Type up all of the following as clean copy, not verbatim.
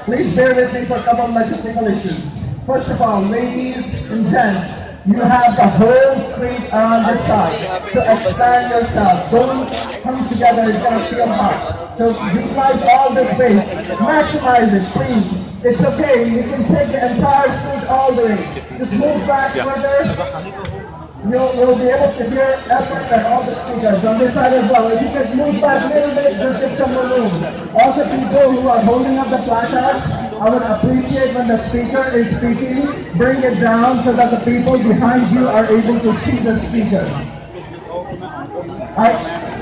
Please bear with me for a couple of logistical issues. First of all, ladies and gents, you have the whole street around your side. So expand yourself. Don't come together, it's going to feel hot. So utilize all this space. Maximize it, please. It's okay, you can take the entire street all the way. Just move back further. You'll be able to hear effort and all the speakers on this side as well. If you just move back a little bit, just get some more room. Also, people who are holding up the placards, I would appreciate when the speaker is speaking, bring it down so that the people behind you are able to see the speaker.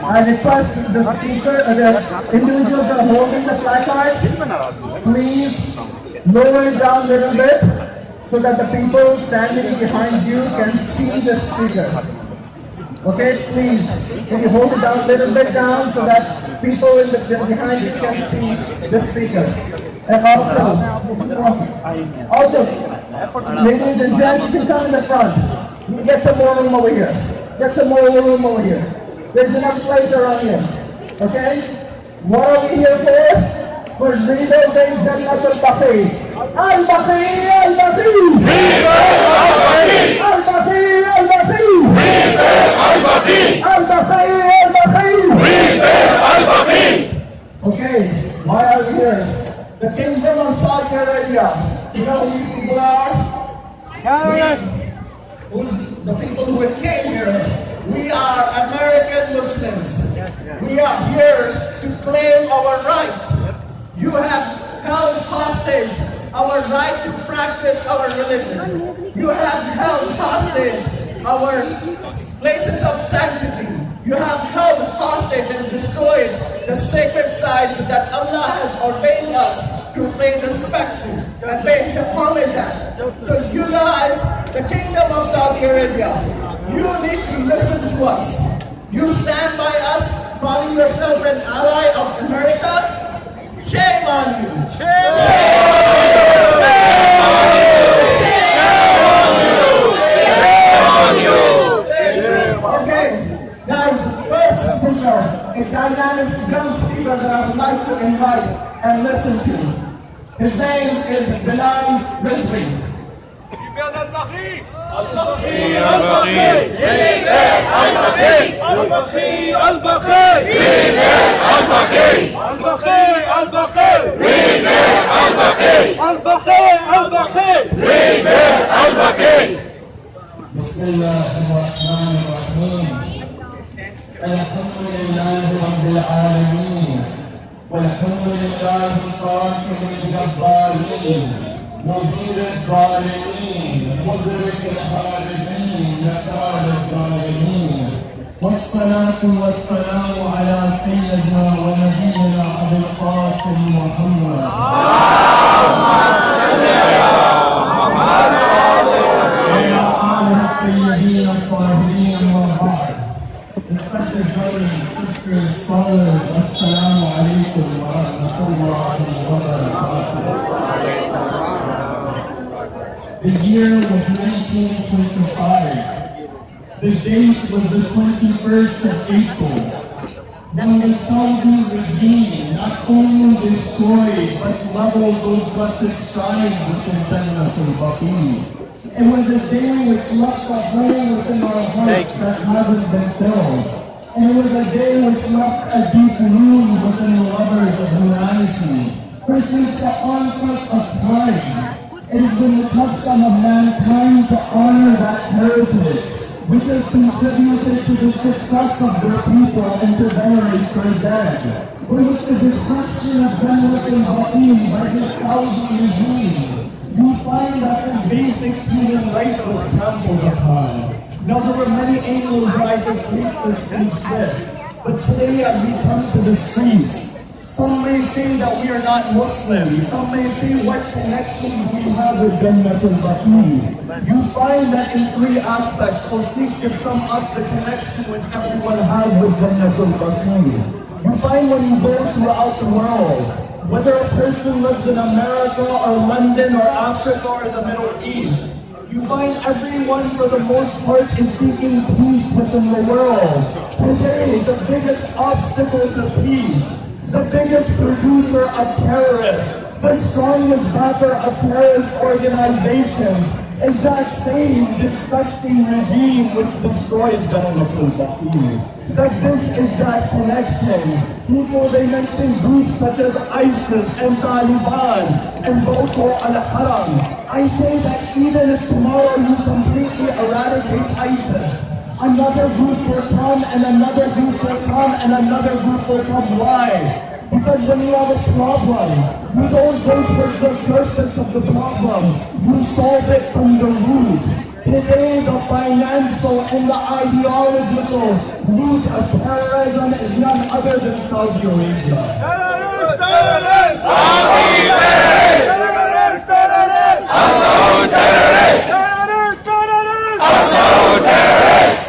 I request the speaker, the individuals that are holding the placards, please lower it down a little bit, so that the people standing behind you can see the speaker. Okay, please, can you hold it down a little bit down so that people in the behind you can see the speaker. And also, ladies and gents, you can come in the front. Get some more room over here. Get some more room over here. There's enough place around here. Okay? What are we here for? For legal-based Jannatul BAQEE. Al-BAQEE! Al-BAQEE! Al-BAQEE! Al-BAQEE! Al-BAQEE! Al-BAQEE! Al-BAQEE! Okay, why are we here? The Kingdom of Saudi Arabia. You know who these people are? Terrorists! The people who came here. We are American Muslims. We are here to claim our rights. You have our right to practice our religion. You have held hostage our places of sanctity. You have held hostage and destroyed the sacred sites that Allah has ordained us to pay respect to and pay homage at. So you guys, the Kingdom of Saudi Arabia, you need to listen to us. You stand by us, calling yourself an ally of America. Shame on you. Shame on you. Okay, guys, first speaker, a dynamic young speaker that I would like to invite and listen to. His name is Bilal Rizvi. البقي البقي البقي البقي البقي البقي. بسم الله الرحمن الرحيم. الحمد لله رب العالمين والحمد لله القاسم الجبارين مدير الظالمين مدرك الحاربين نكال الظالمين والصلاة والسلام على سيدنا ونبينا أبي القاسم محمد. وعلى آله الطيبين الطاهرين المبارك. السلام عليكم ورحمة الله وبركاته. The year was 1925. The date was the 21st of April, when the Saudi regime not only destroyed but leveled those blessed shrines within BAQEE. It was a day which left a hole within our hearts that hasn't been filled. And it was a day which left a deep wound within the lovers of humanity. For since the onset of time, it has been the custom of mankind to honor that heritage, which has contributed to the success of their people and to venerate their dead. But with the destruction of venerating BAQEE by the Saudi regime, you find that the basic human rights was trampled upon. Now there were many angles I could treat this instead, but today as we come to the streets, some may say that we are not Muslims, some may say what connection we have with BAQEE. You find that in three aspects, we'll seek to sum up the connection which everyone has with BAQEE. You find when you go throughout the world, whether a person lives in America or London or Africa or the Middle East, you find everyone for the most part is seeking peace within the world. Today, the biggest obstacle to peace, the biggest producer of terrorists, the strongest backer of terrorist organizations is that same disgusting regime which destroys BAQEE. That this is that connection. People, they mention groups such as ISIS and Taliban and Boko al-Haram. I say that even if tomorrow you completely eradicate ISIS, another group will come and another group will come and another group will come. Why? Because when you have a problem, you don't go towards the surface of the problem, you solve it from the root. Today, the financial and the ideological root of terrorism is none other than Saudi Arabia. Terrorists! Terrorists! Saudi terrorists! Terrorists! Terrorists! Saudi terrorists! Terrorists! Terrorists! Saudi terrorists!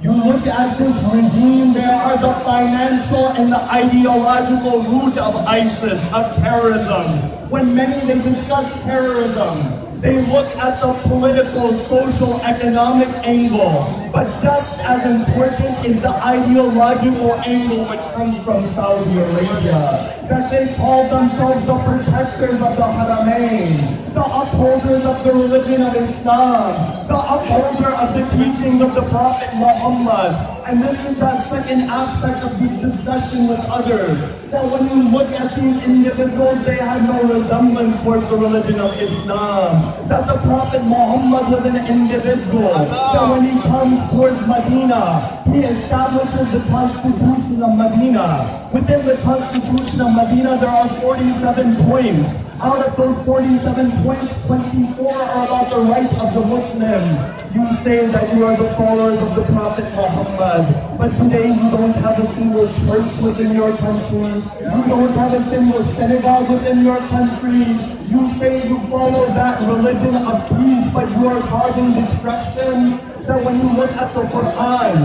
You look at this regime, there are the financial and the ideological root of ISIS, of terrorism. When many they discuss terrorism, they look at the political, social, economic angle. But just as important is the ideological angle which comes from Saudi Arabia. That they call themselves the protectors of the Haramain, the upholders of the religion of Islam, the upholder of the teaching of the Prophet Muhammad. And this is that second aspect of this discussion with others. That when you look at these individuals, they have no resemblance towards the religion of Islam. That the Prophet Muhammad was an individual. That when he comes towards Medina, he establishes the constitution of Medina. Within the constitution of Medina, there are 47 points. Out of those 47 points, 24 are about the rights of the Muslim. You say that you are the followers of the Prophet Muhammad, but today you don't have a single church within your country. You don't have a single synagogue within your country. You say you follow that religion of peace, but you are causing destruction. That when you look at the Quran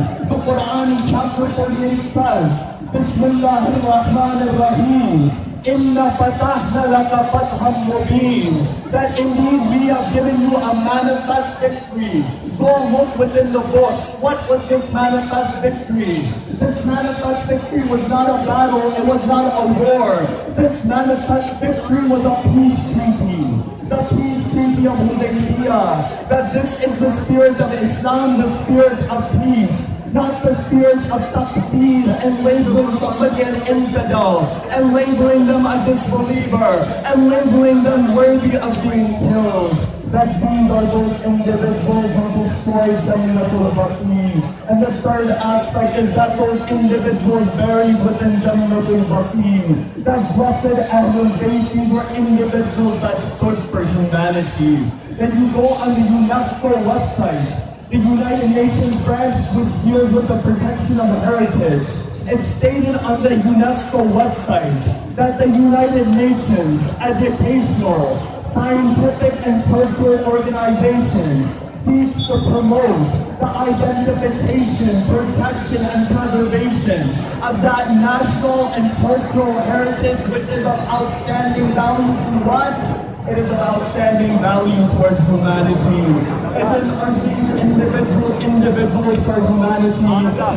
in chapter 48 says, Bismillahir Rahmanir Rahim. Inna fatahna laka fatham mubin. That indeed we have given you a manifest victory. Go look within the books. What was this manifest victory? This manifest victory was not a battle, it was not a war. This manifest victory was a peace treaty. The peace treaty of Hudaybiyah. That this is the spirit of Islam, the spirit of peace. Not the spirit of taqdeed and labeling somebody an infidel, and labeling them a disbeliever, and labeling them worthy of being killed. That these are those individuals who destroyed Jannatul BAQEE. And the third aspect is that those individuals buried within Jannatul BAQEE, that blessed Ahlul Bayt, these were individuals that stood for humanity. Then you go on the UNESCO website, the United Nations branch which deals with the protection of heritage. It's stated on the UNESCO website that the United Nations Educational, Scientific and Cultural Organization seeks to promote the identification, protection and preservation of that national and cultural heritage which is of outstanding value to what? It is of outstanding value towards humanity. Are these individuals for humanity?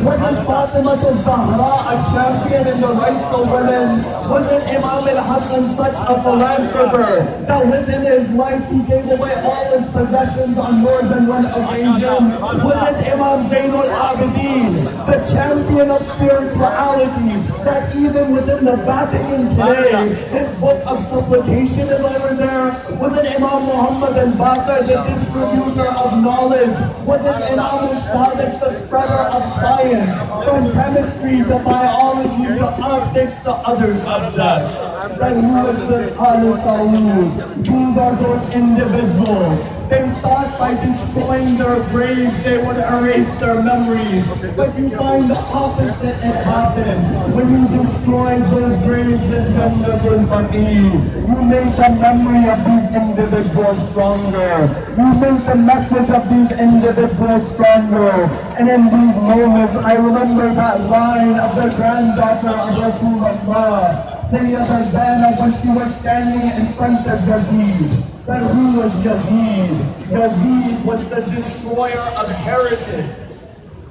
Wasn't Fatima al-Zahra a champion in the rights of women? Wasn't Imam al-Hassan such a philanthropist that within his life he gave away all his possessions on more than one occasion? Wasn't Imam Zainul Abidin the champion of spirituality that even within the Vatican today, his book of supplication is over there? Wasn't Imam Muhammad al-Baqir the distributor of knowledge? Wasn't Imam al-Sadiq the spreader of science, from chemistry to biology to optics to other subjects? Then who is this Al-Saud? These are those individuals. They thought by destroying their graves they would erase their memories. But you find the opposite it happened. When you destroy those graves in Jannatul BAQEE, you make the memory of these individuals stronger. You make the message of these individuals stronger. And in these moments, I remember that line of the granddaughter of Rasulullah, Sayyida Zainab, when she was standing in front of Yazid. That who was Yazid? Yazid was the destroyer of heritage.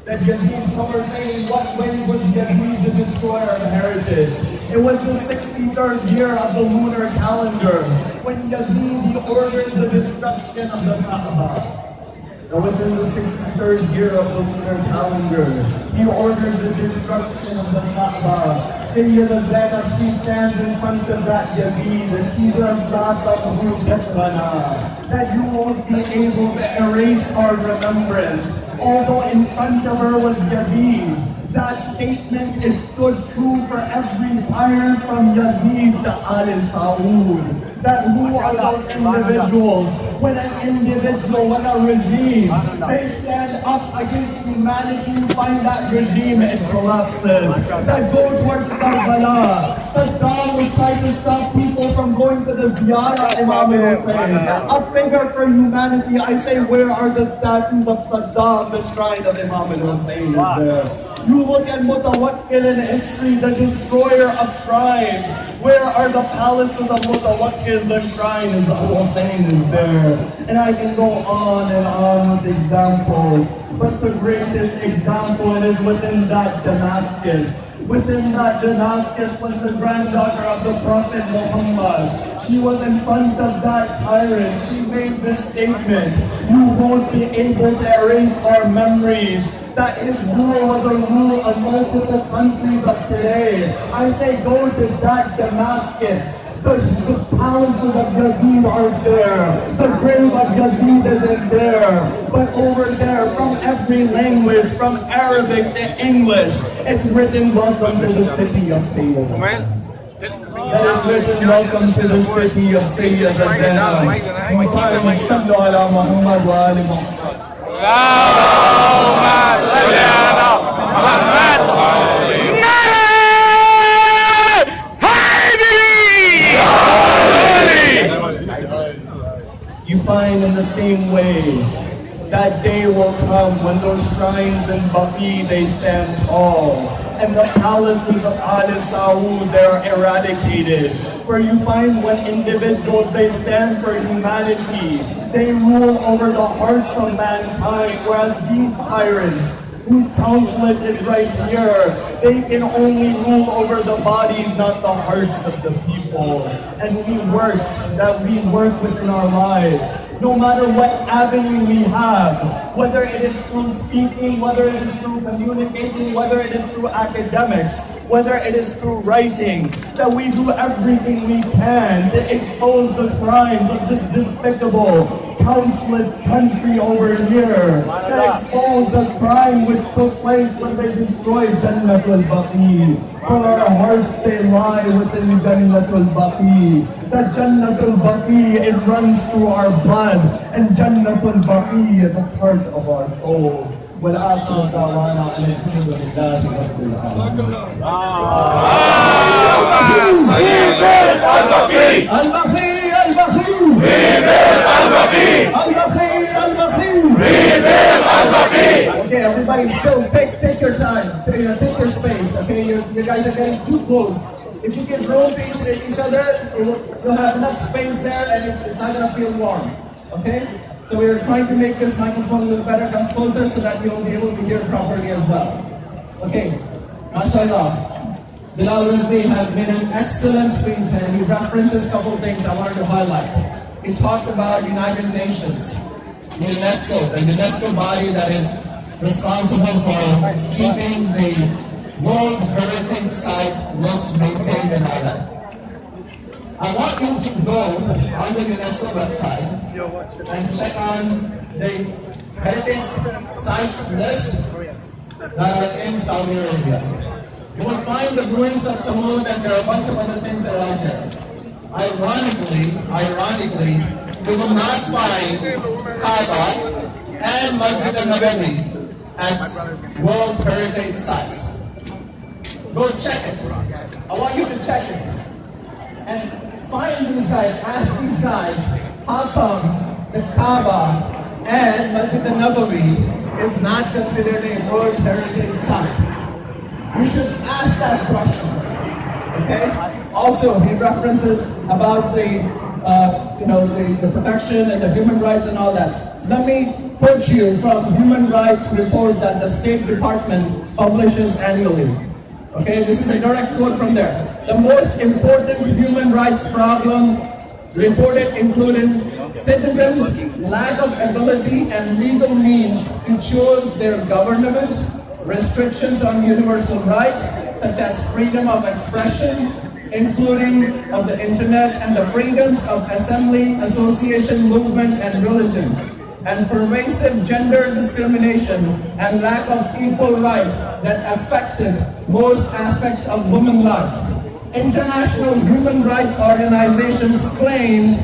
That Yazid, some are saying, what way was Yazid the destroyer of heritage? It was the 63rd year of the lunar calendar, when Yazid, he ordered the destruction of the Kaaba. Now within the 63rd year of the lunar calendar, he ordered the destruction of the Kaaba. Sayyida Zainab, she stands in front of that Yazid, and she says, that you won't be able to erase our remembrance. Although in front of her was Yazid, that statement is stood true for every tyrant from Yazid to Al-Saud. That who are those individuals? When an individual, when a regime, they stand up against humanity, you find that regime, it collapses. That go towards Karbala. Saddam was trying to stop people from going to the Ziyarah Imam Hussein. A figure for humanity. I say, where are the statues of Saddam? The shrine of Imam Hussein is there. You look at Mutawakkil in history, the destroyer of shrines. Where are the palaces of Mutawakkil? The shrine of Hussein is there. And I can go on with examples. But the greatest example is within that Damascus. Within that Damascus was the granddaughter of the Prophet Muhammad. She was in front of that tyrant. She made this statement: you won't be able to erase our memories. That his rule was a rule of multiple countries of today. I say go to that Damascus. The palaces of Yazid are there. The grave of Yazid is there. But over there, from every language, from Arabic to English, it's written, welcome to the city of Salem. that is written, welcome to the city of Sayyid al-Jannah. Muhammad sallu ala Muhammad wa ali Muhammad. اللهم صل على محمد You find in the same way, that day will come when those shrines in BAQEE, they stand tall, and the palaces of Al Saud, they're eradicated. Where you find when individuals, they stand for humanity, they rule over the hearts of mankind, whereas these tyrants, whose consulate is right here, they can only rule over the bodies, not the hearts of the people. And we work within our lives. No matter what avenue we have, whether it is through speaking, whether it is through communicating, whether it is through academics, whether it is through writing, that we do everything we can to expose the crimes of this despicable, countless country over here, to expose the crime which took place when they destroyed Jannatul Baqi. For our hearts, they lie within Jannatul Baqi. That Jannatul Baqi, it runs through our blood, and Jannatul Baqi is a part of our souls. والآخر دعوانا أن الحمد لله رب العالمين. Okay, everybody, still take your time. Take your space. Okay, you guys are getting too close. If you give room to each other, you'll have enough space there, and it's not gonna feel warm. Okay. So we are trying to make this microphone a little better, come closer so that you'll be able to hear properly as well. Okay, MashaAllah. Bilal Rizvi has made an excellent speech and he references a couple of things I wanted to highlight. He talked about United Nations, UNESCO, the UNESCO body that is responsible for keeping the World Heritage Site list maintained and all that. I want you to go on the UNESCO website and check on the heritage sites list that are in Saudi Arabia. You will find the ruins of Samud and there are a bunch of other things that are out there. Ironically, you will not find Kaaba and Masjid al-Nabawi as World Heritage Sites. Go check it. I want you to check it. And find these guys, ask these guys, how come the Kaaba and Masjid al-Nabawi is not considered a World Heritage Site? You should ask that question, okay? Also, he references about the protection and the human rights and all that. Let me quote you from human rights report that the State Department publishes annually. Okay, this is a direct quote from there. The most important human rights problem reported included citizens' lack of ability and legal means to choose their government, restrictions on universal rights such as freedom of expression, including of the internet and the freedoms of assembly, association, movement, and religion, and pervasive gender discrimination and lack of equal rights that affected most aspects of women's lives. International human rights organizations claim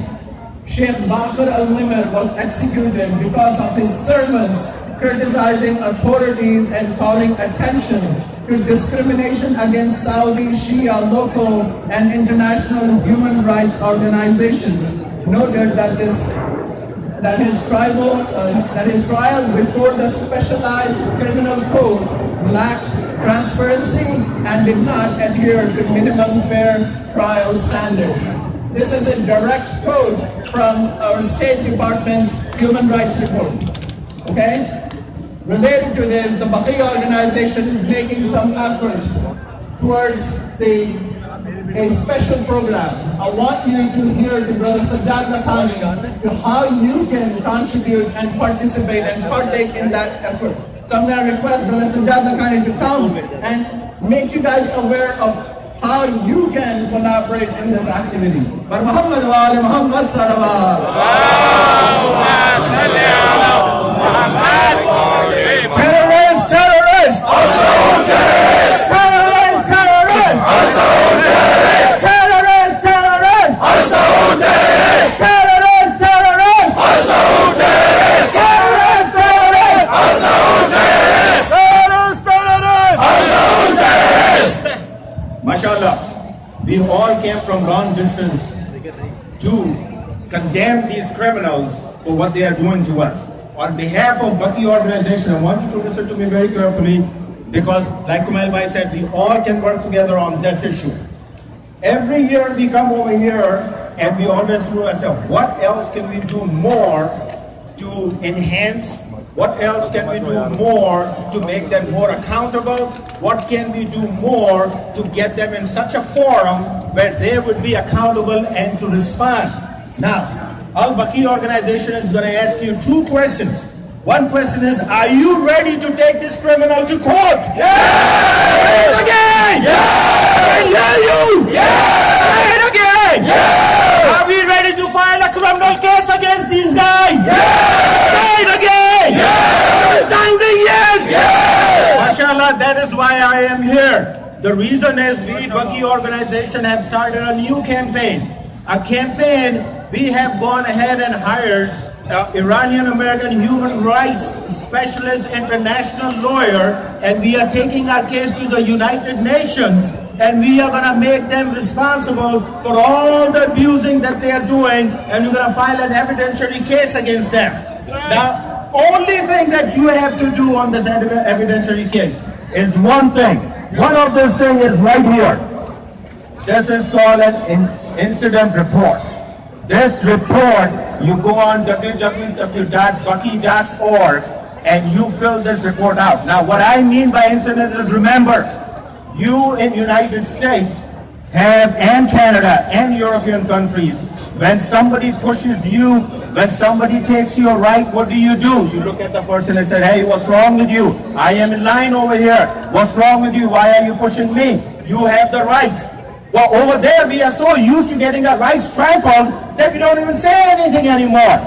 Sheikh Baqir al-Nimr was executed because of his sermons criticizing authorities and calling attention to discrimination against Saudi Shia local and international human rights organizations. Noted that his trial before the specialized criminal code lacked transparency and did not adhere to minimum fair trial standards. This is a direct quote from our State Department's Human Rights Report. Okay? Related to this, the BAQEE organization is making some efforts towards a special program. I want you to hear the Brother Sajjad Zakhani to how you can contribute and participate and partake in that effort. So I'm going to request Brother Sajjad Zakhani to come and make you guys aware of how you can collaborate in this activity. But Muhammad wa ali Muhammad sallallahu Terrorists! Terrorists! Also terrorists! Terrorists! Terrorists! Also terrorists! Terrorists! from long distance to condemn these criminals for what they are doing to us. On behalf of BAQEE organization, I want you to listen to me very carefully, because like Kumail Bhai said, we all can work together on this issue. Every year we come over here and we always ask ourselves, what else can we do more to enhance? What else can we do more to make them more accountable? What can we do more to get them in such a forum where they would be accountable and to respond? Now, BAQEE organization is going to ask you two questions. One question is, are you ready to take this criminal to court? Yeah! Again! Yeah! I hear you! Yeah! Again! Yeah! Are we ready to file a criminal case against these guys? Yeah! Say it again! Yeah! Sounding yes! Yeah! Mashallah, that is why I am here. The reason is we, BAQEE organization, have started a new campaign. A campaign we have gone ahead and hired Iranian-American human rights specialist, international lawyer, and we are taking our case to the United Nations, and we are going to make them responsible for all the abusing that they are doing, and we're going to file an evidentiary case against them. Now, only thing that you have to do on this evidentiary case is one thing. One of these things is right here. This is called an incident report. This report, you go on www.baqee.org and you fill this report out. Now, what I mean by incident is, remember, you in United States have, and Canada, and European countries, when somebody pushes you, when somebody takes your right, what do? You look at the person and say, hey, what's wrong with you? I am in line over here. What's wrong with you? Why are you pushing me? You have the rights. Well, over there, we are so used to getting our rights trampled that we don't even say anything anymore.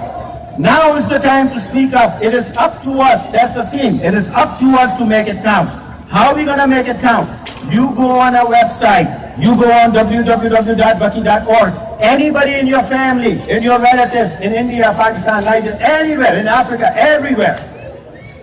Now is the time to speak up. It is up to us. That's the theme. It is up to us to make it count. How are we going to make it count? You go on our website. You go on www.baqee.org. Anybody in your family, in your relatives, in India, Pakistan, Nigeria, anywhere, in Africa, everywhere,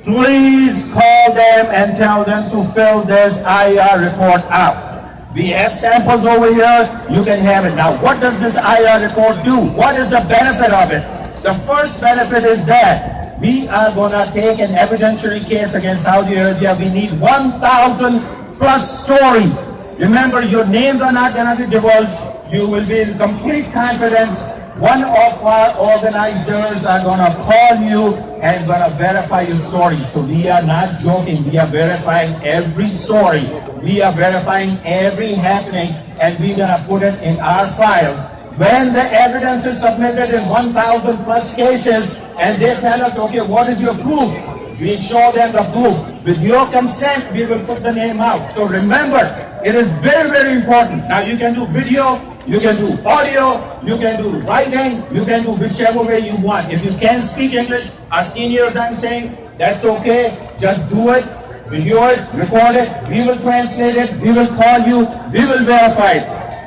please call them and tell them to fill this IR report out. We have samples over here. You can have it. Now, what does this IR report do? What is the benefit of it? The first benefit is that we are going to take an evidentiary case against Saudi Arabia. We need 1,000 plus stories. Remember, your names are not going to be divulged. You will be in complete confidence. One of our organizers are going to call you and going to verify your story. So we are not joking. We are verifying every story. We are verifying every happening, and we're going to put it in our files. When the evidence is submitted in 1,000 plus cases, and they tell us, okay, what is your proof? We show them the proof. With your consent, we will put the name out. So remember, it is very, very important. Now you can do video, you can do audio, you can do writing, you can do whichever way you want. If you can't speak English, our seniors, I'm saying, that's okay. Just do it. Video it, record it, we will translate it, we will call you, we will verify it.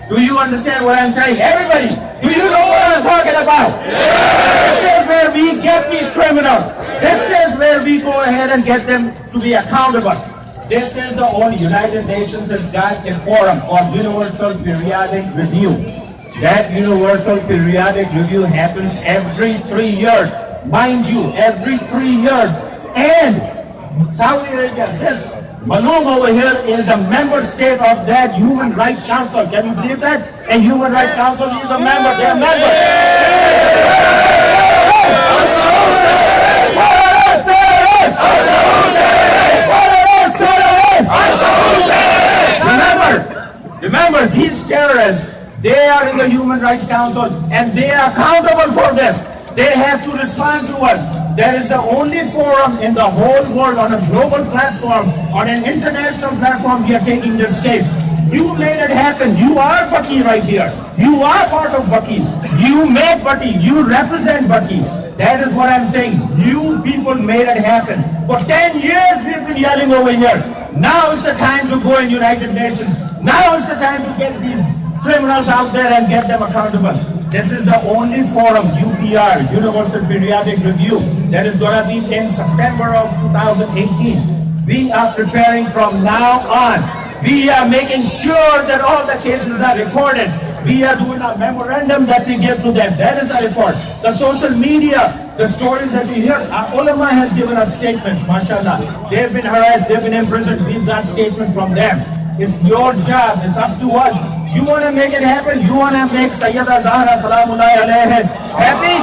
Do you understand what I'm saying? Everybody, do you know what I'm talking about? This is where we get these criminals. This is where we go ahead and get them to be accountable. This is the only United Nations has got a forum called Universal Periodic Review. That Universal Periodic Review happens every 3 years. Mind you, every 3 years. And Saudi Arabia, this Maloom over here is a member state of that Human Rights Council. Can you believe that? And Human Rights Council is a member. They are members. Remember, these terrorists, they are in the Human Rights Council and they are accountable for this. They have to respond to us. That is the only forum in the whole world, on a global platform, on an international platform, we are taking this case. You made it happen. You are BAQEE right here. You are part of BAQEE. You made BAQEE. You represent BAQEE. That is what I'm saying. You people made it happen. For 10 years we've been yelling over here. Now is the time to go in United Nations. Now is the time to get these criminals out there and get them accountable. This is the only forum, UPR, Universal Periodic Review, that is going to be in September of 2018. We are preparing from now on. We are making sure that all the cases are recorded. We are doing a memorandum that we give to them. That is our effort. The social media, the stories that you hear, our ulama has given us statements, mashallah. They've been harassed, they've been imprisoned. We've got statements from them. It's your job, it's up to us. You want to make it happen? You want to make Sayyida Zahra salamullahi alayha happy?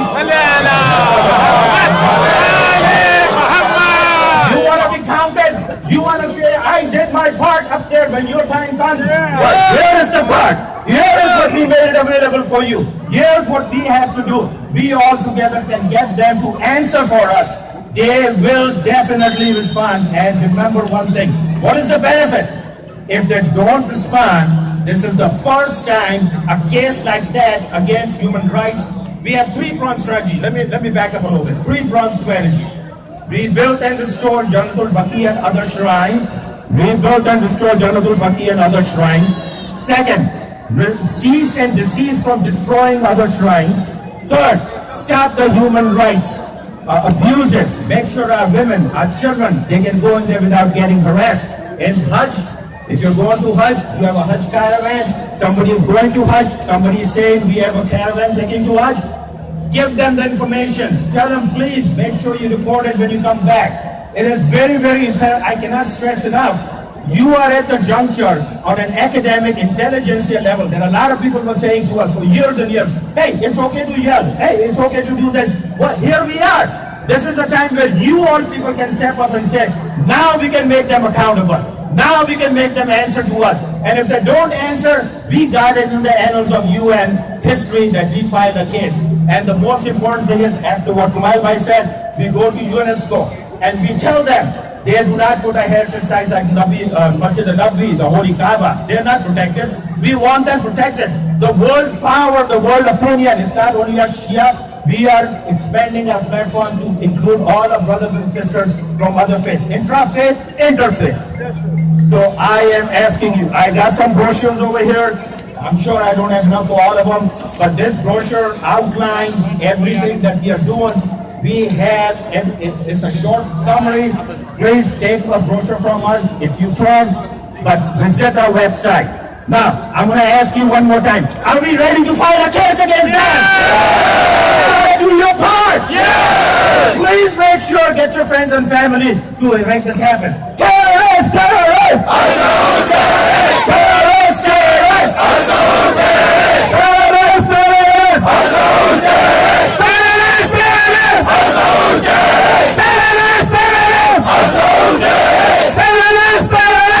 You want to be counted? You want to say, I did my part up there when your time comes? But here is the part. Here is what we made it available for you. Here's what we have to do. We all together can get them to answer for us. They will definitely respond. And remember one thing. What is the benefit? If they don't respond, this is the first time a case like that against human rights. We have three-pronged strategy. Let me back up a little bit. Three-pronged strategy. Rebuild and restore Jannatul BAQEE and other shrines. Rebuild and restore Jannatul BAQEE and other shrines. Second, cease and desist from destroying other shrines. Third, stop the human rights abuses. Make sure our women, our children, they can go in there without getting harassed. In Hajj, if you're going to Hajj, you have a Hajj caravan. Somebody is going to Hajj. Somebody is saying we have a caravan taking to Hajj. Give them the information. Tell them, please, make sure you record it when you come back. It is very, very imperative. I cannot stress enough. You are at the juncture on an academic intelligentsia level. There are a lot of people who are saying to us for years and years, hey, it's okay to yell. Hey, it's okay to do this. Well, here we are. This is the time where you all people can step up and say, now we can make them accountable. Now we can make them answer to us. And if they don't answer, we got it in the annals of UN history that we filed a case. And the most important thing is, after what Kumail Bhai said, we go to UNESCO and we tell them they do not put a heritage site like Masjid al-Nabi, the Holy Kaaba. They are not protected. We want them protected. The world power, the world opinion is not only a Shia. We are expanding our platform to include all our brothers and sisters from other faiths. Intra-faith, interfaith. So I am asking you, I got some brochures over here. I'm sure I don't have enough for all of them, but this brochure outlines everything that we are doing. We have, it's a short summary. Please take a brochure from us if you can, but visit our website. Now, I'm going to ask you one more time. Are we ready to file a case against them? Do your part. Yes. Please make sure, get your friends and family to make this happen. Terrorists, terrorists! Terrorists, terrorists! Terrorists, terrorists! Terrorists, terrorists! Terrorists, terrorists! Terrorists, terrorists! Terrorists, terrorists!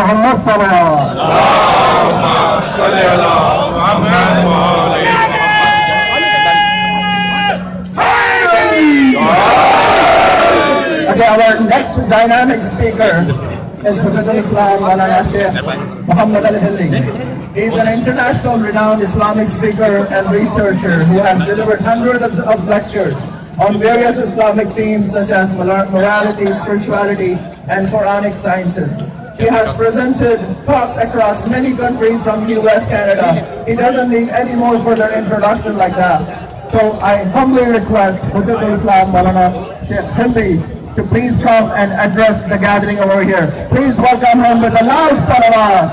محمد صلى Okay, our next dynamic speaker is Professor Islam Muhammad Al-Hilli. He is an international renowned Islamic speaker and researcher who has delivered hundreds of lectures on various Islamic themes such as morality, spirituality, and Quranic sciences. He has presented talks across many countries from US, Canada. He doesn't need any more further introduction like that. So I humbly request Professor Islam Hilli to please come and address the gathering over here. Please welcome him with a loud salawat.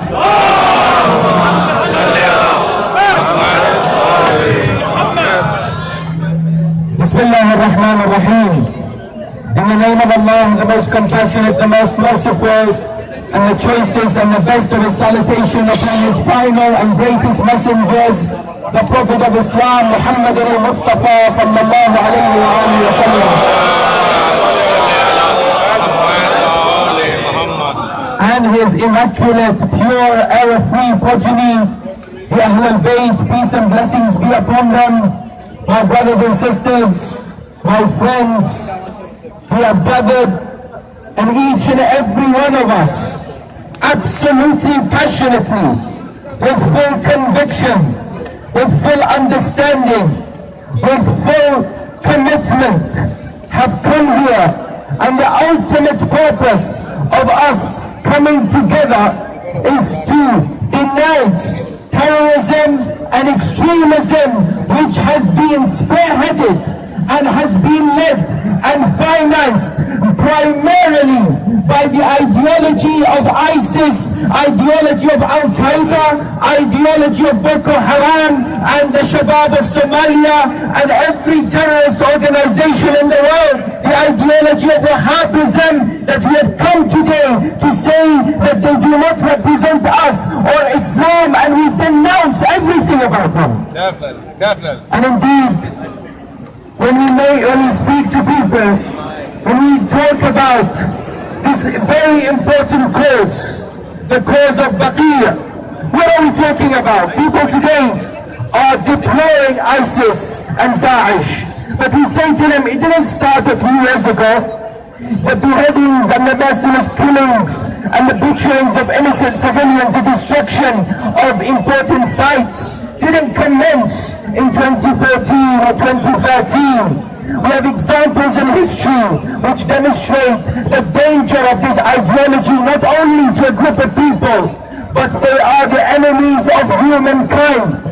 Bismillah ar-Rahman ar-Rahim. In the name of Allah, the most compassionate, the most merciful, and the choicest and the best of his salutation upon his final and greatest messengers, the Prophet of Islam, Muhammad al-Mustafa sallallahu alayhi wa sallam. and his immaculate, pure, error-free progeny, the Ahlul Bayt, peace and blessings be upon them. My brothers and sisters, my friends, we have gathered, and each and every one of us, absolutely passionately, with full conviction, with full understanding, with full commitment, have come here, and the ultimate purpose of us coming together is to denounce terrorism and extremism which has been spearheaded and has been led and financed primarily by the ideology of ISIS, ideology of Al-Qaeda, ideology of Boko Haram and the Shabab of Somalia and every terrorist organization in the world, the ideology of Wahhabism that we have come today to say that they do not represent us or Islam, and we denounce everything about them. Definitely. And indeed, when we speak to people, when we talk about this very important cause, the cause of BAQEE, what are we talking about? People today are deploring ISIS and Daesh. But we say to them, it didn't start a few years ago. The beheadings and the merciless killings and the butcherings of innocent civilians, the destruction of important sites didn't commence in 2014 or 2013. We have examples in history which demonstrate the danger of this ideology not only to a group of people, but they are the enemies of humankind.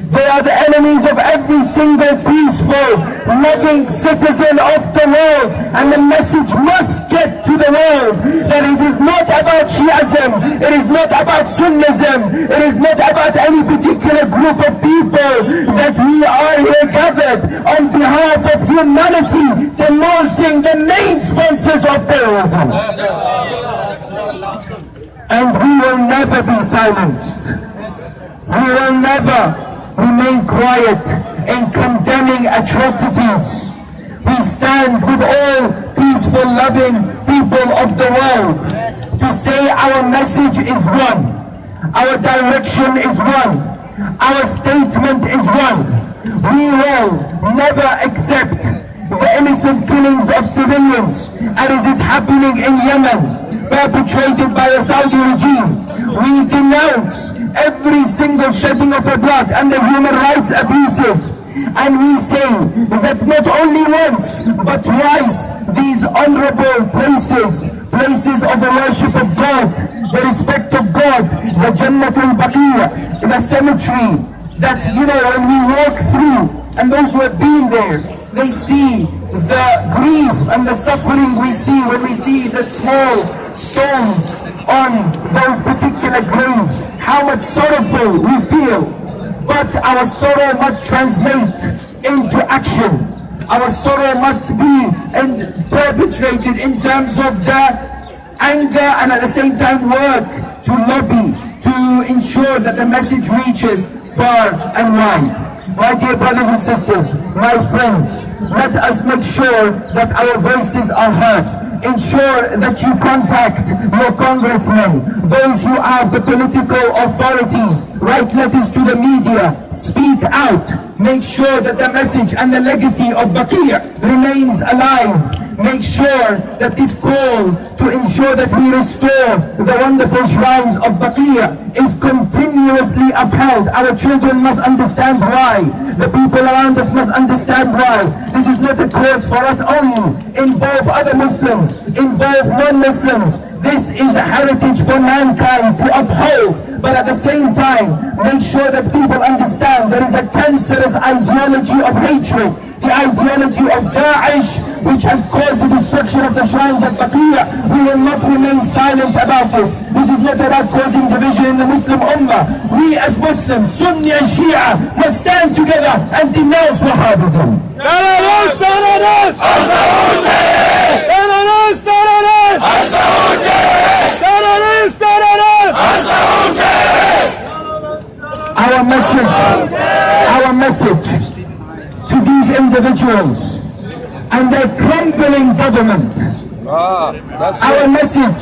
They are the enemies of every single peaceful, loving citizen of the world. And the message must get to the world that it is not about Shiism, it is not about Sunnism, it is not about any particular group of people, that we are here gathered on behalf of humanity, denouncing the main sponsors of terrorism. And we will never be silenced. We will never remain quiet in condemning atrocities. We stand with all peaceful, loving people of the world to say our message is one, our direction is one, our statement is one. We will never accept the innocent killings of civilians as is happening in Yemen, perpetrated by the Saudi regime. We denounce every single shedding of the blood and the human rights abuses. And we say that not only once, but twice, these honorable places of the worship of God, the respect of God, the Jannatul Baqeeh, the cemetery, that, when we walk through, and those who have been there, they see the grief and the suffering we see when we see the small stones on those particular graves, how much sorrowful we feel. But our sorrow must translate into action. Our sorrow must be perpetrated in terms of the anger, and at the same time work to lobby, to ensure that the message reaches far and wide. My dear brothers and sisters, my friends, let us make sure that our voices are heard. Ensure that you contact your congressmen, those who are the political authorities, write letters to the media, speak out, make sure that the message and the legacy of BAQEE remains alive. Make sure that this call to ensure that we restore the wonderful shrines of BAQEE is continuously upheld. Our children must understand why. The people around us must understand why. This is not a cause for us only. Involve other Muslims, involve non-Muslims. This is a heritage for mankind to uphold. But at the same time, make sure that people understand there is a cancerous ideology of hatred, the ideology of Daesh, which has caused the destruction of the shrines of BAQEE. We will not remain silent about it. This is not about causing division in the Muslim Ummah. We as Muslims, Sunni and Shia, must stand together and denounce Wahhabism. Our message to these individuals and their crumbling government. Our message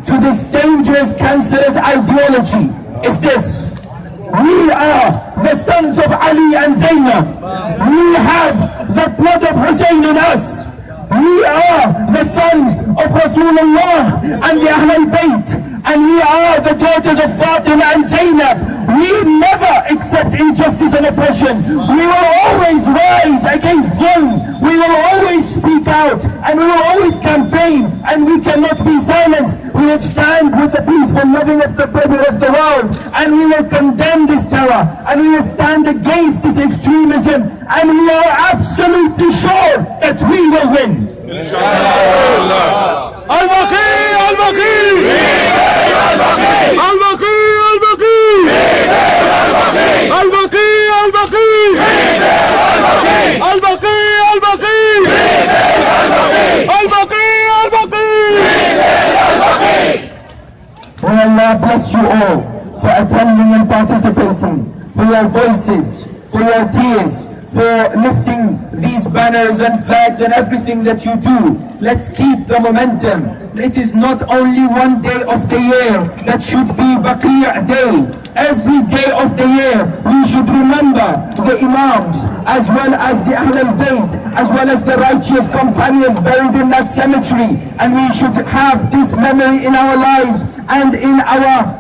to this dangerous, cancerous ideology is this: we are the sons of Ali and Zainab. We have the blood of Hussein in us. We are the sons of Rasulullah and the Ahlul Bayt, and we are the daughters of Fatima and Zainab. We never accept injustice and oppression. We will always rise against them. We will always speak out, and we will always campaign, and we cannot be silenced. We will stand with the peaceful loving of the people of the world, and we will condemn this terror, and we will stand against this extremism, and we are absolutely sure that we will win. البقي البقي البقي البقي البقي البقي May Allah bless you all for attending and participating, for your voices, for your tears, for lifting these banners and flags and everything that you do. Let's keep the momentum. It is not only one day of the year that should be BAQEE Day. Every day of the year we should remember the Imams, as well as the Ahlul Bayt, as well as the righteous companions buried in that cemetery. And we should have this memory in our lives and in our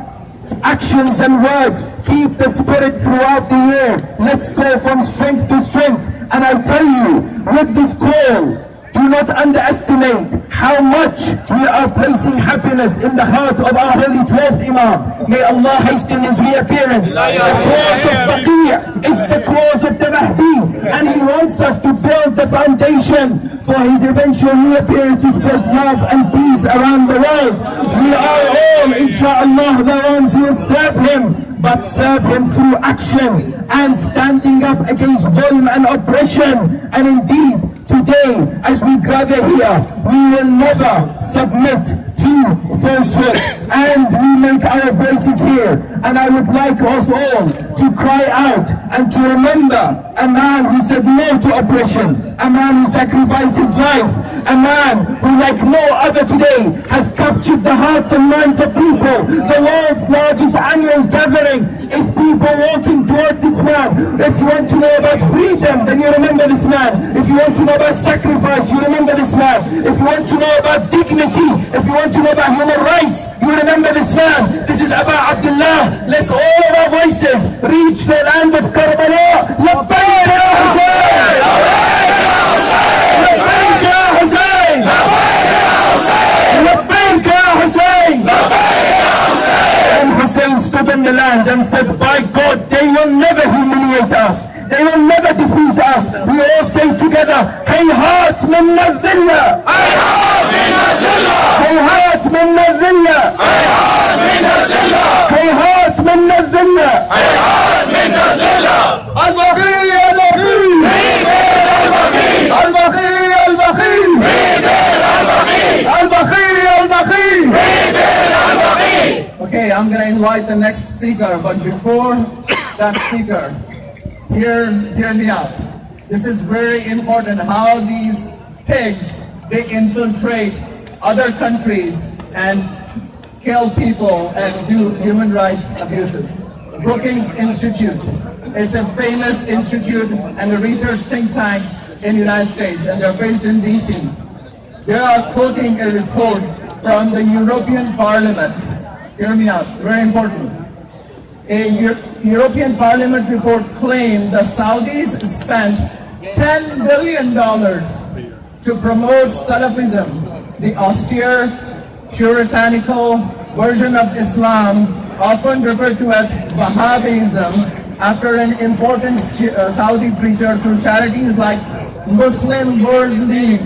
actions and words. Keep the spirit throughout the year. Let's go from strength to strength. And I tell you, with this call, do not underestimate how much we are placing happiness in the heart of our holy 12th Imam. May Allah hasten his reappearance. The cause of BAQEE is the cause of the Mahdi, and he wants us to build the foundation for his eventual reappearance to spread love and peace around the world. We are all, inshallah, the ones who will serve him, but serve him through action and standing up against zulm and oppression. And indeed, today, as we gather here, we will never submit to falsehood, and we make our voices heard. And I would like us all to cry out and to remember a man who said no to oppression, a man who sacrificed his life, a man who, like no other today, has captured the hearts and minds of people. The world's largest annual gathering is people walking towards this man. If you want to know about freedom, then you remember this man. If you want to know about sacrifice, you remember this man. If you want to know about dignity, if you want to know about human rights, you remember this man. This is Abu Abdullah. Let's all of our voices reach the land of Karbala. Labbaik ya Hussein! Labbaik ya Hussein! Labbaik ya Hussein! And Hussein stood in the land and said, by God, they will never humiliate us. They will never defeat us. We all say together, Hayhat min al-dhilla! Hayhat min al-dhilla! Hayhat min al-dhilla! Hayhat min al-dhilla! Hayhat min al-dhilla! Hayhat min al-dhilla! Al-Baqi! Al-Baqi! Al-Baqi! Al-Baqi! Al-Baqi! Al-Baqi! Okay, I'm going to invite the next speaker, but before that speaker, hear me out. This is very important, how these pigs, they infiltrate other countries and kill people and do human rights abuses. Brookings Institute, it's a famous institute and a research think tank in the United States, and they're based in DC. They are quoting a report from the European Parliament. Hear me out, very important. A European Parliament report claimed the Saudis spent $10 billion to promote Salafism, the austere, puritanical version of Islam, often referred to as Wahhabism, after an important Saudi preacher through charities like Muslim World League,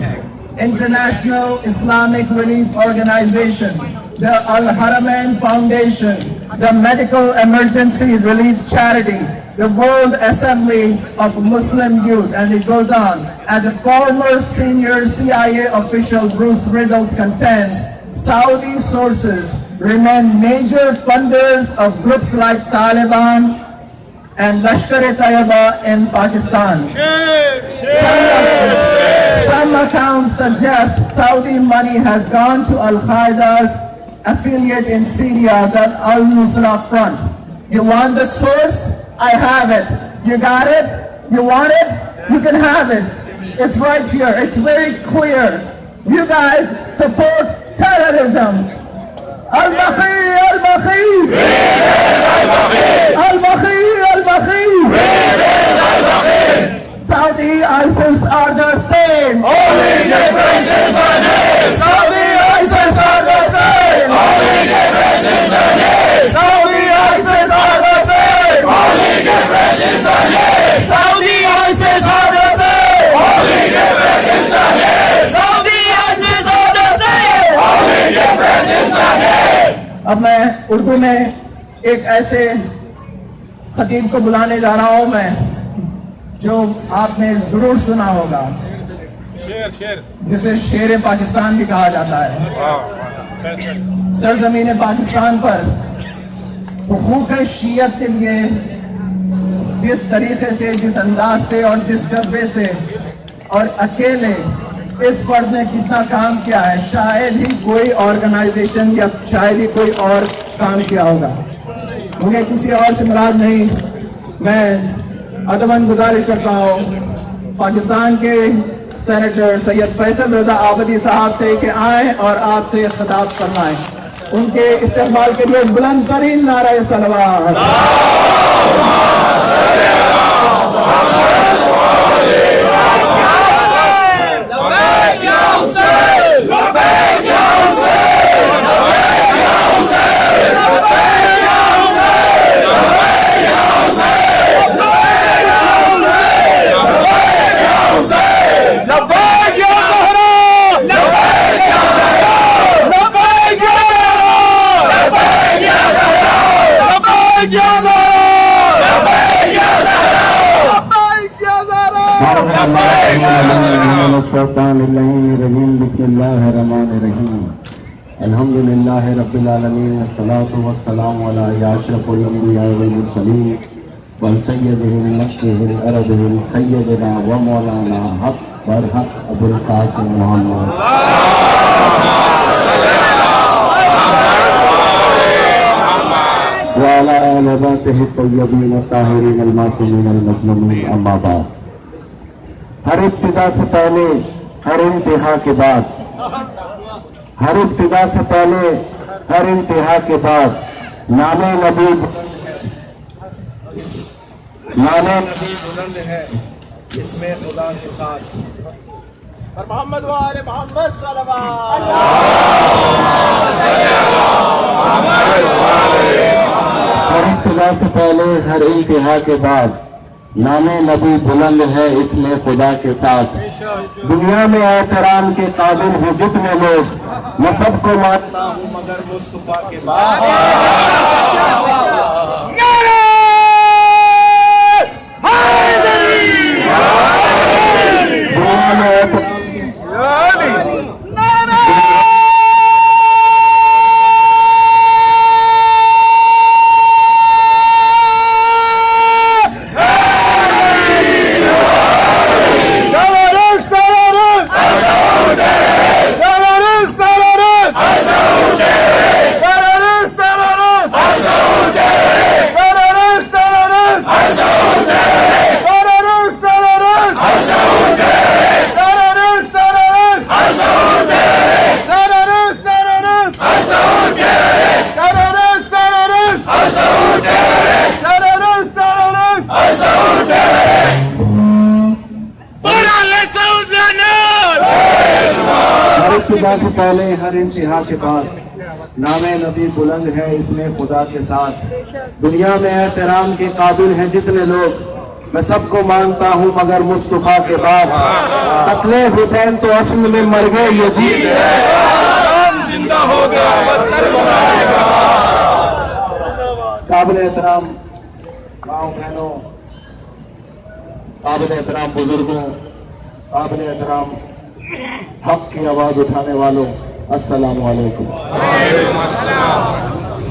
International Islamic Relief Organization, the Al-Haramain Foundation, the Medical Emergency Relief Charity, the World Assembly of Muslim Youth, and it goes on. As a former senior CIA official, Bruce Riddles contends, Saudi sources remain major funders of groups like Taliban and Lashkar-e-Taiba in Pakistan. Some accounts suggest Saudi money has gone to Al-Qaeda's affiliate in Syria, the Al-Nusra Front. You want the source? I have it. You got it? You want it? You can have it. It's right here. It's very clear. You guys support terrorism. Al-BAQEE! Al-BAQEE! Al-BAQEE! Al-BAQEE! Saudi ISIS are the same. Only difference is the name. Saudi ISIS are the same. Only difference is the name. Saudi ISIS are the same. Only difference is the name. Saudi ISIS are the same. Only difference is the name. Saudi ISIS are the same. Only difference is the name. اب میں اردو میں ایک ایسے خطیب کو بلانے جا رہا ہوں میں جو آپ نے ضرور سنا ہوگا، جسے شیر پاکستان بھی کہا جاتا ہے۔ سرزمین پاکستان پر حقوق شیعت کے لیے جس طریقے سے، جس انداز سے اور جس جذبے سے اور اکیلے اس فرد نے کتنا کام کیا ہے، شاید ہی کوئی آرگنائزیشن یا شاید ہی کوئی اور کام کیا ہوگا۔ مجھے کسی اور سے مراد نہیں، میں ادباً گزارش کرتا ہوں پاکستان کے سینیٹر سید فیصل رضا آبدی صاحب سے کہ آئیں اور آپ سے خطاب فرمائیں۔ ان کے استقبال کے لیے بلند ترین نعرہ صلوات۔ بسم اللہ الرحمن الرحیم الحمد للہ رب العالمین والصلاة والسلام علی اشرف الانبیاء والمرسلین والسیدهم المشرف العرب سیدنا و مولانا حق برحق ابو القاسم محمد وعلى آل بیتہ الطیبین الطاہرین المعصومین المظلومین اما بعد۔ ہر ابتدا سے پہلے، ہر انتہا کے بعد، ہر ابتدا سے پہلے، ہر انتہا کے بعد نام نبی بلند ہے اس میں خدا کے ساتھ اور محمد و آل محمد صلوات۔ ہر ابتدا سے پہلے، ہر انتہا کے بعد نام نبی بلند ہے اس میں خدا کے ساتھ۔ دنیا میں احترام کے قابل ہیں جتنے لوگ، میں سب کو مانتا ہوں مگر مصطفیٰ کے بعد دنیا میں احترام سے پہلے، ہر انتہا کے بعد نام نبی بلند ہے اس میں خدا کے ساتھ۔ دنیا میں احترام کے قابل ہیں جتنے لوگ، میں سب کو مانتا ہوں مگر مصطفیٰ کے بعد۔ قتل حسین تو اصل میں مر گئے، یزید زندہ ہوگا قابل احترام ماؤں بہنوں، قابل احترام بزرگوں، قابل احترام حق کی آواز اٹھانے والوں، السلام علیکم۔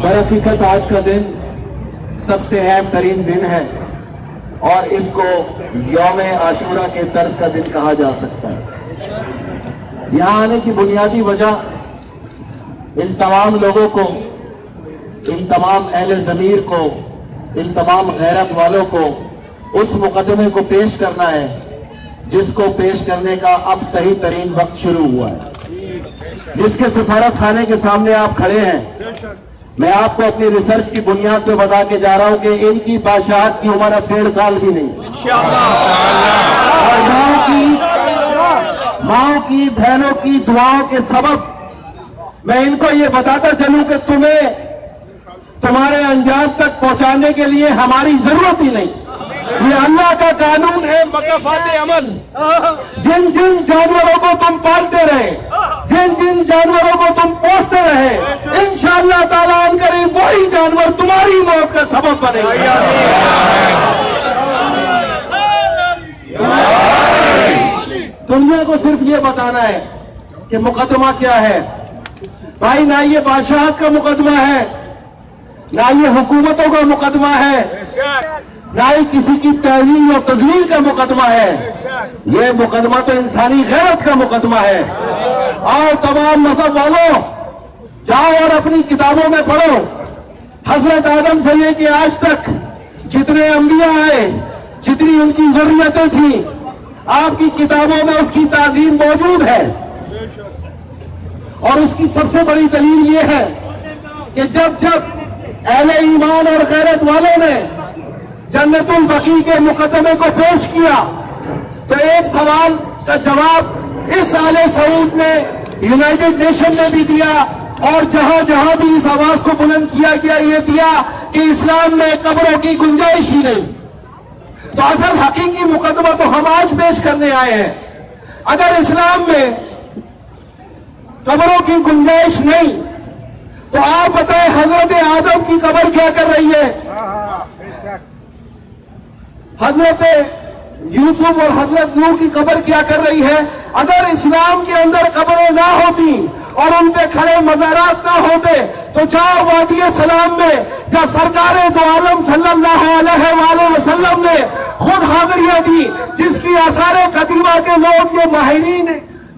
در حقیقت آج کا دن سب سے اہم ترین دن ہے اور اس کو یوم عاشورہ کے طرز کا دن کہا جا سکتا ہے۔ یہاں آنے کی بنیادی وجہ ان تمام لوگوں کو، ان تمام اہل ضمیر کو، ان تمام غیرت والوں کو اس مقدمے کو پیش کرنا ہے جس کو پیش کرنے کا اب صحیح ترین وقت شروع ہوا ہے، جس کے سفارت خانے کے سامنے آپ کھڑے ہیں۔ میں آپ کو اپنی ریسرچ کی بنیاد پہ بتا کے جا رہا ہوں کہ ان کی بادشاہت کی عمر اب 1.5 سال بھی نہیں، اور ماؤں کی بہنوں کی دعاؤں کے سبب میں ان کو یہ بتاتا چلوں کہ تمہیں تمہارے انجام تک پہنچانے کے لیے ہماری ضرورت ہی نہیں، یہ اللہ کا قانون ہے مکافات عمل۔ جن جن جانوروں کو تم پالتے رہے، جن جن جانوروں کو تم پوستے رہے، انشاءاللہ تعالیٰ ان قریب وہی جانور تمہاری موت کا سبب بنے گا۔ دنیا کو صرف یہ بتانا ہے کہ مقدمہ کیا ہے۔ بھائی نہ یہ بادشاہت کا مقدمہ ہے، نہ یہ حکومتوں کا مقدمہ ہے، نہ ہی کسی کی تہذیب اور تذلیل کا مقدمہ ہے، یہ مقدمہ تو انسانی غیرت کا مقدمہ ہے۔ اور تمام مذہب والوں جاؤ اور اپنی کتابوں میں پڑھو، حضرت آدم سے لے کے آج تک جتنے انبیاء آئے، جتنی ان کی ضروریتیں تھیں، آپ کی کتابوں میں اس کی تعظیم موجود ہے۔ اور اس کی سب سے بڑی دلیل یہ ہے کہ جب اہل ایمان اور غیرت والوں نے جنت البقیع کے مقدمے کو پیش کیا تو ایک سوال کا جواب اس آل سعود نے یونائٹڈ نیشن نے بھی دیا، اور جہاں جہاں بھی اس آواز کو بلند کیا گیا یہ دیا کہ اسلام میں قبروں کی گنجائش ہی نہیں۔ تو اصل حقیقی مقدمہ تو ہم آج پیش کرنے آئے ہیں۔ اگر اسلام میں قبروں کی گنجائش نہیں تو آپ بتائیں حضرت آدم کی قبر کیا کر رہی ہے، حضرت یوسف اور حضرت نوح کی قبر کیا کر رہی ہے؟ اگر اسلام کے اندر قبریں نہ ہوتی اور ان پہ کھڑے مزارات نہ ہوتے تو جاؤ وادی سلام میں جہاں سرکار دو عالم صلی اللہ علیہ وآلہ وسلم نے خود حاضریاں دی، جس کی آثار قدیمہ کے لوگ یہ ماہرین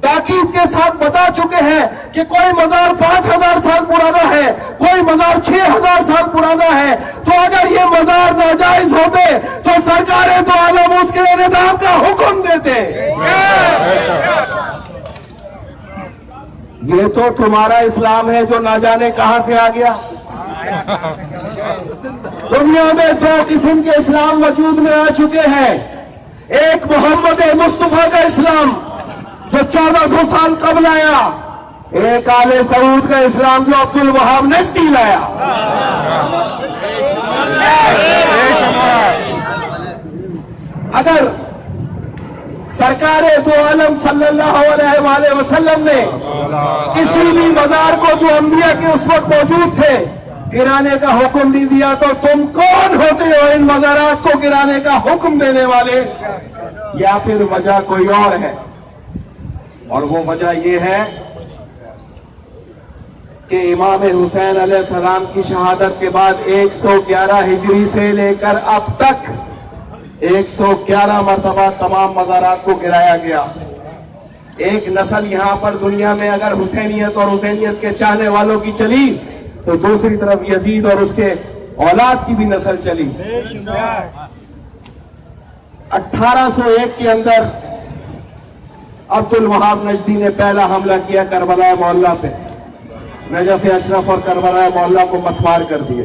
تاکید کے ساتھ بتا چکے ہیں کہ کوئی مزار 5000 سال پرانا ہے، کوئی مزار 6000 سال پرانا ہے۔ تو اگر یہ مزار ناجائز ہوتے تو سرکار دو عالم اس کے انعدام کا حکم دیتے۔ یہ تو تمہارا اسلام ہے جو نہ جانے کہاں سے آ گیا۔ دنیا میں 2 قسم کے اسلام وجود میں آ چکے ہیں، ایک محمد مصطفیٰ کا اسلام جو 1400 سال قبل آیا، ایک آل سعود کا اسلام جو عبد الوہاب نجدی لایا۔ اگر سرکار دو عالم صلی اللہ علیہ وآلہ وسلم نے کسی بھی مزار کو جو انبیاء کے اس وقت موجود تھے گرانے کا حکم نہیں دیا تو تم کون ہوتے ہو ان مزارات کو گرانے کا حکم دینے والے؟ یا پھر وجہ کوئی اور ہے؟ اور وہ وجہ یہ ہے کہ امام حسین علیہ السلام کی شہادت کے بعد 111 ہجری سے لے کر اب تک 111 مرتبہ تمام مزارات کو گرایا گیا۔ ایک نسل یہاں پر دنیا میں اگر حسینیت اور حسینیت کے چاہنے والوں کی چلی تو دوسری طرف یزید اور اس کے اولاد کی بھی نسل چلی۔ 1801 کے اندر عبد الوہاب نجدی نے پہلا حملہ کیا کربلا معلیٰ پہ، نجف اشرف اور کربلا معلیٰ کو مسمار کر دیا۔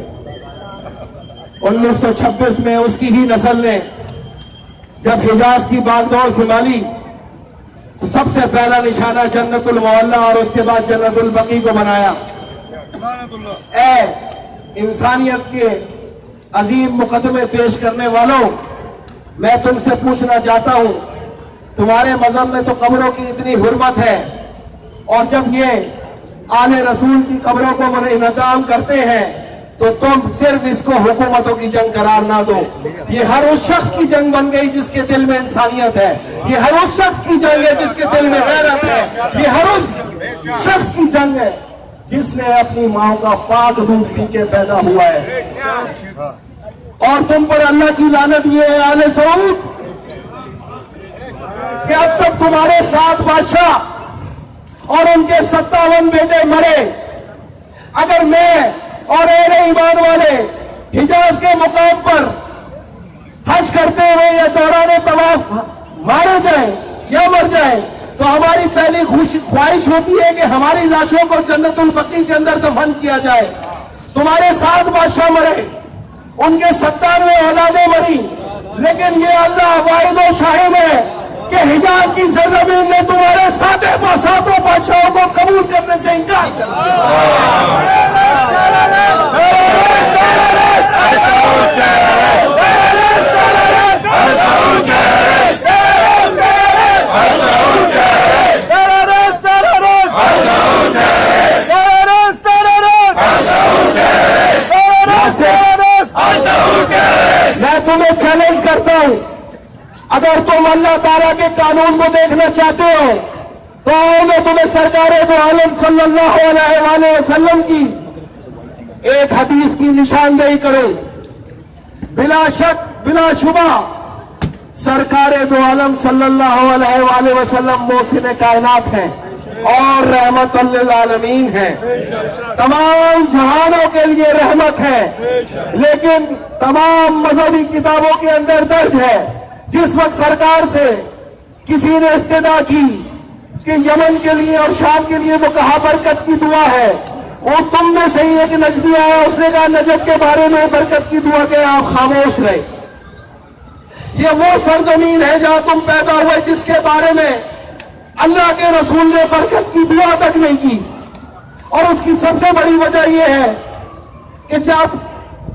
1926 میں اس کی ہی نسل نے جب حجاز کی باغ دوڑ سنبھالی تو سب سے پہلا نشانہ جنت المعلیٰ اور اس کے بعد جنت البقیع کو بنایا۔ اے انسانیت کے عظیم مقدمے پیش کرنے والوں، میں تم سے پوچھنا چاہتا ہوں، تمہارے مذہب میں تو قبروں کی اتنی حرمت ہے، اور جب یہ آل رسول کی قبروں کو انعدام کرتے ہیں تو تم صرف اس کو حکومتوں کی جنگ قرار نہ دو۔ یہ ہر اس شخص کی جنگ بن گئی جس کے دل میں انسانیت ہے، یہ ہر اس شخص کی جنگ ہے جس کے دل میں غیرت ہے، یہ ہر اس شخص کی جنگ ہے جس نے اپنی ماں کا پاک دودھ پی کے پیدا ہوا ہے۔ اور تم پر اللہ کی لعنت یہ ہے آل سعود کہ اب تک تمہارے 7 بادشاہ اور ان کے 57 بیٹے مرے، اگر میں اور اہل ایمان والے حجاز کے مقام پر حج کرتے ہوئے یا دوران طواف مارے جائیں یا مر جائیں تو ہماری پہلی خواہش ہوتی ہے کہ ہماری لاشوں کو جنت البقیع کے اندر دفن کیا جائے. تمہارے 7 بادشاہ مرے, ان کے 97 اولادیں مری, لیکن یہ اللہ واحد و شاہد ہے کہ حجاز کی سرزمین نے تمہارے 7 بادشاہوں کو قبول کرنے سے انکار کر دیا. میں تمہیں چیلنج کرتا ہوں, اگر تم اللہ تعالیٰ کے قانون کو دیکھنا چاہتے ہو تو آؤ میں تمہیں سرکار دو عالم صلی اللہ علیہ وآلہ وسلم کی ایک حدیث کی نشاندہی کروں. بلا شک بلا شبہ سرکار دو عالم صلی اللہ علیہ وآلہ وسلم محسن کائنات ہیں اور رحمت للعالمین ہیں, تمام جہانوں کے لیے رحمت ہے. لیکن تمام مذہبی کتابوں کے اندر درج ہے جس وقت سرکار سے کسی نے استدعا کی کہ یمن کے لیے اور شام کے لیے وہ کہا برکت کی دعا ہے, وہ تم میں سے ہی ایک نجدی آیا, اس نے کہا نجد کے بارے میں برکت کی دعا کہ آپ خاموش رہے. یہ وہ سرزمین ہے جہاں تم پیدا ہوئے جس کے بارے میں اللہ کے رسول نے برکت کی دعا تک نہیں کی, اور اس کی سب سے بڑی وجہ یہ ہے کہ جب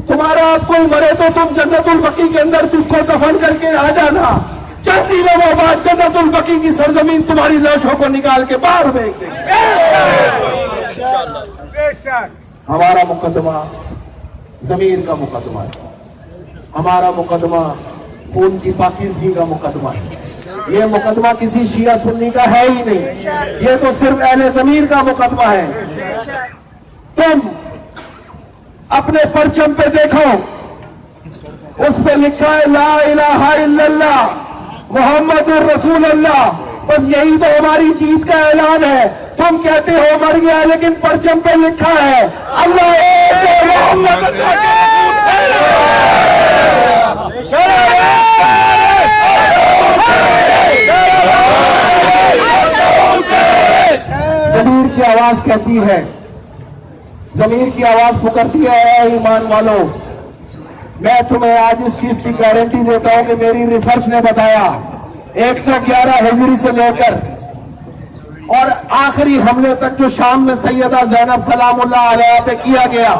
تمہارا آپ کوئی مرے تو تم جنت البقیع کے اندر اس کو دفن کر کے آ جانا, چند دنوں بعد جنت البقیع کی سرزمین تمہاری لاشوں کو نکال کے باہر پھینک دے گی. ہمارا مقدمہ زمین کا مقدمہ ہے, ہمارا مقدمہ خون کی پاکیزگی کا مقدمہ ہے. یہ مقدمہ کسی شیعہ سنی کا ہے ہی نہیں, یہ تو صرف اہل ضمیر کا مقدمہ ہے. تم اپنے پرچم پہ دیکھو, اس پہ لکھا ہے لا الہ الا اللہ محمد الرسول اللہ, بس یہی تو ہماری جیت کا اعلان ہے. تم کہتے ہو مر گیا, لیکن پرچم پہ لکھا ہے اللہ ایک ہے, محمد اللہ کے رسول ہے. ضمیر کی آواز کہتی ہے, ضمیر کی آواز پکارتی ہے اے ایمان والو. میں تمہیں آج اس چیز کی گارنٹی دیتا ہوں کہ میری ریسرچ نے بتایا 111 ہجری سے لے کر اور آخری حملے تک جو شام میں سیدہ زینب سلام اللہ علیہ پہ کیا گیا,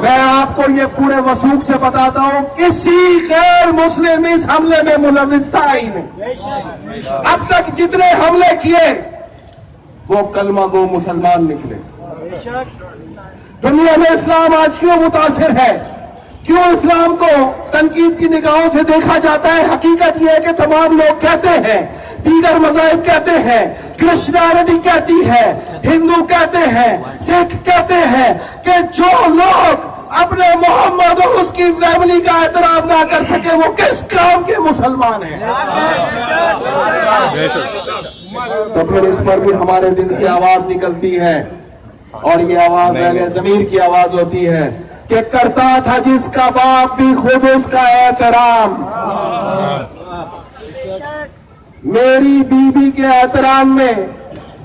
میں آپ کو یہ پورے وثوق سے بتاتا ہوں کسی غیر مسلم اس حملے میں ملوث تھا ہی نہیں. اب تک جتنے حملے کیے وہ کلمہ گو مسلمان نکلے. دنیا میں اسلام آج کیوں متاثر ہے, کیوں اسلام کو تنقید کی نگاہوں سے دیکھا جاتا ہے؟ حقیقت یہ ہے کہ تمام لوگ کہتے ہیں, دیگر مذاہب کہتے ہیں, کرسچینٹی کہتی ہے, ہندو کہتے ہیں, سکھ کہتے ہیں کہ جو لوگ اپنے محمد اور اس کی فیملی کا احترام نہ کر سکے وہ کس کام کے مسلمان ہیں. تو پھر اس پر بھی ہمارے دل سے آواز نکلتی ہے, اور یہ آواز اہل ضمیر کی آواز ہوتی ہے کہ کرتا تھا جس کا باپ بھی خود اس کا احترام. میری بیوی کے احترام میں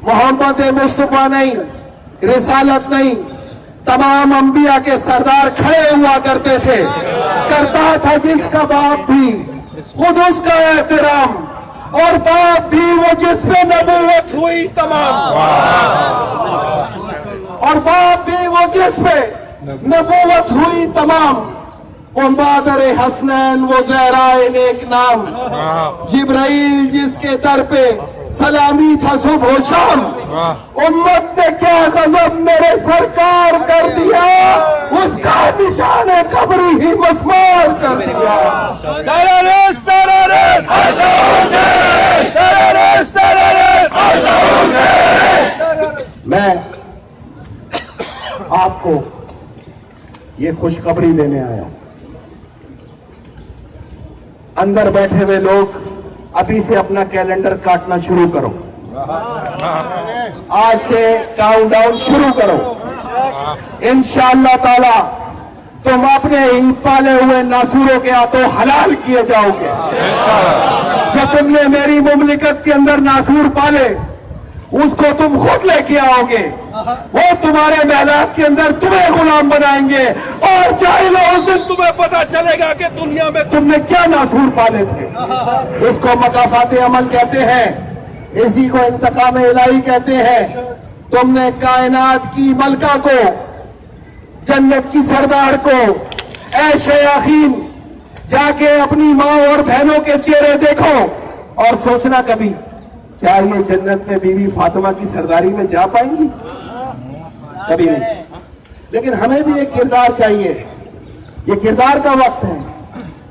محمد مصطفیٰ نہیں, رسالت نہیں, تمام انبیاء کے سردار کھڑے ہوا کرتے تھے. کرتا تھا جس کا باپ بھی خود اس کا احترام, اور باپ بھی وہ جس میں نبوت ہوئی تمام, اور باپ بھی وہ جس میں نبوت ہوئی تمام. وہ مادر حسنین وہ زہرائے نیک نام, جبرائیل جس کے در پہ سلامی تھا صبح و شام. امت نے کیا غضب میرے سرکار کر دیا, اس کا نشان قبری ہی مسمار کر دیا. میں آپ کو یہ خوشخبری دینے آیا. اندر بیٹھے ہوئے لوگ ابھی سے اپنا کیلنڈر کاٹنا شروع کرو, آج سے کاؤنٹ ڈاؤن شروع کرو. इंशाअल्लाह ताला तुम अपने ही पाले हुए नासूरों के हाथों हलाल किए जाओगे। जो तुमने मेरी मुमलिकत के अंदर नासूर पाले उसको तुम खुद लेके आओगे, वो तुम्हारे मैदान के अंदर तुम्हें गुलाम बनाएंगे और जाहिलो उस दिन तुम्हें पता चलेगा कि दुनिया में तुमने क्या नासूर पाले थे। इसको मकाफात अमल कहते हैं, इसी को इंतकाम इलाही कहते हैं। तुमने कायनात की मलका को, जन्नत की सरदार को, ऐ शयाखीन जाके अपनी माँ और बहनों के चेहरे देखो और सोचना कभी क्या ये जन्नत में बीवी फातिमा की सरदारी में जा पाएंगी? कभी नहीं। लेकिन हमें भी एक किरदार चाहिए। ये किरदार का वक्त है,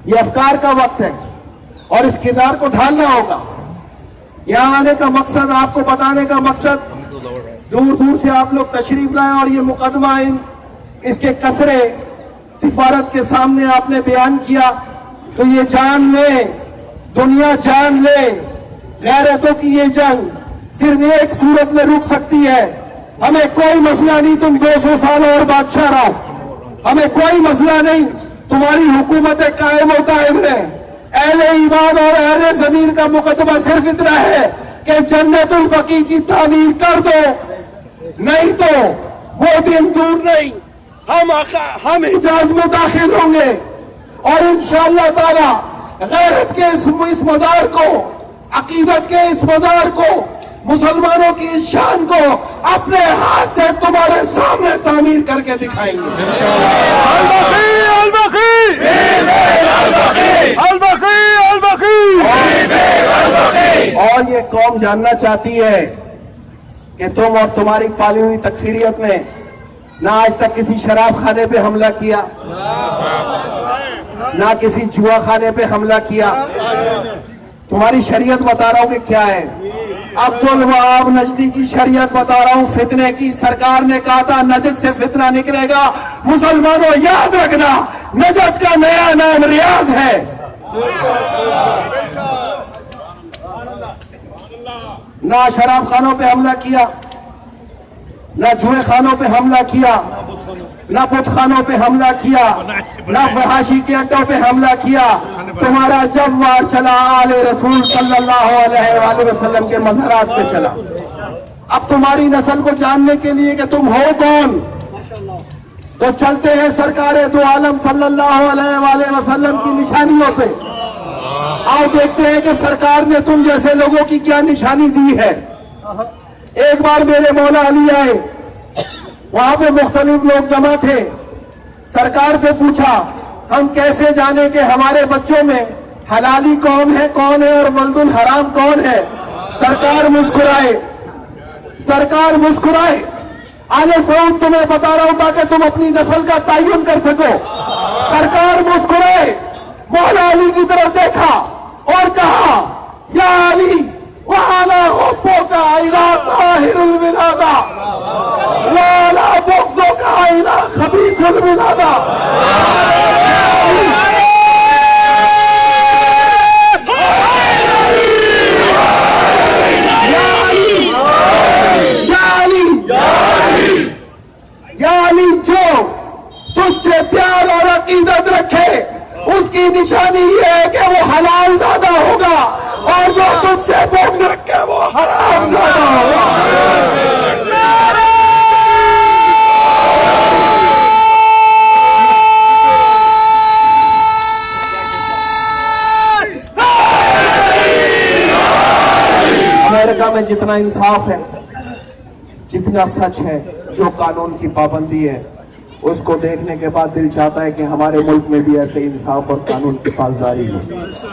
ये अफकार का वक्त है और इस किरदार को ढालना होगा। यहाँ आने का मकसद, आपको बताने का मकसद, दूर दूर से आप लोग तशरीफ लाए और ये मुकदमा इसके कसरे सिफारत के सामने आपने बयान किया तो ये जान ले, दुनिया जान ले, गैरतों की ये जंग सिर्फ एक सूरत में रुक सकती है। हमें कोई मसला नहीं तुम 200 साल और बादशाह रहो, हमें कोई मसला नहीं, तुम्हारी हुकूमतें कायम होता है। अहले ईमान और अहले जमीन का मुकदमा सिर्फ इतना है कि जन्नतुल बकी की तामीर कर दो, नहीं तो वो दिन दूर नहीं, हम हिजाज में दाखिल होंगे और इंशाअल्लाह ताला गैरत के इस मजार को, अकीदत के इस मजार को, मुसलमानों की इस शान को अपने हाथ से तुम्हारे सामने तामीर करके दिखाएंगे। और ये कौम जानना चाहती है कि तुम और तुम्हारी पाली हुई तकसीरियत ने ना आज तक किसी शराब खाने पे हमला किया, ना किसी जुआ खाने पे हमला किया। तुम्हारी शरीयत बता रहा हूं कि क्या है। अब्दुल वहाब नजदी की शरीयत बता रहा हूं फितने की। सरकार ने कहा था नजद से फितना निकलेगा। मुसलमानों याद रखना, नजद का नया नाम रियाज है। ना शराब खानों पे हमला किया, ना जुए खानों पे हमला किया, ना बुत खानों पे हमला किया, ना फहाशी के अड्डों पे हमला किया। तुम्हारा जब वार चला आले रसूल सल्लल्लाहु अलैहि वसल्लम के मज़ारात पे चला। अब तुम्हारी नस्ल को जानने के लिए कि तुम हो कौन, तो चलते हैं सरकार दो आलम सल्लल्लाहु अलैहि वसल्लम की निशानियों पे। आओ देखते हैं कि सरकार ने तुम जैसे लोगों की क्या निशानी दी है। एक बार मेरे मौला अली आए, वहां पे मुख्तलिफ लोग जमा थे। सरकार से पूछा हम कैसे जाने कि हमारे बच्चों में हलाली कौन है और वल्दुल हराम कौन है। सरकार मुस्कुराए, सरकार मुस्कुराए। आले सऊद तुम्हें बता रहा हूं ताकि तुम अपनी नस्ल का तयन कर सको। सरकार मुस्कुराए, मौला अली की तरफ देखा और कहा या अली वहाना हुब्बो का इला ताहिरुल विलादा वाला बुग़्ज़ो का इला खबीसुल विलादा। यानी जो तुझसे प्यार और अकीदत रखे उसकी निशानी ये है कि वो हलाल ज़्यादा होगा और जो तुझसे बुग़्ज़ रखे वो हराम ज़्यादा होगा। अमेरिका में जितना इंसाफ है, जितना सच है, जो कानून की पाबंदी है, उसको देखने के बाद दिल चाहता है कि हमारे मुल्क में भी ऐसे इंसाफ और कानून की पासदारी हो।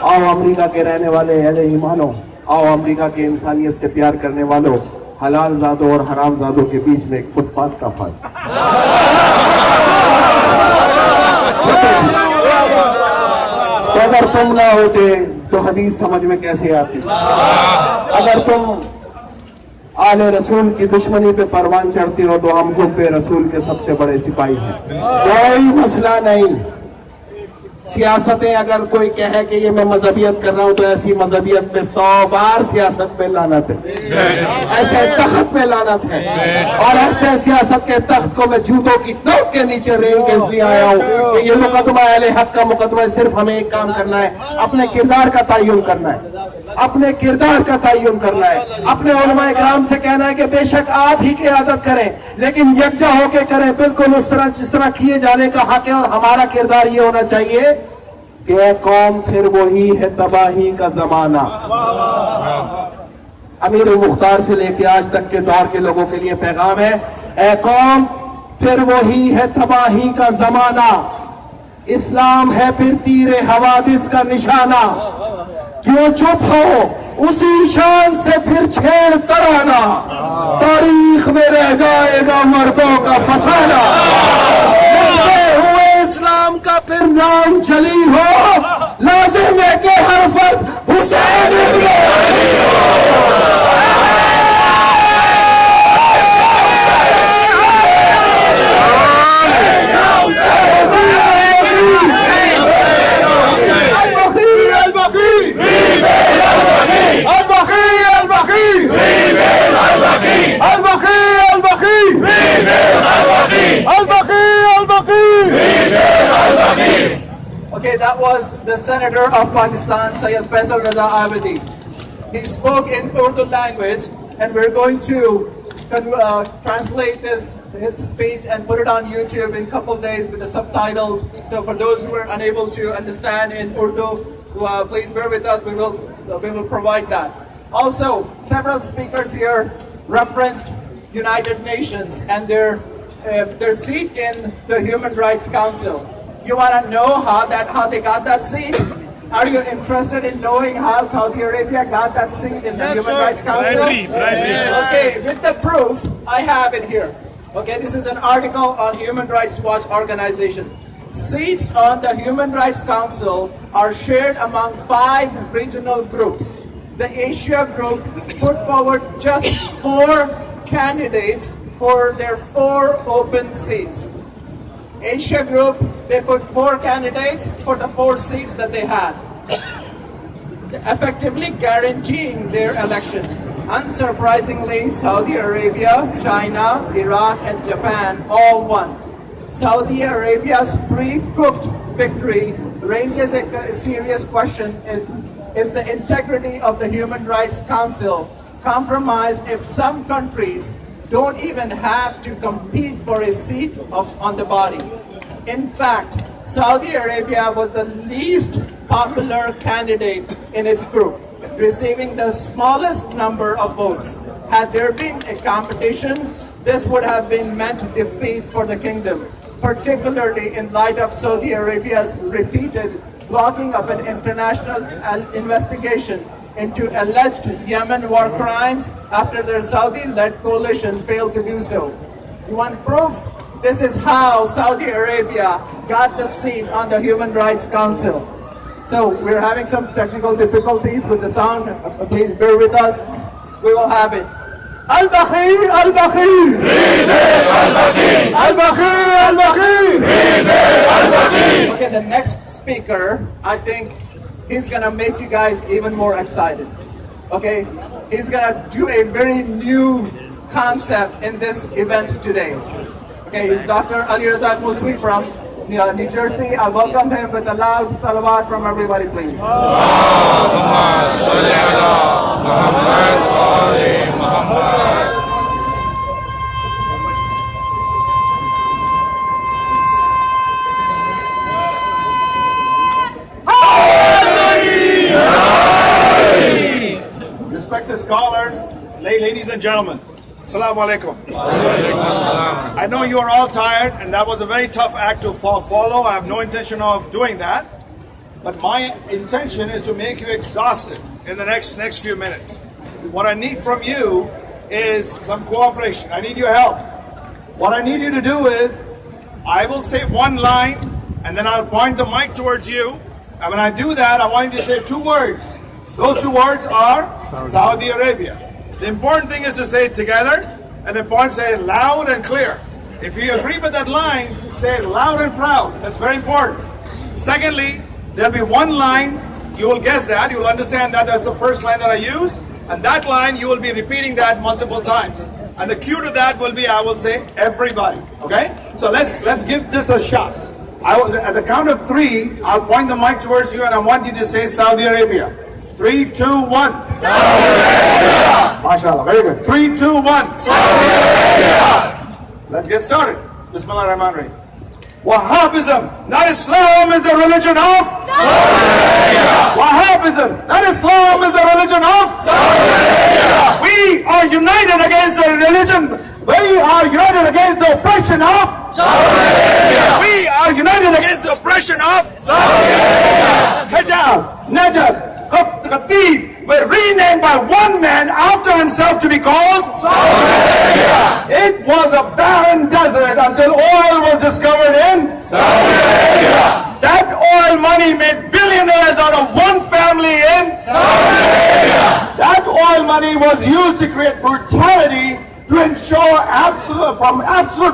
आओ अमेरिका के रहने वाले अहले ईमानों, आओ अमेरिका के इंसानियत से प्यार करने वालों, हलाल ज़ादों और हराम ज़ादों के बीच में एक फुटपाथ का फर्क। तो अगर तुम ना होते तो हदीस समझ में कैसे आती। अगर तुम आले रसूल की दुश्मनी पे परवान चढ़ती हो तो हम गुब्बे रसूल के सबसे बड़े सिपाही हैं। कोई मसला नहीं, सियासतें अगर कोई कहे कि ये मैं मजहबियत कर रहा हूं तो ऐसी मजहबियत पे 100 बार सियासत पे लानत है, ऐसे तख्त पे लानत है, और ऐसे सियासत के तख्त को मैं जूतों की नोक के नीचे रेंग के इसलिए आया हूं कि ये मुकदमा अहले हक का मुकदमा है। सिर्फ हमें एक काम करना है, अपने किरदार का तयन करना है, अपने किरदार का तयन करना है, अपने उलमा इकराम से कहना है कि बेशक आप ही क़यादत करें लेकिन यकजा होकर करें, बिल्कुल उस तरह जिस तरह किए जाने का हक है। और हमारा किरदार ये होना चाहिए कि ए कौम फिर वही है तबाही का जमाना। अमीर मुख्तार से लेके आज तक के दौर के लोगों के लिए पैगाम है, ए कौम फिर वही है तबाही का जमाना, इस्लाम है फिर तीरे हवादिस का निशाना, क्यों चुप हो उसी शान से फिर छेड़ कराना, तारीख में रह जाएगा मर्दों का फसाना, हुए इस्लाम का फिर नाम जली हो, लाजिम है कि हर फर्द हुसैन इब्न अली हो। Okay, that was the Senator of Pakistan, Syed Faisal Raza Abadi. He spoke in Urdu language, and we're going to translate his speech and put it on YouTube in a couple of days with the subtitles. So for those who are unable to understand in Urdu, please bear with us. We will provide that. Also, several speakers here referenced United Nations and their seat in the Human Rights Council. You want to know how they got that seat? Are you interested in knowing how Saudi Arabia got that seat in the Human Rights Council? Okay, with the proof, I have it here. Okay, this is an article on Human Rights Watch organization. Seats on the Human Rights Council are shared among 5 regional groups. The Asia group put forward just 4 candidates for their 4 open seats. Asia group, they put 4 candidates for the 4 seats that they had, effectively guaranteeing their election. Unsurprisingly, Saudi Arabia, China, Iraq, and Japan all won. Saudi Arabia's pre-cooked victory raises a serious question: is the integrity of the Human Rights Council compromised if some countries don't even have to compete for a seat on the body? In fact, Saudi Arabia was the least popular candidate in its group, receiving the smallest number of votes. Had there been a competition, this would have been meant defeat for the kingdom, particularly in light of Saudi Arabia's repeated blocking of an international investigation into alleged Yemen war crimes after their Saudi-led coalition failed to do so. You want proof? This is how Saudi Arabia got the seat on the Human Rights Council. So we're having some technical difficulties with the sound. Please bear with us. We will have it. Al-BAQEE, Al-BAQEE! Al-BAQEE, Al-BAQEE! Al-BAQEE! Okay, the next speaker, I think he's gonna make you guys even more excited. Okay? He's gonna do a very new concept in this event today. Okay, it's Dr. Ali Razak Muswi from New Jersey. I welcome him with a loud salawat from everybody, please. Respected scholars, ladies and gentlemen, Assalamu alaikum. I know you are all tired, and that was a very tough act to follow. I have no intention of doing that, but my intention is to make you exhausted in the next few minutes. What I need from you is some cooperation. I need your help. What I need you to do is, I will say one line, and then I'll point the mic towards you, and when I do that, I want you to say 2 words. Those 2 words are Saudi Arabia. The important thing is to say it together, and the important say it loud and clear. If you agree with that line, say it loud and proud. That's very important. Secondly, there'll be one line, you will guess that, you will understand that that's the first line that I use, and that line you will be repeating that multiple times. And the cue to that will be, I will say, everybody. Okay? So let's give this a shot. At the count of 3, I'll point the mic towards you and I want you to say Saudi Arabia. 3, 2, 1. Saudi Arabia. MashaAllah, very good. 3, 2, 1. Saudi Arabia. Let's get started. Bismillah ar-Rahman ar-Rahim. Wahhabism, not Islam, is the religion of Saudi Arabia. Wahhabism, not Islam, is the religion of Saudi Arabia. We are united against the religion. We are united against the oppression of Saudi Arabia. We are united against the oppression of Saudi Arabia. Hijaz, Najab, Qatif were renamed by one man after himself to be called Saudi Arabia. It was a barren desert until oil was discovered in Saudi Arabia. That oil money made billionaires out of one family in Saudi Arabia. That oil money was used to create brutality to ensure absolute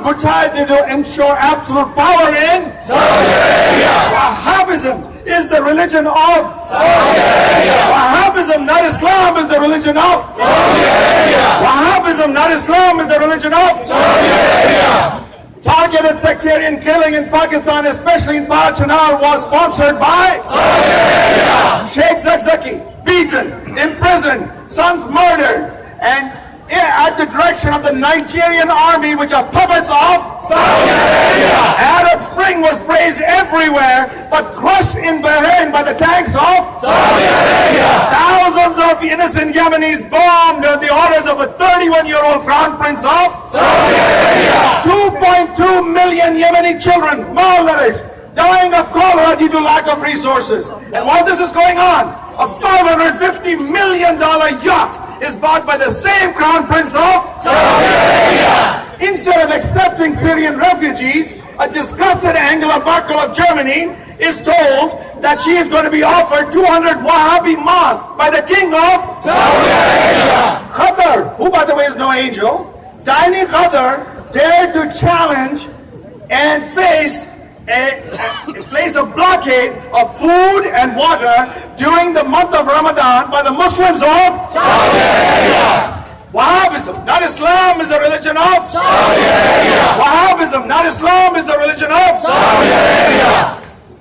brutality to ensure absolute power in Saudi Arabia. Wahhabism is the religion of Saudi Arabia. Wahhabism, not Islam, is the religion of Saudi Arabia. Wahhabism, not Islam, is the religion of Saudi Arabia. Targeted sectarian killing in Pakistan, especially in Parachanar, was sponsored by Saudi Arabia. Sheikh Zakzaki, beaten, imprisoned, sons murdered, and at the direction of the Nigerian army, which are puppets of Saudi Arabia. Arab Spring was praised everywhere, but crushed in Bahrain by the tanks of Saudi Arabia. Thousands of innocent Yemenis bombed at the orders of a 31-year-old crown prince of Saudi Arabia. 2.2 million Yemeni children malnourished, dying of cholera due to lack of resources. And while this is going on, a $550 million yacht is bought by the same crown prince of Saudi Arabia. Instead of accepting Syrian refugees, a disgusted Angela Merkel of Germany is told that she is going to be offered 200 Wahhabi mosques by the king of Saudi Arabia. Qatar, who by the way is no angel, tiny Qatar dared to challenge and face a blockade of food and water during the month of Ramadan by the Muslims of Saudi Arabia. Wahhabism, not Islam, is the religion of Saudi Arabia. Wahhabism, not Islam, is the religion of Saudi Arabia.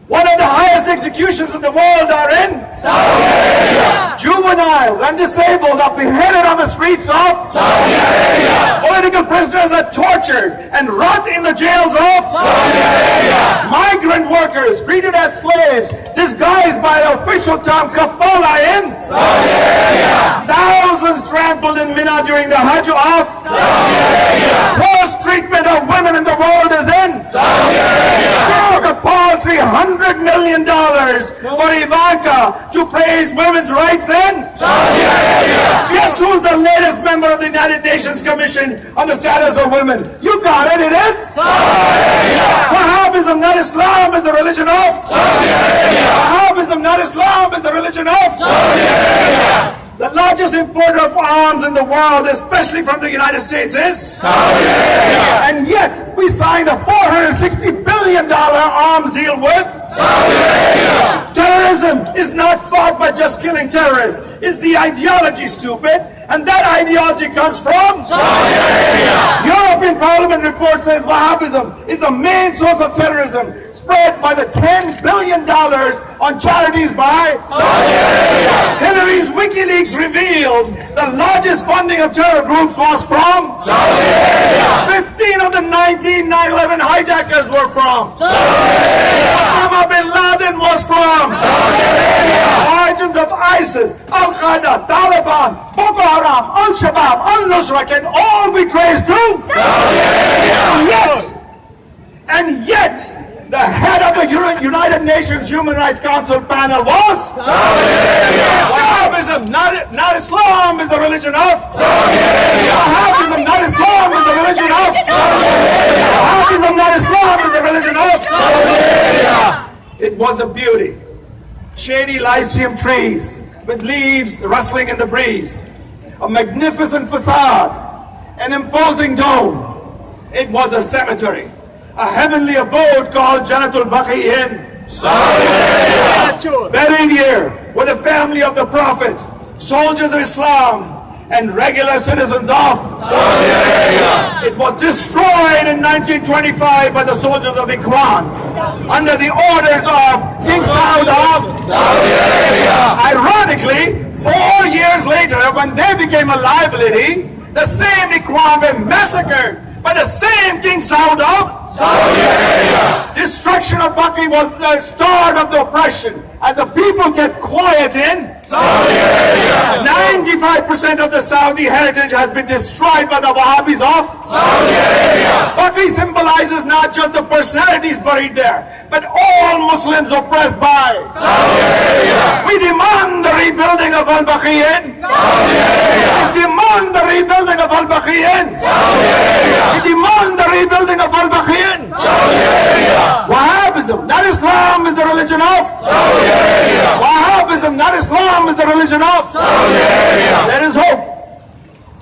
One of the highest executions in the world are in Saudi Arabia. Juveniles and disabled are beheaded on the streets of Saudi Arabia. Political prisoners are tortured and rot in the jails of Saudi Arabia. Migrant workers treated as slaves, disguised by the official term kafala in Saudi Arabia. Thousands trampled in Mina during the Hajj of Saudi Arabia. Worst treatment of women in the world is in Saudi Arabia. The paltry $100 million for Ivanka to praise women's rights in Saudi Arabia. Guess who's the latest member of the United Nations Commission on the Status of Women? You got it, it is Saudi Arabia. Wahhabism, not Islam, is the religion of Saudi Arabia. Wahhabism, not Islam, is the religion of Saudi Arabia. The largest importer of arms in the world, especially from the United States, is Saudi Arabia. And yet, we signed a $460 billion arms deal with Saudi Arabia. Terrorism is not fought by just killing terrorists. It's the ideology, stupid. And that ideology comes from Saudi Arabia. European Parliament report says Wahhabism is the main source of terrorism, spread by the $10 billion on charities by Saudi Arabia. Hillary's WikiLeaks revealed the largest funding of terror groups was from Saudi Arabia. 15 of the 19 9/11 hijackers were from Saudi Arabia. Osama bin Laden was from Saudi Arabia. Origins of ISIS, Al-Qaeda, Taliban, Boko Haram, Al-Shabaab, Al-Nusra can all be traced to Saudi Arabia. And yet, the head of the United Nations Human Rights Council panel was Saudi Arabia. Wahhabism, not Islam, is the religion of Saudi Arabia. Wahhabism, not Islam, is the religion of Saudi Arabia. Wahhabism, not Islam, is the religion of Saudi Arabia. It was a beauty. Shady lycium trees with leaves rustling in the breeze. A magnificent facade, an imposing dome. It was a cemetery, a heavenly abode called BAQEE in Buried here were the family of the Prophet, soldiers of Islam, and regular citizens of Saudi Arabia. It was destroyed in 1925 by the soldiers of Ikhwan under the orders of King Saud of Saudi Arabia. Ironically, 4 years later, when they became a liability, the same Ikhwan were massacred by the same King Saud of Saudi Arabia. Destruction of BAQEE was the start of the oppression. As the people kept quiet in Saudi Arabia, 95% of the Saudi heritage has been destroyed by the Wahhabis of Saudi Arabia. BAQEE symbolizes not just the personalities buried there, but all Muslims oppressed by Saudi Arabia. We demand the rebuilding of al-BAQEE in Saudi Arabia. We demand the rebuilding of al-BAQEE in Saudi Arabia. We demand the rebuilding of al-BAQEE in Saudi Arabia. Wahhabism, not Islam, is the religion of Saudi Arabia. Wahhabism, not Islam, is the religion of Saudi Arabia. There is hope.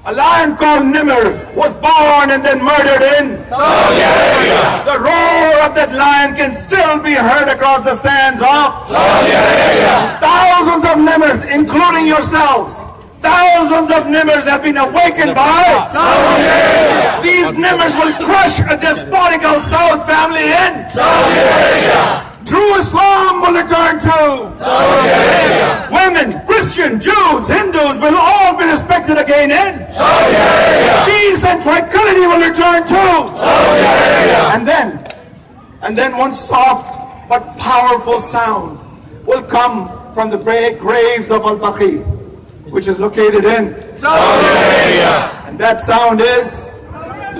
A lion called Nimr was born and then murdered in Saudi Arabia. The roar of that lion can still be heard across the sands of Saudi Arabia. Thousands of Nimrs, including yourselves, thousands of Nimrs have been awakened by Saudi Arabia. These Nimrs will crush a despotical Saud family in Saudi Arabia. True Islam will return to Saudi Arabia. Women, Christian, Jews, Hindus will all be respected again in Saudi Arabia. Peace and tranquility will return to Saudi Arabia. And then one soft but powerful sound will come from the graves of al-BAQEE, which is located in Saudi Arabia. And that sound is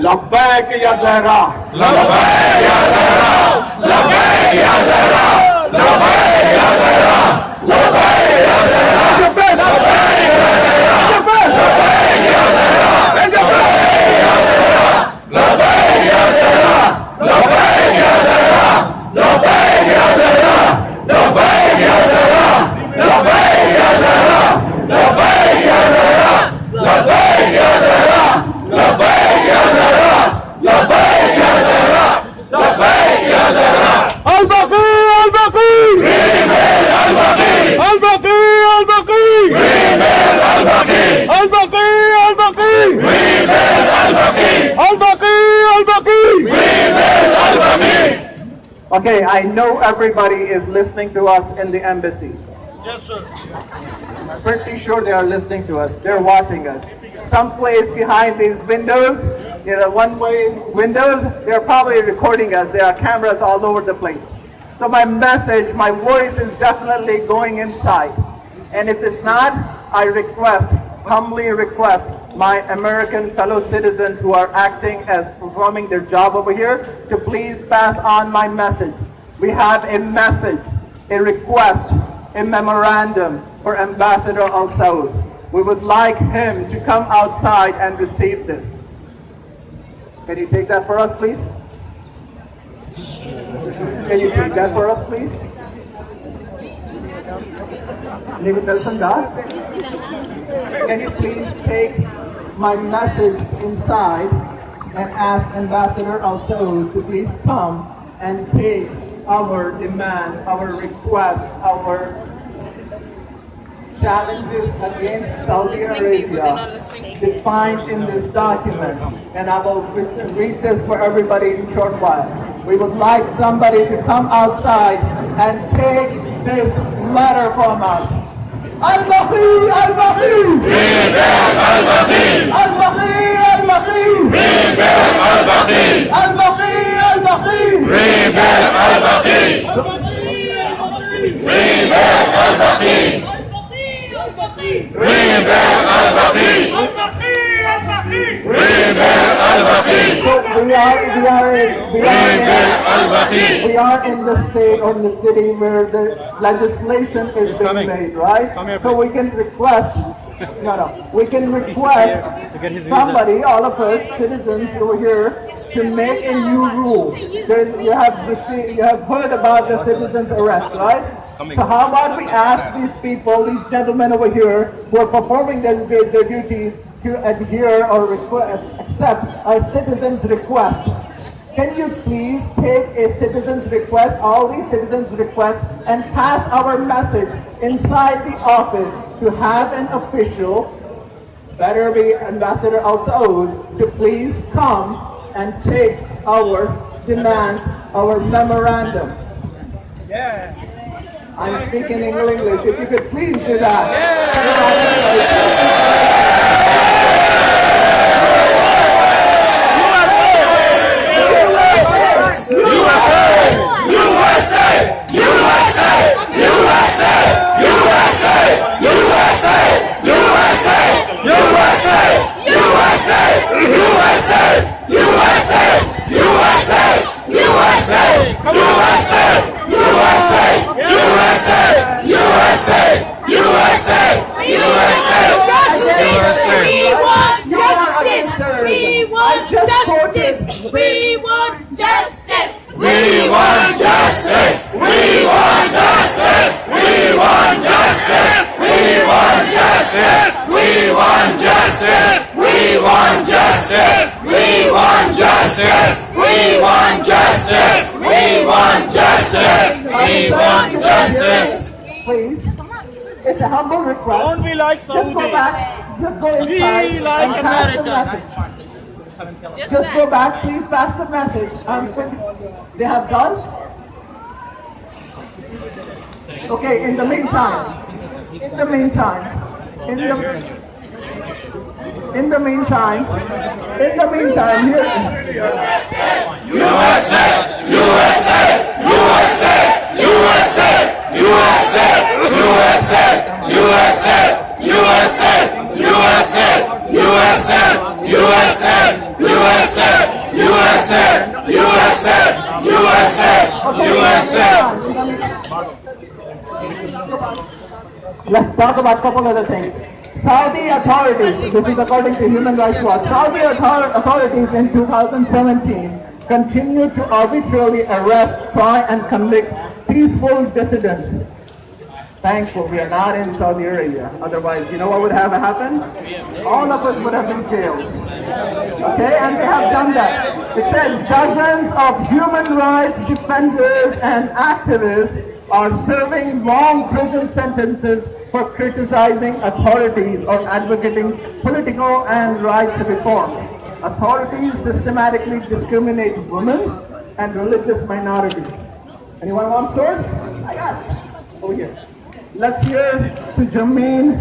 Labbaik ya Zahra. Labbaik ya Zahra. Labbaik ya Zahra. Labbaik ya Zahra. Labbaik ya Zahra. Raise your fist. Labbaik ya Zahra. Raise your fist. Labbaik ya Zahra. Raise your fist. Labbaik ya Zahra. Labbaik ya Zahra. Labbaik ya Zahra. Labbaik ya Zahra. Labbaik ya Zahra. Labbaik ya Zahra. Labbaik ya Zahra. Labbaik ya Zahra. Labbaik ya Zahra. Labbaik ya Zahra. Al-BAQEE, Al-BAQEE. Rebuild al-BAQEE. Al-BAQEE, Al-BAQEE. Rebuild al-BAQEE. Al-BAQEE, Al-BAQEE. Rebuild al-BAQEE. Al-BAQEE, Al-BAQEE. Rebuild al-BAQEE. Okay, I know everybody is listening to us in the embassy. Yes, sir. I'm pretty sure they are listening to us. They're watching us. Someplace behind these windows, one-way windows, they're probably recording us. There are cameras all over the place. So my message, my voice is definitely going inside. And if it's not, I humbly request my American fellow citizens who are acting as performing their job over here to please pass on my message. We have a message, a request, a memorandum for Ambassador Al-Saud. We would like him to come outside and receive this. Can you take that for us, please? Can you take that for us, please? Can you please take my message inside and ask Ambassador Al-Saud to please come and take our demand, our request, our challenges against Saudi Arabia defined in this document, and I will read this for everybody in a short while. We would like somebody to come outside and take this letter from us. Al-BAQEE, Al-BAQEE! Rebuild al-BAQEE! Al-BAQEE, Al-BAQEE! Rebuild al-BAQEE! Al-BAQEE, Al-BAQEE! Rebuild al-BAQEE! Rebuild al-BAQEE! Rebuild al-BAQEE! Rebuild al-BAQEE! We are in the state or in the city where the legislation is being made, right? So we can request, we can request somebody, all of us citizens over here, to make a new rule. You have heard about the citizens' arrest, right? So how about we ask these people, these gentlemen over here, who are performing their duties, to adhere or accept a citizen's request. Can you please take a citizen's request, all these citizens' requests, and pass our message inside the office to have an official, better be Ambassador Al Saud, to please come and take our demands, our memorandum. Yeah. I'm speaking English. If you could please do that. Please, it's a humble request. Don't be like Saudi. Just go back, just go inside Be like and pass the America. message. Just go back, please pass the message. They have guns? Okay, in the meantime, let's talk about a couple other things. Saudi authorities, this is according to Human Rights Watch, Saudi authorities in 2017 continued to arbitrarily arrest, try and convict peaceful dissidents. Thankful we are not in Saudi Arabia. Otherwise, you know what would have happened? All of us would have been jailed. Okay, and they have done that. It says dozens of human rights defenders and activists are serving long prison sentences for criticizing authorities or advocating political and rights reform. Authorities systematically discriminate women and religious minorities. Anyone want sword? I got it. Over here. Let's hear to Jermaine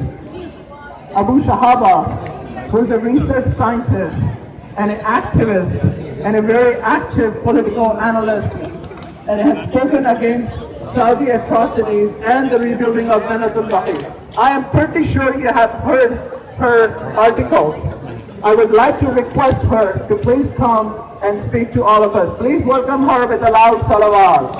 Abu Shahaba, who is a research scientist and an activist and a very active political analyst, and has spoken against Saudi atrocities and the rebuilding of BAQEE. I am pretty sure you have heard her articles. I would like to request her to please come and speak to all of us. Please welcome her with a loud salawat.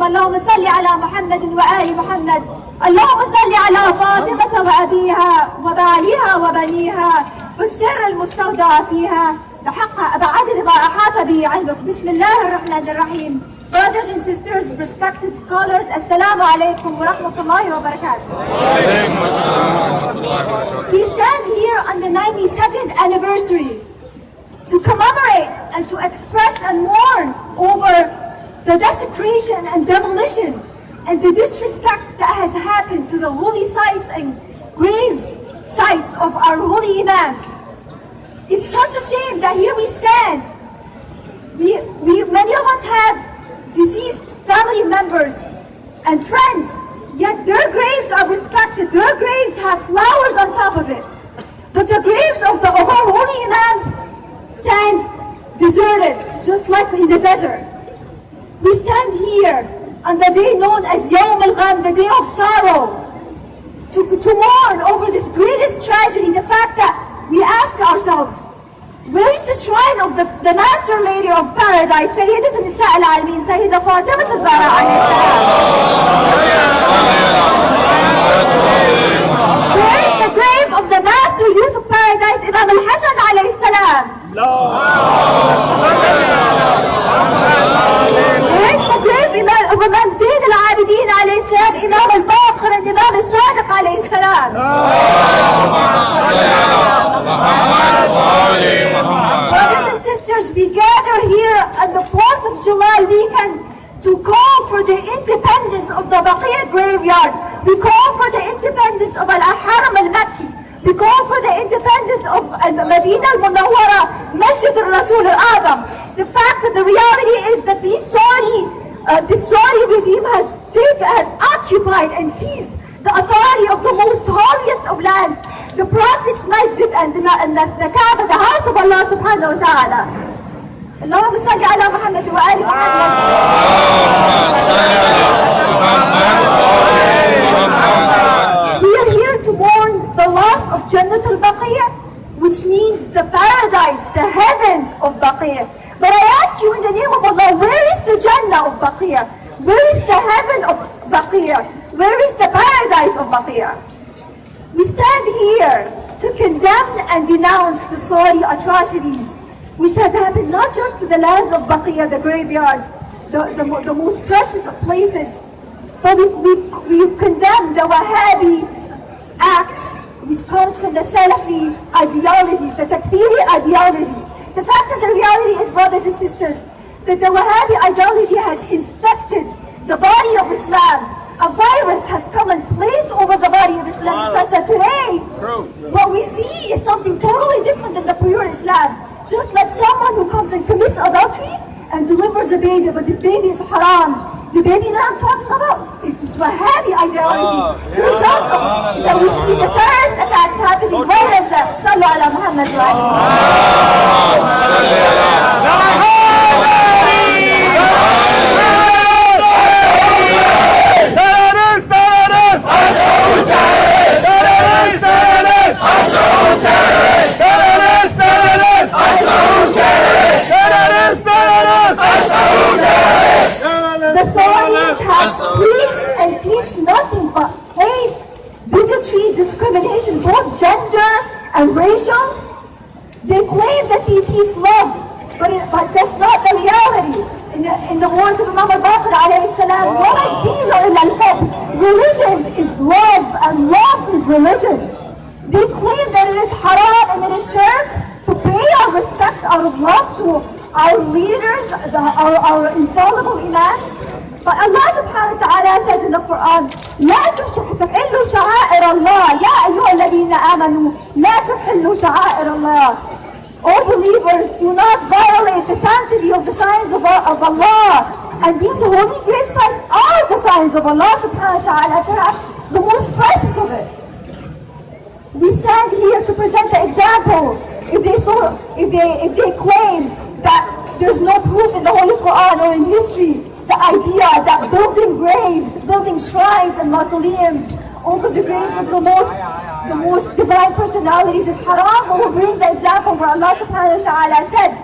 اللهم صل على محمد وآل محمد. اللهم صل على فاطمة وأبيها وبالها وبنيها والسر المستودع فيها بحق بعدد ما أحاط به علمك. بسم الله الرحمن الرحيم. Brothers and sisters, respected scholars, Assalamu alaikum wa rahmatullahi wa barakatuh. We stand here on the 92nd anniversary to commemorate and to express and mourn over the desecration and demolition and the disrespect that has happened to the holy sites and graves sites of our holy Imams. It's such a shame that here we stand. Many of us have deceased family members and friends, yet their graves are respected. Their graves have flowers on top of it. But the graves of our holy Imams stand deserted, just like in the desert. We stand here on the day known as Yawm al-Gham, the day of sorrow, to mourn over this greatest tragedy, the fact that we ask ourselves, Where is the shrine of the Master Lady of Paradise, سيدة النساء العالمين, سيدة فاطمة الزهراء عليه السلام? Where is the grave of the Master Youth of Paradise, Imam al-Hassan عليه السلام? Where is the grave of Imam Zayn al-Abidin عليه السلام, Imam al-Baqir and Imam al-Sadiq عليه السلام? Brothers and sisters, we gather here on the 4th of July weekend to call for the independence of the BAQEE graveyard. We call for the independence of Al-Haram al-Makki. We call for the independence of Medina al-Munawwara, Masjid al-Rasul al-Azam. The fact that the reality is that the Saudi regime has occupied and seized the authority of the most holiest of lands, the Prophet's Masjid and the Kaaba, the house of Allah subhanahu wa ta'ala. اللهم صل على محمد وآل محمد. We are here to mourn the loss of Jannat al-Baqiyah, which means the paradise, the heaven of Baqiyah. But I ask you in the name of Allah, where is the Jannah of Baqiyah? Where is the heaven of Baqiyah? Where is the paradise of Baqiyah? We stand here to condemn and denounce the Saudi atrocities, which has happened not just to the land of Baqiyah, the graveyards, the most precious of places, but we condemn the Wahhabi acts, which comes from the Salafi ideologies, the Takfiri ideologies. The fact that the reality is, brothers and sisters, that the Wahhabi ideology has infected the body of Islam. A virus has come and played over the body of Islam, such that today, what we see is something totally different than the pure Islam. Just like someone who comes and commits adultery and delivers a baby, but this baby is haram. The baby that I'm talking about, it's this Wahhabi ideology. The result of is that we see the terrorist attacks happening right and left. Sallu ala Muhammad wa The Saudis have preached and teach nothing but hate, bigotry, discrimination, both gender and racial. They claim that they teach love, but that's not the reality. In the words of Imam al-Baqir alayhi salam, religion is love and love is religion. They claim that it is haram and it is shirk to pay our respects out of love to our leaders, our infallible imams. But Allah subhanahu wa ta'ala says in the Quran, لا تحلوا شعائر الله يا أيها الذين آمنوا لا تحلوا شعائر الله. All believers, do not violate the sanctity of the signs of Allah. And these holy grave sites are the signs of Allah subhanahu wa ta'ala, perhaps the most precious of it. We stand here to present the example. If they claim that there's no proof in the Holy Quran or in history, the idea that building graves, building shrines and mausoleums over the graves of the most divine personalities is haram, we will bring the example where Allah subhanahu wa ta'ala said,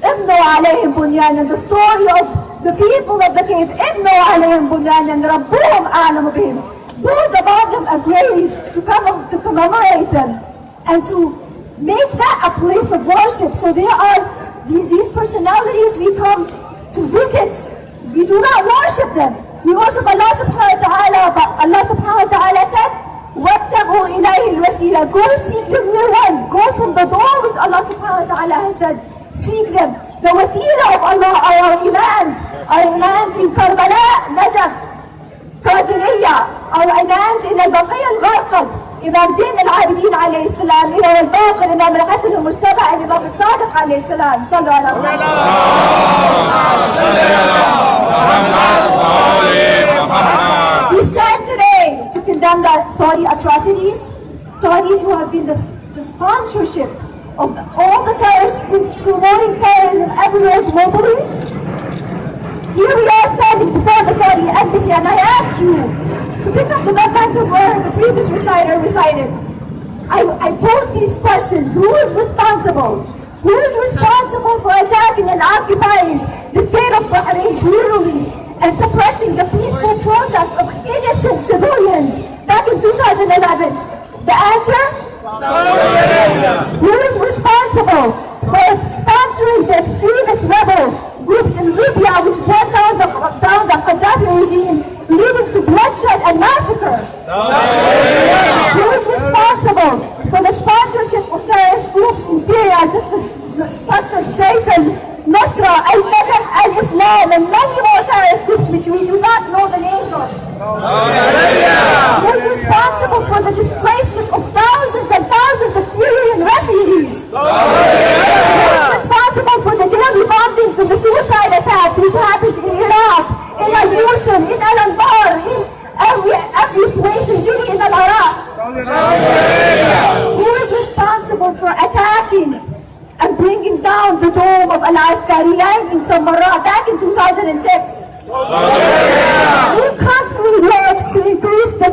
Ibnu alayhim bunyan, and the story of the people of the cave, Ibnu alayhim bunyan, and Rabbuhum a'lamu bihim. Build about them a grave to commemorate them and to make that a place of worship. So there are these personalities we come to visit. We do not worship them. We worship Allah subhanahu wa ta'ala, but Allah subhanahu wa ta'ala said, وَابْتَغُوا إِلَيْهِ الْوَسِيلَةِ. Go seek the near ones. Go from the door which Allah subhanahu wa ta'ala has said. Seek them. The wasila of Allah are our imams in Karbala, Najaf, Qadiriya, our imams in al-Baqiyah al-Gharqad, Imam Zayn al-Abidin alayhi salam, Imam al-Baqir, Imam al-Hassan al-Mujtaba, and Imam al-Sadiq alayhi salam. Sallu ala Muhammad. We stand today to condemn the Saudi atrocities, Saudis who have been the sponsorship of all the terrorist groups promoting terrorism everywhere globally. Here we are standing before the Saudi embassy, and I ask you to pick up the momentum where the previous reciter recited. I pose these questions. Who is responsible Who is responsible for attacking and occupying the state of Bahrain brutally and suppressing the peaceful protest of innocent civilians back in 2011? The answer? Who is responsible for sponsoring the extremist rebel groups in Libya which brought down the Gaddafi regime, leading to bloodshed and massacre? Who is responsible for the sponsorship of terrorist groups in Syria, such as Jaish al-Nusra, al-Fatah, al-Islam, and many more terrorist groups which we do not know the names of? Who is responsible for the displacement of thousands and thousands of Syrian refugees? Who is responsible for the daily bombings and the suicide attacks which happens in Iraq, in Al-Mosul, in Al-Anbar, in every place in Syria, in Al-Iraq? Who is responsible for attacking and bringing down the dome of Al-Askariyan in Samarra back in 2006? Who constantly works to increase the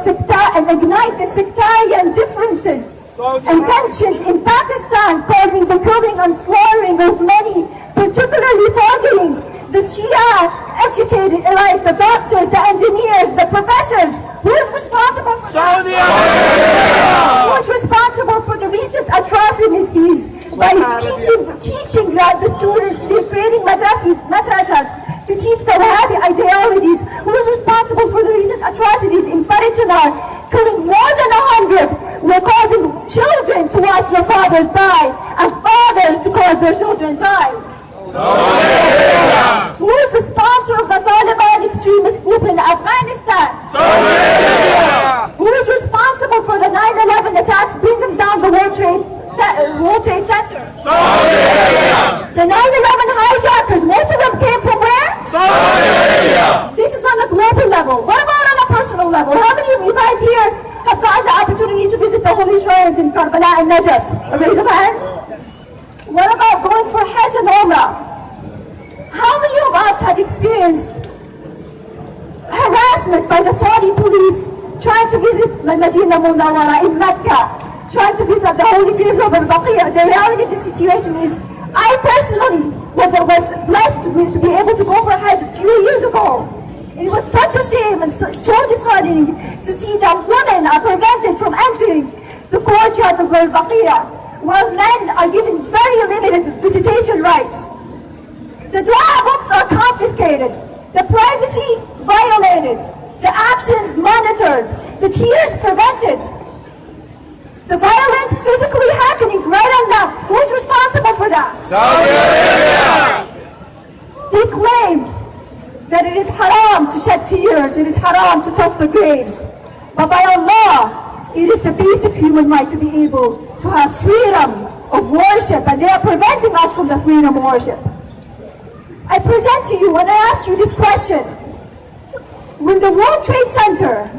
and ignite the sectarian differences and tensions in Pakistan, causing the killing and slaughtering of many, particularly targeting the Shia-educated elite, the doctors, the engineers, the professors? Who is responsible for that? Who is responsible for the recent atrocities by teaching the students, creating madrasas to teach the Wahhabi ideologies? Who is responsible for the recent atrocities in Farichanar, killing more than 100, were causing children to watch their fathers die, and fathers to cause their children die? Who is the sponsor of the Taliban extremist group in Afghanistan? Who is responsible for the 9/11 attacks, bringing down the World Trade Center? The 9/11 hijackers, most of them came from where? This is on a global level. What about on a personal level? How many of you guys here have gotten the opportunity to visit the holy shrines in Karbala and Najaf? A raise of hands. What about going for Hajj and Umrah? How many of us have experienced harassment by the Saudi police trying to visit Medina Munawwara in Mecca, trying to visit the holy graves of BAQEE? The reality of the situation is, I personally was blessed to be able to go for Hajj a few years ago. It was such a shame and so disheartening to see that women are prevented from entering the courtyard of BAQEE, while men are given very limited visitation rights. The dua books are confiscated, the privacy violated, the actions monitored, the tears prevented, the violence physically happening right and left. Who is responsible for that? Saudi Arabia! They claim that it is haram to shed tears, it is haram to touch the graves. But by Allah, it is the basic human right to be able to have freedom of worship, and they are preventing us from the freedom of worship. I present to you and I ask you this question. When the World Trade Center,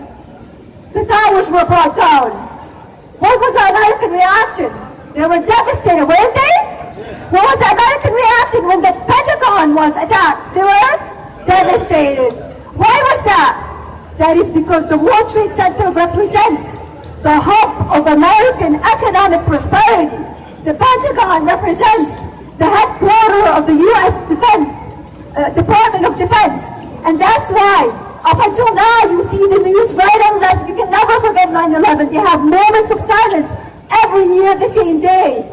the towers were brought down, what was the American reaction? They were devastated, weren't they? What was the American reaction when the Pentagon was attacked? They were devastated. Why was that? That is because the World Trade Center represents the hub of American economic prosperity. The Pentagon represents the headquarters of the U.S. Department of Defense. And that's why, up until now, you see the news right and left. We can never forget 9/11. They have moments of silence every year the same day.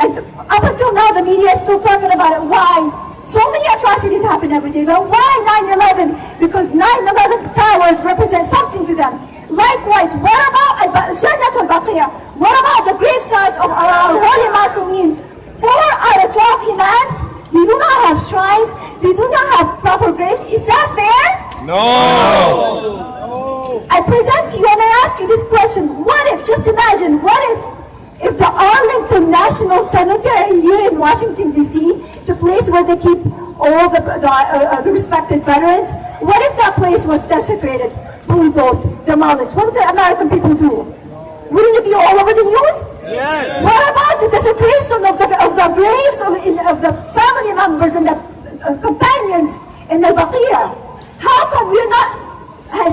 And up until now, the media is still talking about it. Why? So many atrocities happen every day. But why 9/11? Because 9/11 towers represent something to them. Likewise, what about Jannat al-BAQEE? What about the gravesites of our holy Masumeen? 4 out of 12 imams, they do not have shrines, they do not have proper graves. Is that fair? No! I present to you and I ask you this question. What if, just imagine, what if the Arlington National Cemetery here in Washington, D.C., the place where they keep all the respected veterans, what if that place was desecrated, bulldozed, demolished? What would the American people do? Wouldn't it be all over the news? Yes. What about the desecration of the graves of the family members and the companions in the BAQEE? How come we're not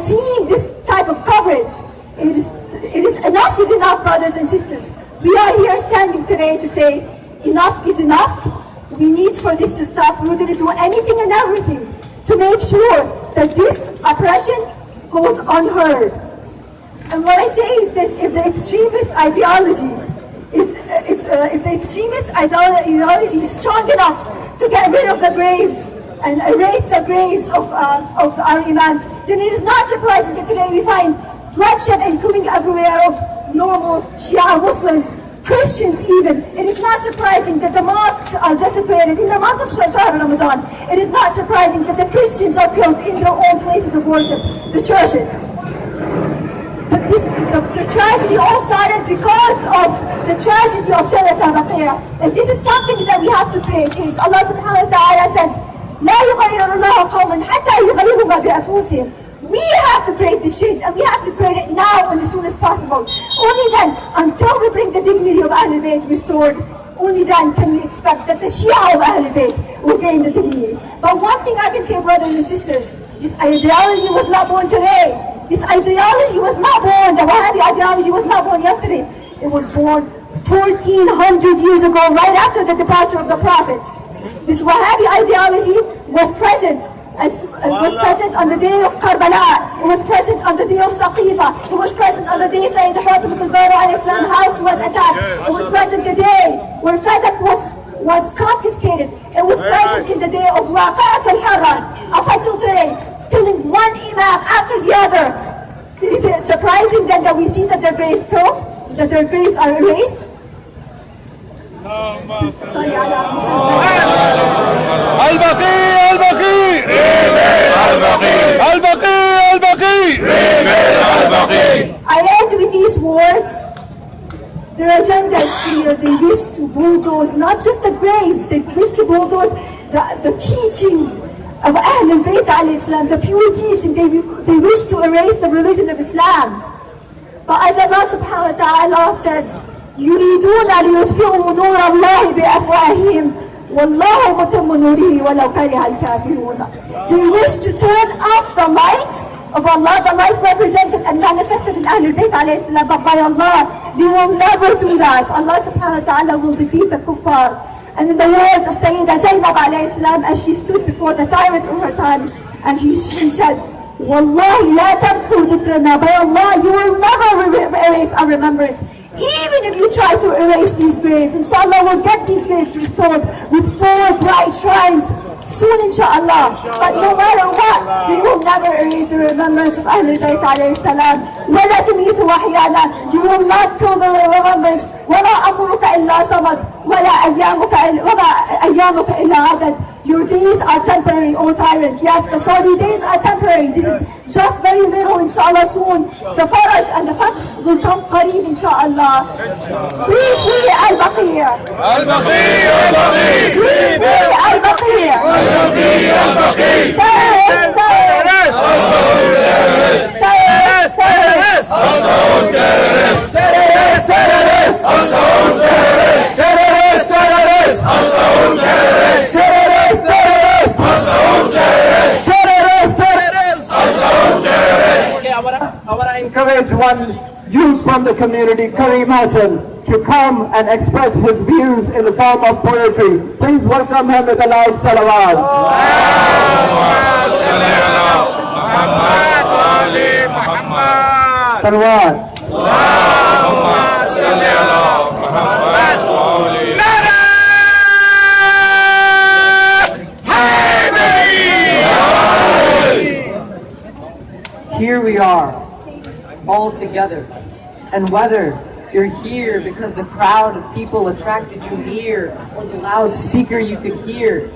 seeing this type of coverage? Enough is enough, brothers and sisters. We are here standing today to say enough is enough. We need for this to stop. We're going to do anything and everything to make sure that this oppression goes unheard. And what I say is this: if the extremist ideology is strong enough to get rid of the graves and erase the graves of our Imams, then it is not surprising that today we find bloodshed and killing everywhere of normal Shia Muslims, Christians even. It is not surprising that the mosques are desecrated in the month of Shahr Ramadan. It is not surprising that the Christians are killed in their own places of worship, the churches. But the tragedy all started because of the tragedy of Shalat al-Baqiyah. And this is something that we have to change. Allah subhanahu wa ta'ala says, لا يغير الله قوما حتى يغيروا ما بأنفسهم. We have to create this change, and we have to create it now and as soon as possible. Only then, until we bring the dignity of Ahlul Bayt restored, only then can we expect that the Shia of Ahlul Bayt will gain the dignity. But one thing I can say, brothers and sisters, this ideology was not born today. This ideology was not born, the Wahhabi ideology was not born yesterday. It was born 1400 years ago, right after the departure of the Prophet. This Wahhabi ideology was present. It was present on the day of Karbala. It was present on the day of Saqifa. It was present on the day saying the Prophet Islam's house was attacked. It was present the day when Fadak was confiscated. It was present in the day of Waqa'at al-Harran. Up until today, killing one Imam after the other. Is it surprising then that we see that their graves killed? That their graves are erased? البقيء I end with these words. Their agenda is clear. They wish to bulldoze not just the graves, they wish to bulldoze the teachings of Ahlul Bayt al-Islam, the pure teaching. They wish to erase the religion of Islam. But as Allah subhanahu wa ta'ala says, يريدون ليطفئوا نور الله بأفواههم والله متم نوره ولو كره الكافرون. They wish to turn off the light of Allah, the light represented and manifested in Ahlul Bayt alayhi salam, but by Allah, they will never do that. Allah subhanahu wa ta'ala will defeat the kuffar. And in the words of Sayyidah Zainab alayhi salam, as she stood before the tyrant of her time, and she said, Wallahi la tamhu dhikrana, by Allah, you will never erase our remembrance. Even if you try to erase these graves, inshallah we'll get these graves restored with 4 bright shrines soon, inshallah. But no matter what, they will never erase the remembrance of Ahlul Bayt alayhi salam. وَلَا تُمِيتُ وَحْيَانَا. You will not kill the remembrance. وَلَا أَمْرُكَ إِلَّا صَمَدْ وَلَا أَيَّامُكَ إِلَّا عَدَدْ. Your days are temporary, O tyrant. Yes, the Saudi days are temporary. This is just very little, inshallah, soon. The Faraj and the Fath will come qareeb, inshallah. Free, free al-Baqiyya. البقيء البقيء Free, free al-Baqiyya. البقيء I want to encourage one youth from the community, Kareem Hassan, to come and express his views in the form of poetry. Please welcome him with a loud salawat. Salawat. Here we are, all together, and whether you're here because the crowd of people attracted you here, or the loudspeaker you could hear,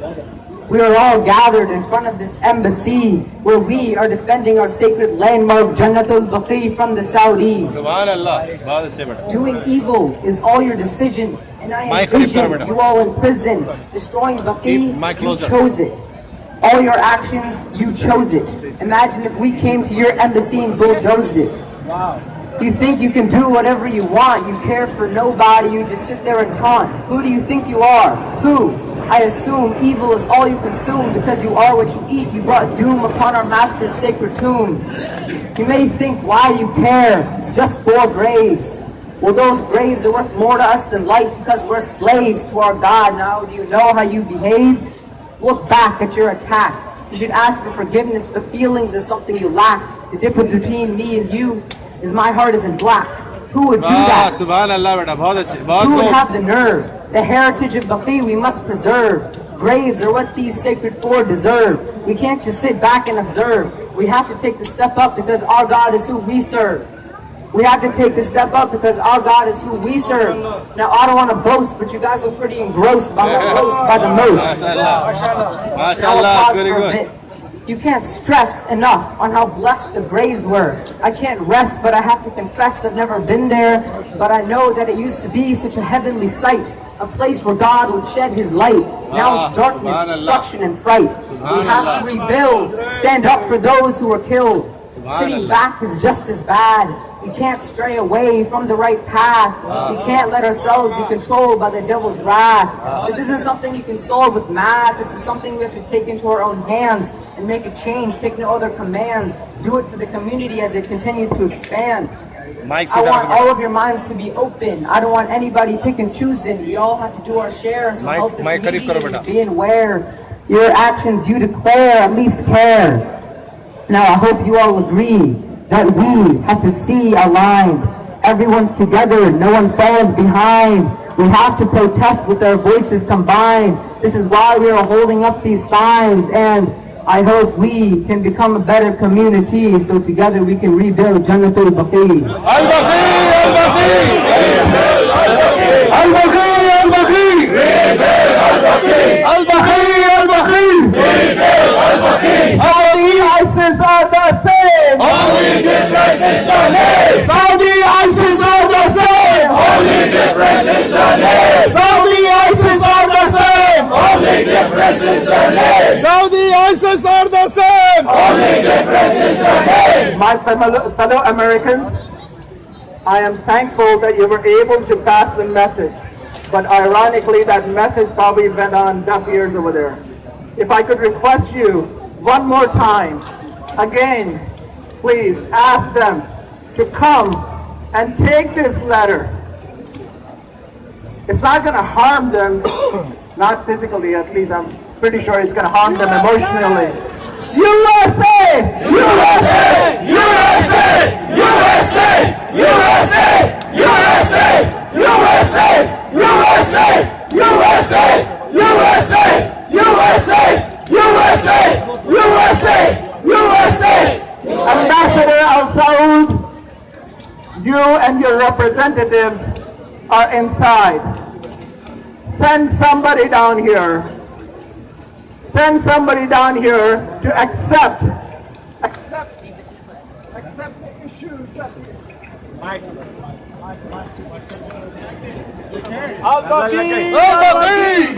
we are all gathered in front of this embassy where we are defending our sacred landmark, Jannatul Baqi, from the Saudis. Doing evil is all your decision, and I envision you all in prison, destroying Baqi. You chose it. All your actions, you chose it. Imagine if we came to your embassy and bulldozed it. Wow. You think you can do whatever you want. You care for nobody. You just sit there and taunt. Who do you think you are? Who? I assume evil is all you consume because you are what you eat. You brought doom upon our master's sacred tombs. You may think, why do you care? It's just 4 graves. Well, those graves are worth more to us than life because we're slaves to our God. Now, do you know how you behaved? Look back at your attack. You should ask for forgiveness, but feelings is something you lack. The difference between me and you is my heart isn't black. Who would do that? Who would have the nerve? The heritage of BAQEE we must preserve. Graves are what these sacred four deserve. We can't just sit back and observe. We have to take the step up because our God is who we serve. We have to take the step up because our God is who we serve. Now, I don't want to boast, but you guys look pretty engrossed by the most. MashaAllah, very good. You can't stress enough on how blessed the graves were. I can't rest, but I have to confess I've never been there. But I know that it used to be such a heavenly sight, a place where God would shed His light. Now it's darkness, destruction, and fright. We have to rebuild, stand up for those who were killed. Sitting back is just as bad. We can't stray away from the right path. We can't let ourselves be controlled by the devil's wrath. This isn't something you can solve with math. This is something we have to take into our own hands and make a change, take no other commands. Do it for the community as it continues to expand. I want all of your minds to be open. I don't want anybody pick and choosing. We all have to do our share. So help the community and be aware. Your actions you declare, at least care. Now I hope you all agree that we have to see aligned. Everyone's together, no one falls behind. We have to protest with our voices combined. This is why we are holding up these signs, and I hope we can become a better community so together we can rebuild Jannatul BAQEE. ISIS are the same. Only difference is the name. Saudi ISIS are the same. Only difference is the name. Saudi ISIS are the same. Only difference is the name. Saudi ISIS are the same. Only difference is the name. My fellow Americans, I am thankful that you were able to pass the message. But ironically, that message probably went on deaf ears over there. If I could request you one more time, again, please ask them to come and take this letter. It's not going to harm them, not physically at least, I'm pretty sure it's going to harm them emotionally. USA! USA! USA! USA! USA! USA! USA! USA! USA! USA! USA! USA! USA! USA! Ambassador Al Saud, you and your representatives are inside. Send somebody down here. Send somebody down here to accept the issues that Al-BAQEE! Al-BAQEE!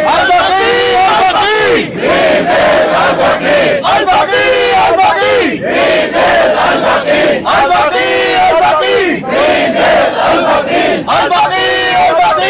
Al-BAQEE! Al-BAQEE! Al-BAQEE! Al-BAQEE! Al-BAQEE! Al-BAQEE! Al-BAQEE!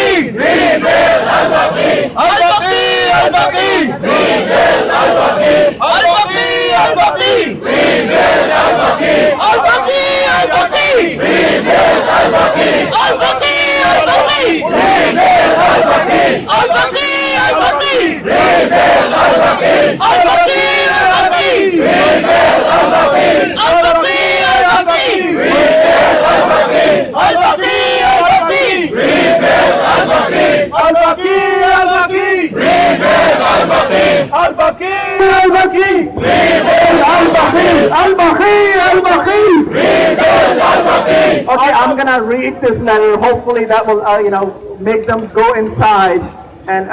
Al-BAQEE! Okay, I'm gonna read this letter. Hopefully that will, make them go inside and,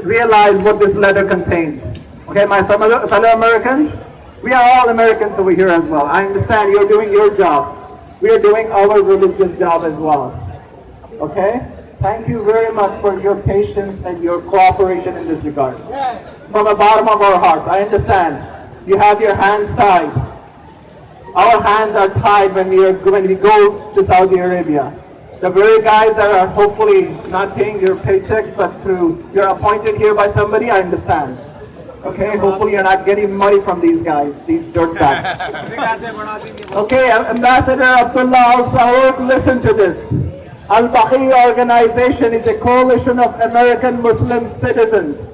realize what this letter contains. Okay, my fellow Americans, we are all Americans over here as well. I understand you're doing your job. We are doing our religious job as well. Okay? Thank you very much for your patience and your cooperation in this regard. From the bottom of our hearts, I understand you have your hands tied. Our hands are tied when we go to Saudi Arabia. The very guys that are hopefully not paying your paychecks, but you're appointed here by somebody, I understand. Okay, hopefully you're not getting money from these guys, these dirtbags. Okay, Ambassador Abdullah Al Saud, listen to this. Al-BAQEE organization is a coalition of American Muslim citizens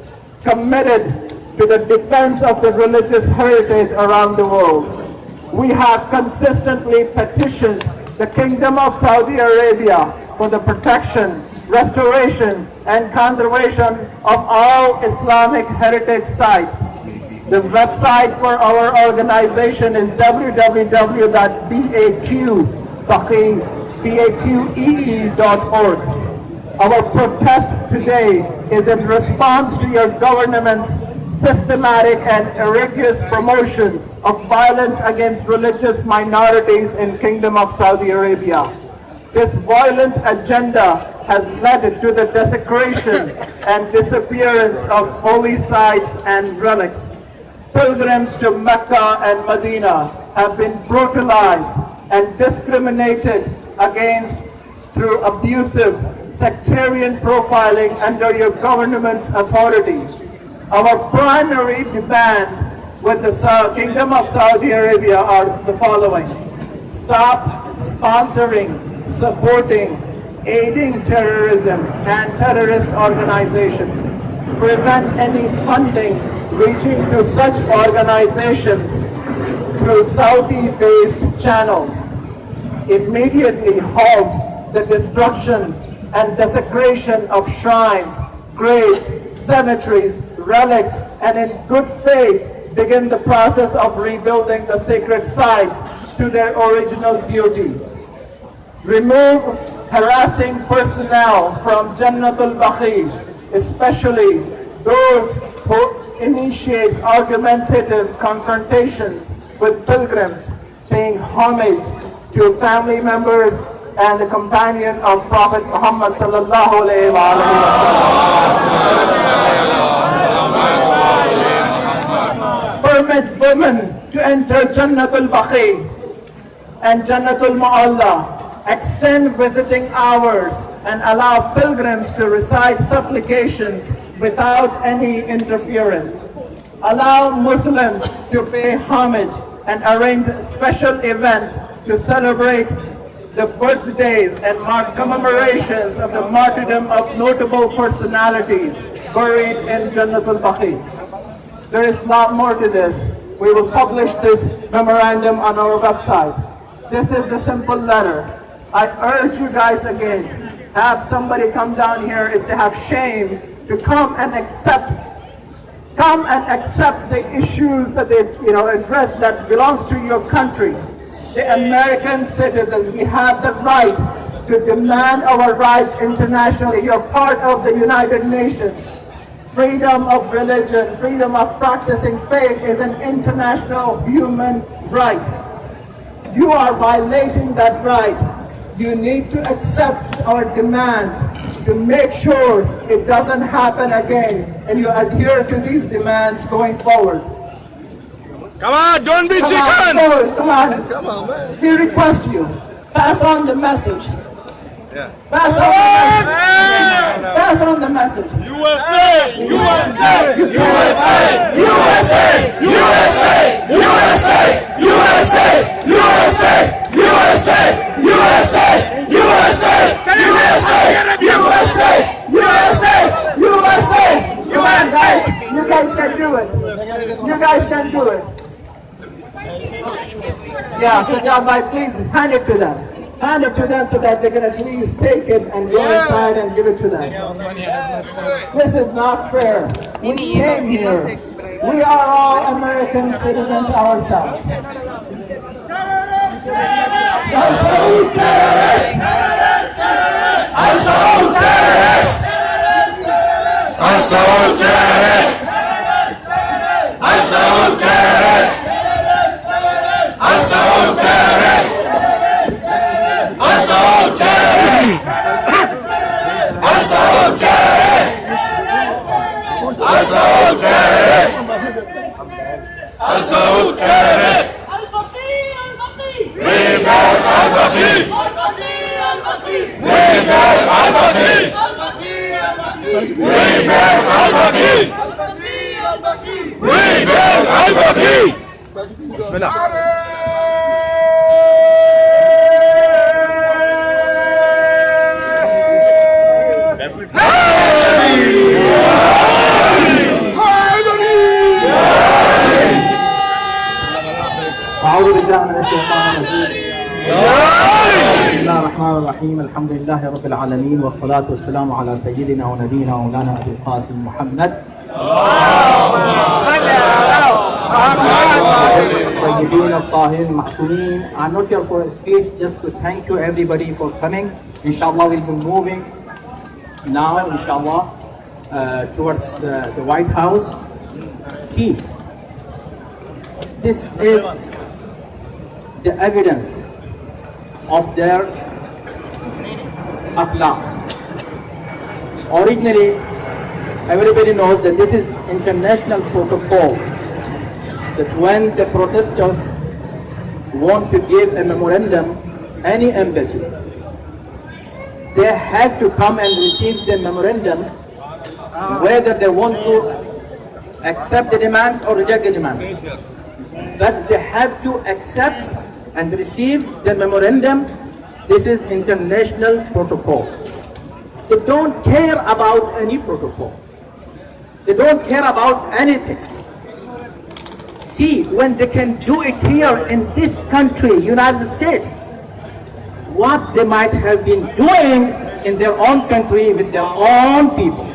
committed to the defense of the religious heritage around the world. We have consistently petitioned the Kingdom of Saudi Arabia for the protection, restoration, and conservation of all Islamic heritage sites. The website for our organization is www.baqee.org. Our protest today is in response to your government's systematic and egregious promotion of violence against religious minorities in Kingdom of Saudi Arabia. This violent agenda has led to the desecration and disappearance of holy sites and relics. Pilgrims to Mecca and Medina have been brutalized and discriminated against through abusive sectarian profiling under your government's authority. Our primary demands with the Kingdom of Saudi Arabia are the following. Stop sponsoring, supporting, aiding terrorism and terrorist organizations. Prevent any funding reaching to such organizations through Saudi-based channels. Immediately halt the destruction and desecration of shrines, graves, cemeteries, relics, and in good faith begin the process of rebuilding the sacred sites to their original beauty. Remove harassing personnel from Jannatul Baqi, especially those who initiate argumentative confrontations with pilgrims, paying homage to family members and the companion of Prophet Muhammad sallallahu alaihi wasallam. Permit women to enter Jannatul Baqi and Jannatul Mu'alla. Extend visiting hours and allow pilgrims to recite supplications without any interference. Allow Muslims to pay homage and arrange special events to celebrate the birthdays and commemorations of the martyrdom of notable personalities buried in Jannatul Baqi. There is a lot more to this. We will publish this memorandum on our website. This is the simple letter. I urge you guys again, have somebody come down here if they have shame to come and accept the issues that they address that belongs to your country. The American citizens, we have the right to demand our rights internationally. You're part of the United Nations. Freedom of religion, freedom of practicing faith is an international human right. You are violating that right. You need to accept our demands to make sure it doesn't happen again, and you adhere to these demands going forward. Come on, don't be chicken! Come on. We request you, pass on the message. Pass on the message. USA! USA! USA! USA! USA! USA! USA! USA! USA! USA! USA! USA! USA! You guys can do it. You guys can do it. Yeah, so John, please hand it to them. Hand it to them so that they can at least take it and go inside and give it to them. This is not fair. We came here. We are all American citizens ourselves. أعوذ بالله من الشيطان الرجيم. بسم الله الرحمن الرحيم. الحمد لله رب العالمين والصلاة والسلام على سيدنا ونبينا مولانا أبي القاسم محمد الطيبين الطاهرين المحسونين. I'm not here for a speech, just to thank you everybody for coming. Inshallah we'll be moving now, inshallah, towards the White House. See, this is the evidence of their akhlaq. Originally, everybody knows that this is international protocol, that when the protesters want to give a memorandum, any embassy, they have to come and receive the memorandum, whether they want to accept the demands or reject the demands. But they have to accept and receive the memorandum. This is international protocol. They don't care about any protocol. They don't care about anything. See, when they can do it here in this country, United States, what they might have been doing in their own country with their own people.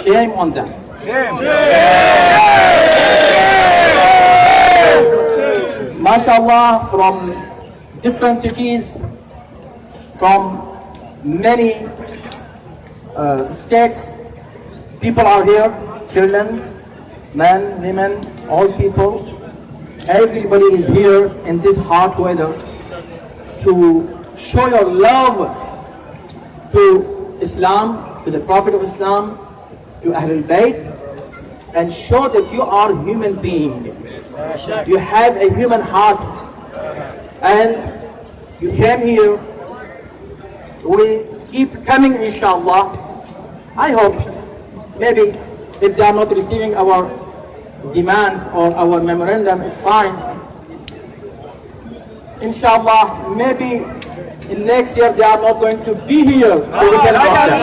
Shame on them. MashaAllah, from different cities, from many states, people are here, children, men, women, all people. Everybody is here in this hot weather to show your love to Islam, to the Prophet of Islam, to Ahlul Bayt, and show that you are human being. You have a human heart, and you came here. We keep coming, inshallah. I hope maybe if they are not receiving our demands or our memorandum, it's fine. Inshallah, maybe in next year they are not going to be here, so we can block them.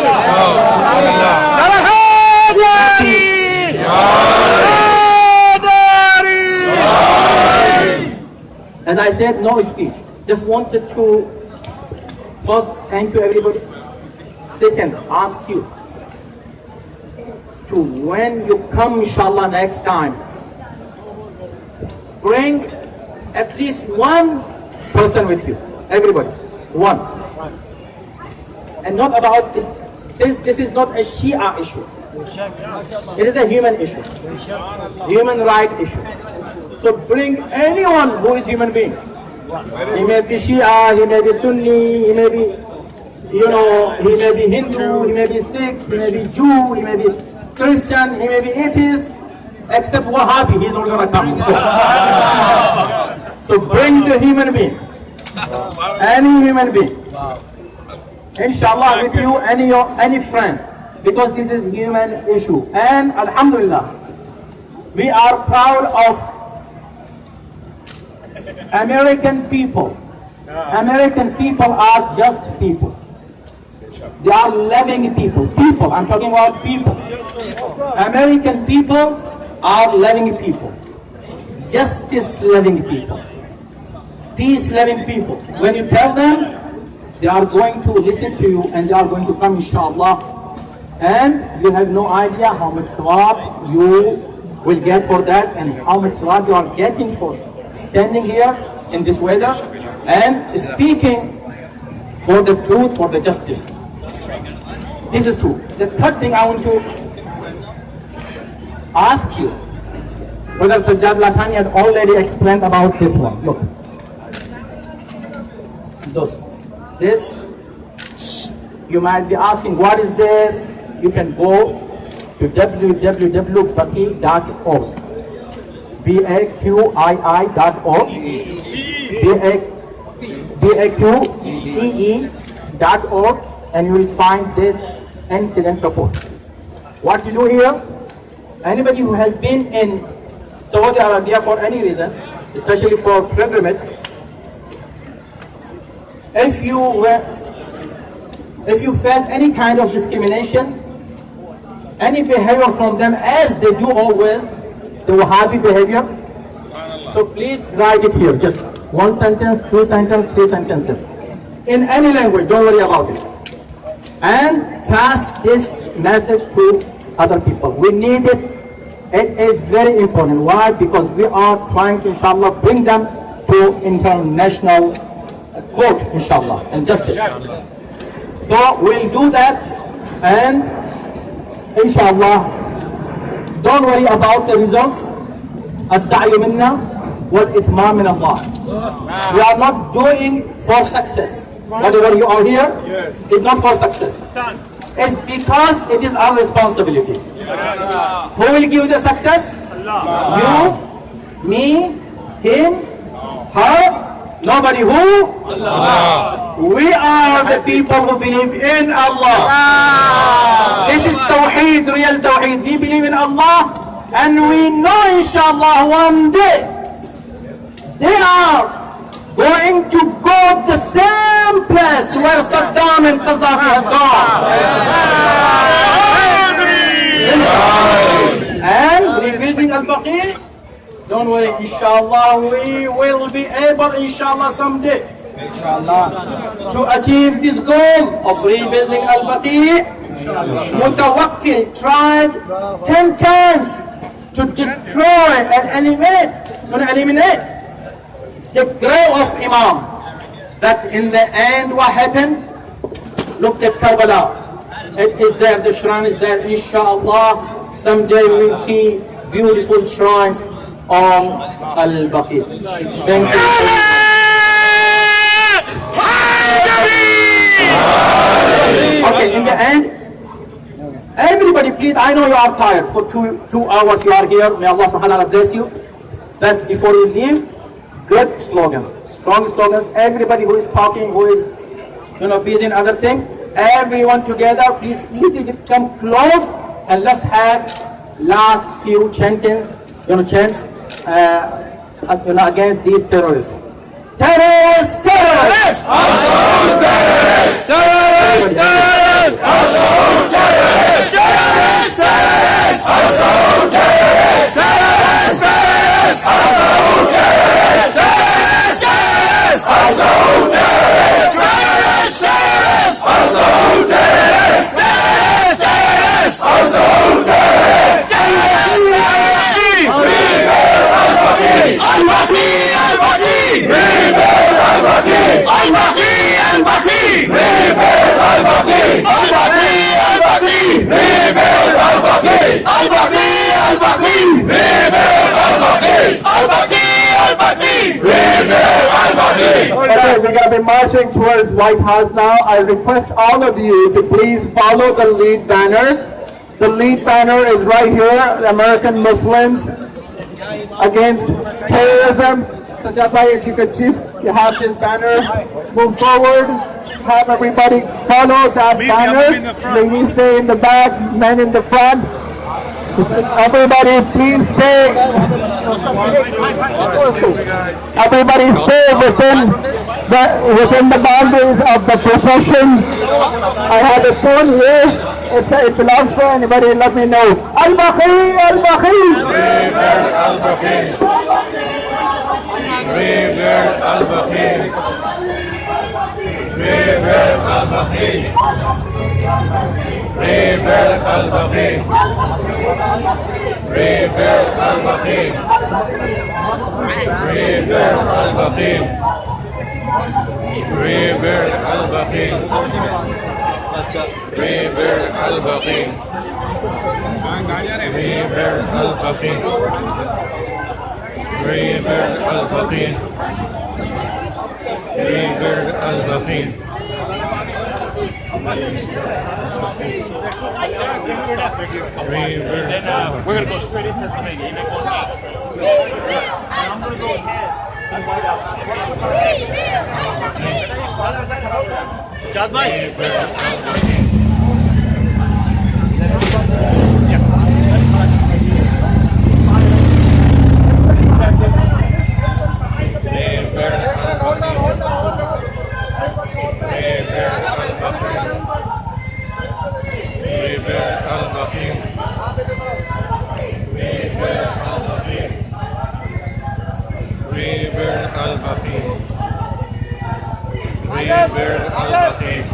As I said, no speech. Just wanted to first thank you everybody. Second, ask you to, when you come inshallah next time, bring at least one person with you. Everybody. One. And not about it, since this is not a Shia issue. It is a human issue. Human right issue. So bring anyone who is human being. He may be Shia, he may be Sunni, he may be, he may be Hindu, he may be Sikh, he may be Jew, he may be Christian, he may be atheist, except Wahhabi, he's not going to come. So bring the human being. Any human being. Inshallah with you, any friend. Because this is human issue. And Alhamdulillah, we are proud of American people. American people are just people. They are loving people. People, I'm talking about people. American people are loving people. Justice loving people. Peace loving people. When you tell them, they are going to listen to you and they are going to come, inshallah. And you have no idea how much thawab you will get for that and how much thawab you are getting for standing here in this weather and speaking for the truth, for the justice. This is true. The third thing I want to ask you, Brother Sajjad Lakhani had already explained about this one. Look. This, you might be asking, what is this? You can go to www.baqee.org. BAQEE.org. BAQEE.org, and you will find this incident report. what you do here, anybody who has been in Saudi Arabia for any reason, especially for pilgrimage, if you face any kind of discrimination, any behavior from them, as they do always, the Wahhabi behavior, so please write it here, just one sentence, two sentences, three sentences, in any language, don't worry about it, and pass this message to other people. We need it. It is very important. Why? Because we are trying to, inshallah, bring them to international court, inshallah, and justice. So we'll do that, and inshallah, don't worry about the results. As-sa'yu minna wal-ithmam min Allah. We are not doing for success. Whatever you are here, is not for success. It's because it is our responsibility. Who will give the success? You, me, him, her, nobody. Who? Allah. We are the people who believe in Allah. This is Tawheed, real Tawheed. We believe in Allah, and we know inshallah one day they are going to go the same place where Saddam and Gaddafi have gone. And rebuilding al-BAQEE, don't worry, inshallah, we will be able, inshallah, someday, inshallah, to achieve this goal of rebuilding al-BAQEE. Mutawakkil tried 10 times to destroy and eliminate the grave of Imam. That in the end, what happened? Look at Karbala. It is there, the shrine is there, inshallah. Someday we will see beautiful shrines on al-BAQEE. Thank you. Okay, in the end, everybody please, I know you are tired. For two hours you are here. May Allah subhanahu wa ta'ala bless you. That's before you leave. Good slogans, strong slogans. Everybody who is talking, who is busy in other things, everyone together, please come close and let's have last few chants against these terrorists. Terrorists! Terrorists! Terrorists! Terrorists! Terrorists! Terrorists! Terrorists! Terrorists! Terrorists! Okay, we're going to be marching towards White House now. I request all of you to please follow the lead banner. The lead banner is right here, American Muslims Against Terrorism. So just like if you could just have this banner move forward, have everybody follow that banner. Ladies stay in the back, men in the front. Everybody please stay. Everybody stay within the boundaries of the procession. I have a phone here. It belongs to anybody. Let me know. Al-BAQEE, Al-BAQEE. Rebirth al-BAQEE. Rebirth al-BAQEE. Rebirth al-BAQEE. Rebirth al-BAQEE. Rebirth al-BAQEE. Rebirth al-BAQEE. Rebirth al-BAQEE. Rebirth al-BAQEE. Rebirth al-BAQEE. Rebirth al-BAQEE. We're gonna go straight into the thing. Jad bhai. al-Baqi.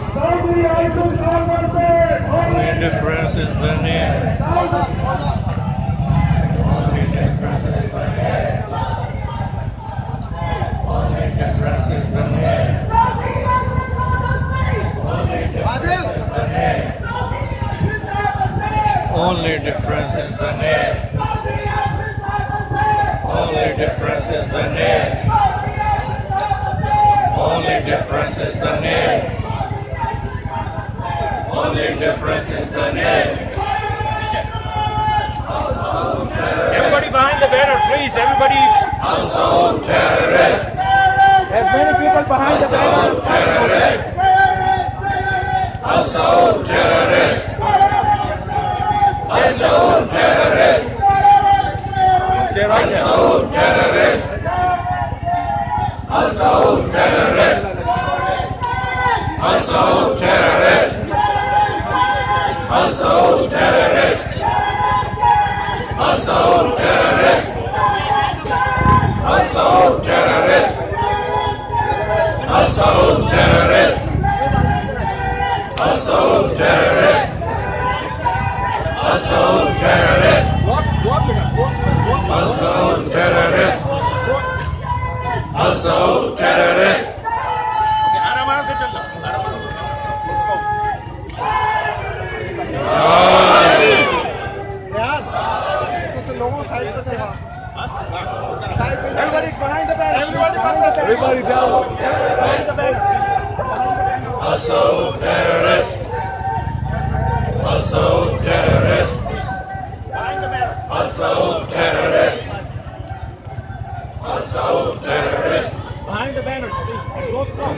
Only difference is the name. Only difference is the name. Only difference is the name. Only difference is the name. Only difference is the name. Only difference is the name. Only difference is the name. Everybody behind the banner, please. Everybody. Household terrorist. As many people behind the banner. Terrorist. Household terrorist. Household terrorist. Stay right there. Household terrorist. Household terrorist. Household terrorist. Household terrorist. Household terrorist. Household terrorist. Household terrorist. Household terrorist. Household terrorist. Household terrorist. Household terrorist. Everybody down. Behind the banner. Household terrorist. Household terrorist. Household terrorist. Household terrorist. Behind the banner, please. Go slow.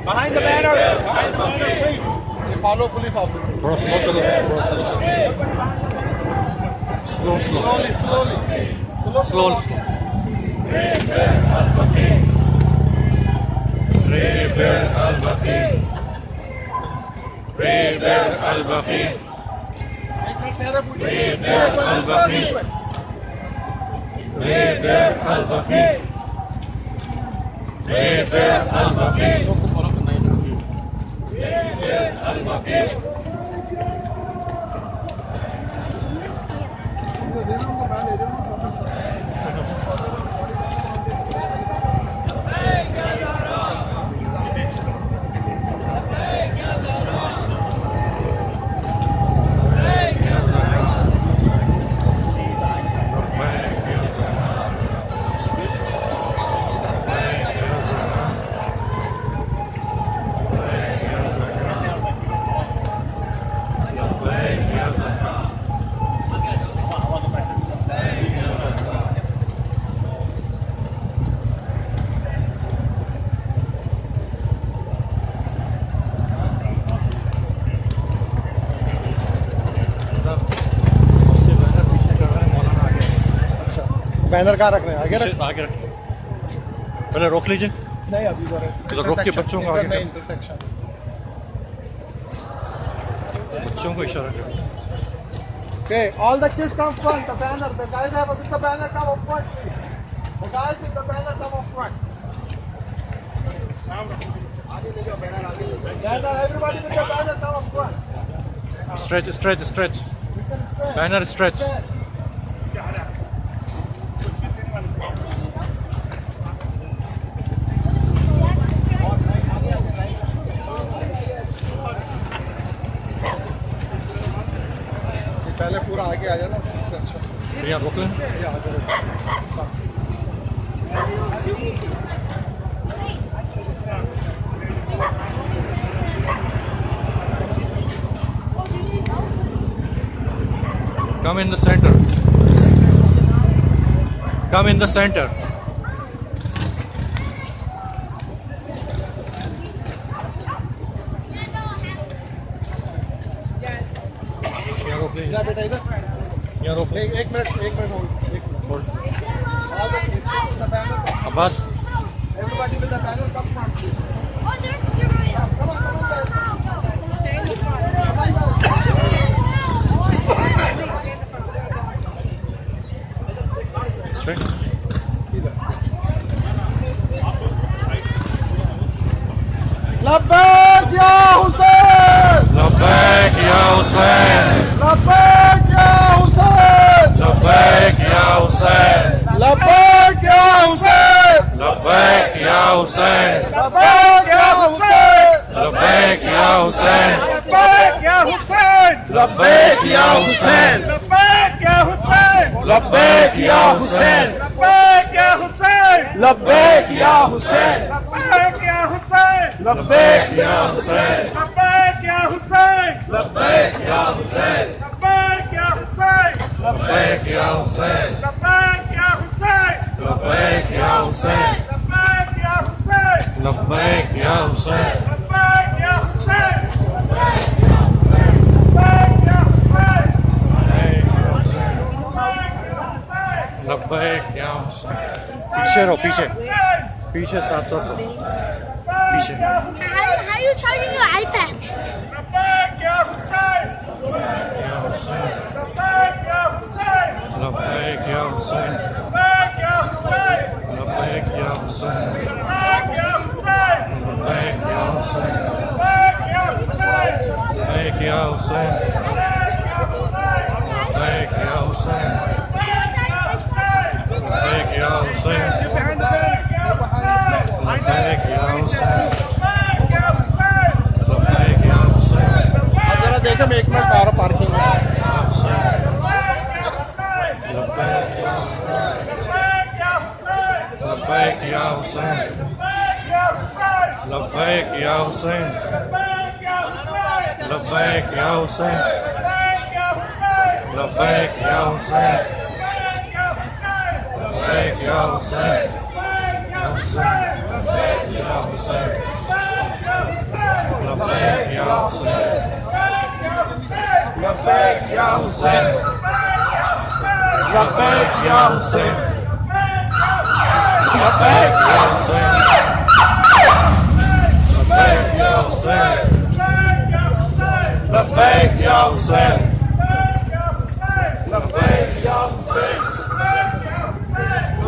Behind the banner. Behind the banner, please. Follow police officer. Throw slow चलो, throw slow. Slowly. Slowly. Rebel al-Baqi. Rebel al-Baqi. Rebel al-Baqi. Rebel al-Baqi. Rebel al-Baqi. Rebel al-Baqi. Banner कहाँ रख रहे हैं? आगे रख। आगे रख। पहले रोक लीजिए। नहीं अभी तो रोक के बच्चों को आगे इंटरसेक्शन। बच्चों को इशारा करें। Okay, all the kids come front. The banner, the guys have with the banner come up front. The guys with the banner come up front. Banner, everybody with the banner come up front. Stretch. Banner stretch. पहले पूरा आगे आ जाना। अच्छा। यहाँ रोक लें। Come in the center. Come in the center. यहाँ रोक लें। बेटा इधर। यहाँ रोक लें। एक minute hold. Abbas. Everybody with the banner come front. Oh, there's your Come on, guys. Stay in the front. Labbaik ya Hussein. Labbaik ya Hussein. Labbaik ya Hussein. Labbaik ya Hussein. Labbaik ya Hussein. Labbaik ya Hussein. Labbaik ya Hussein. Labbaik ya Hussein. Labbaik ya Hussein. Labbaik ya Hussein. Labbaik ya Hussein. Labbaik ya Hussein. Labbaik ya Hussein. Labbaik ya Hussein. Labbaik ya Hussein. Labbaik ya Hussein. Labbaik ya Hussein. पीछे रहो पीछे पीछे साथ साथ रहो पीछे How are you charging your iPad? Labbaik ya Hussein. Labbaik ya Hussein. Labbaik ya Hussein. Labbaik ya Hussein. Labbaik ya Hussein. Labbaik ya Hussein. Labbaik ya Hussein. Labbaik ya Hussein. Labbaik ya Hussein. Labbaik ya Hussein. Labbaik ya Hussein. Labbaik ya Hussein. Labbaik ya Hussein. जरा देखो मैं एक minute car parking में Labbaik ya Hussein. Labbaik ya Hussein. Labbaik ya Hussein. Labbaik ya Hussein. Labbaik ya Hussein. Labbaik ya Hussein. Labbaik ya Hussein. Labbaik ya Hussein. Labbaik ya Hussein. Labbaik ya Hussein. Labbaik ya Hussein.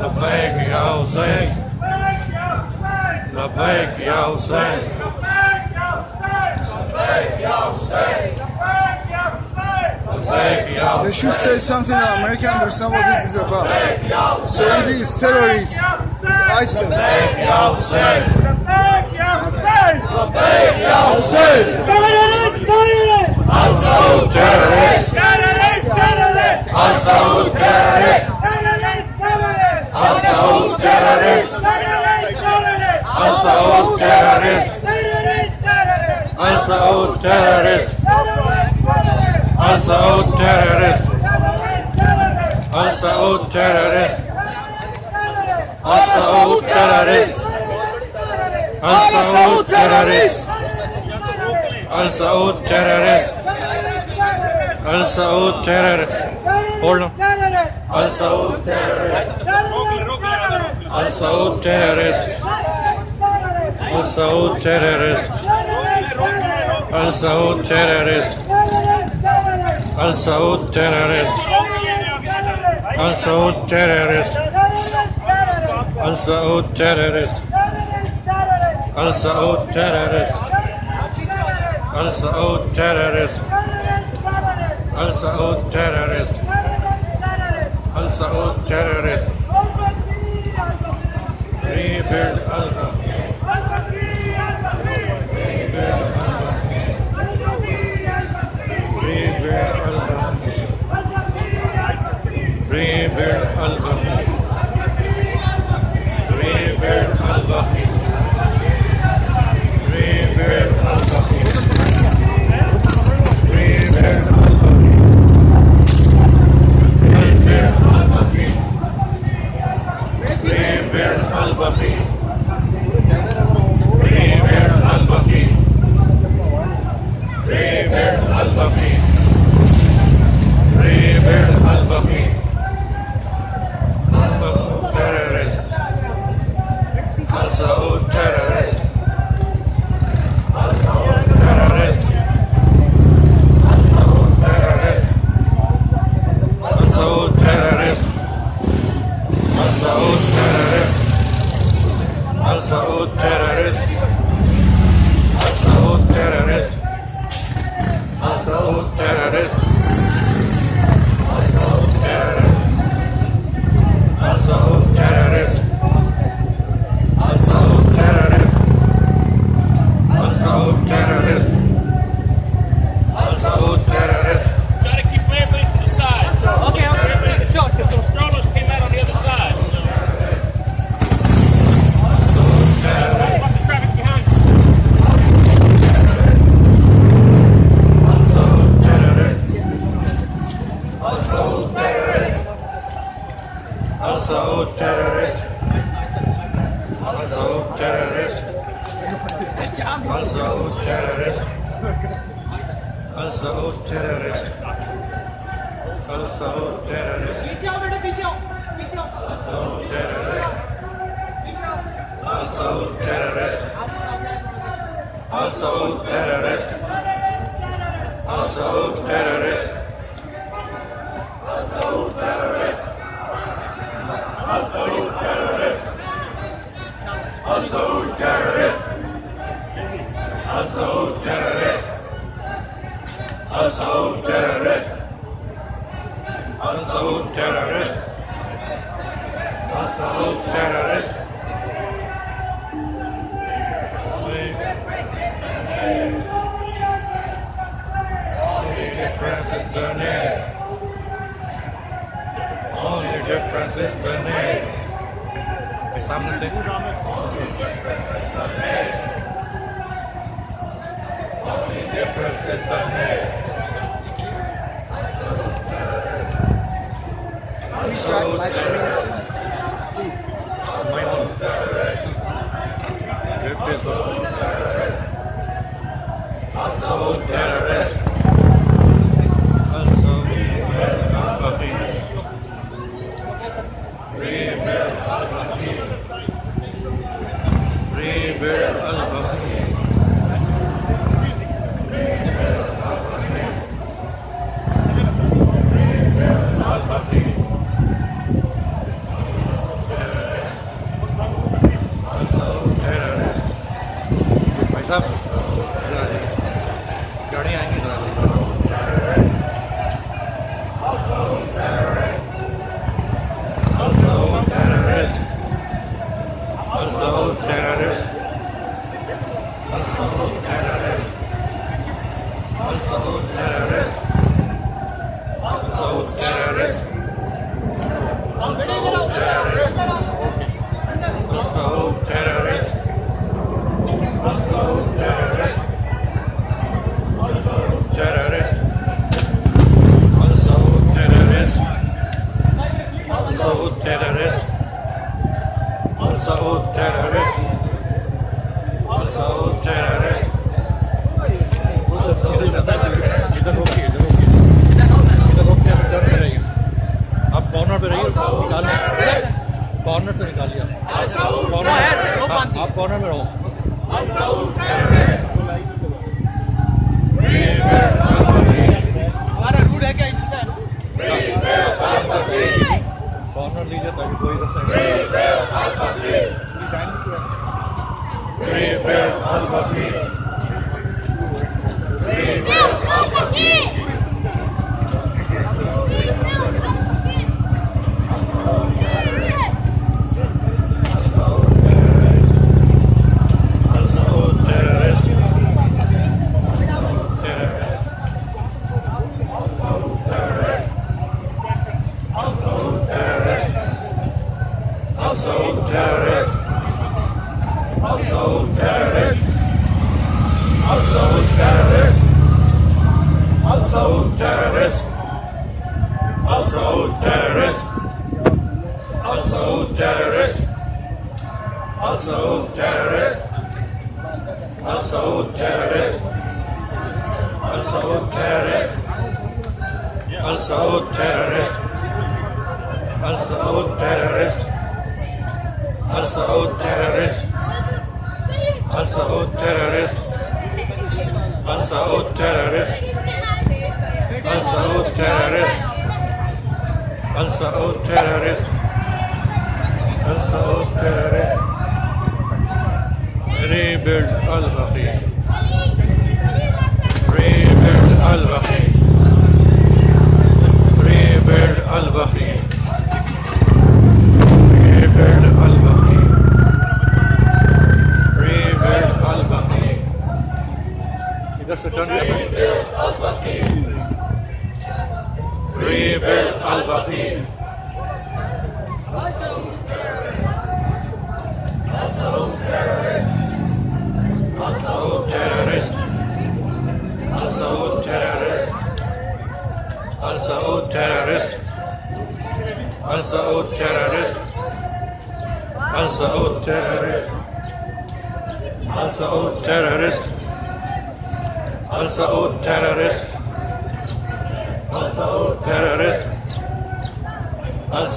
Labbaik ya Hussein. Labbaik ya Hussein. Labbaik ya Hussein. Labbaik ya Hussein. They should say something that American understand what this is about. Saudi is terrorist. It's ISIL. Labbaik ya Hussein. Labbaik ya Hussein. Labbaik ya Hussein. Terrorist, terrorist. Al-Saud terrorist. Terrorist, terrorist. Al-Saud terrorist. Terrorist, terrorist. Al-Saud terrorist. Terrorist, terrorist. Al-Saud terrorist. Terrorist, terrorist. Al-Saud terrorist. Al-Saud terrorist. Al-Saud terrorist. Al-Saud terrorist. Al-Saud terrorist. Al-Saud terrorist. Al-Saud terrorist. Hold on. Al-Saud terrorist. Al-Saud terrorist. Al-Saud terrorist. Al-Saud terrorist. Al-Saud terrorist. Al-Saud terrorist. Al-Saud terrorist. Al-Saud terrorist. Al-Saud terrorist. Al-Saud terrorist. Al-Saud terrorist. Rebuild Al-Baqi. Rebuild Al-Baqi. Rebuild Al-Baqi. Rebuild Al-Baqi. Rebuild Al-Baqi. Rebuild Al-Baqi. Rebuild Al-Baqi. Rebuild Al-Baqi. Rebuild Al-Baqi. Rebuild Al-Baqi. Al-Saud terrorist. Al-Saud terrorist. Al-Saud terrorist. Al-Saud terrorist. Al-Saud terrorist. Al-Saud terrorist. Al-Saud terrorist. Al-Saud terrorist. Al-Saud terrorist. Al-Saud terrorist. Al Saud terrorist. Al Saud terrorist. Al Saud terrorist. Al Saud terrorist. Al Saud terrorist. Al Saud terrorist. Al Saud terrorist. Al Saud terrorist. Al Saud terrorist. Al Saud terrorist. Al Saud terrorist. Only difference is the name. Only difference is the name. सामने से Only difference is the name. Are you starting live streaming this too? My own. Facebook. Also terrorist. Also al-Baqi. Rebuild al-Baqi. Rebuild al-Baqi. भाई साहब गाड़ी आएंगी corner से निकाल लिया आप कॉर्नर में रहो हमारा रूट है क्या इसका कॉर्नर लीजिए ताकि कोई इधर से Rebuild al-Baqi. Rebuild al-Baqi. Rebuild al-Baqi. Rebuild al-Baqi. Rebuild al-Baqi. इधर से turn Rebuild al-Baqi. Rebuild al-Baqi. terrorist. Al-Saud terrorist. Al-Saud terrorist. Al-Saud terrorist. Al-Saud terrorist. Al-Saud terrorist.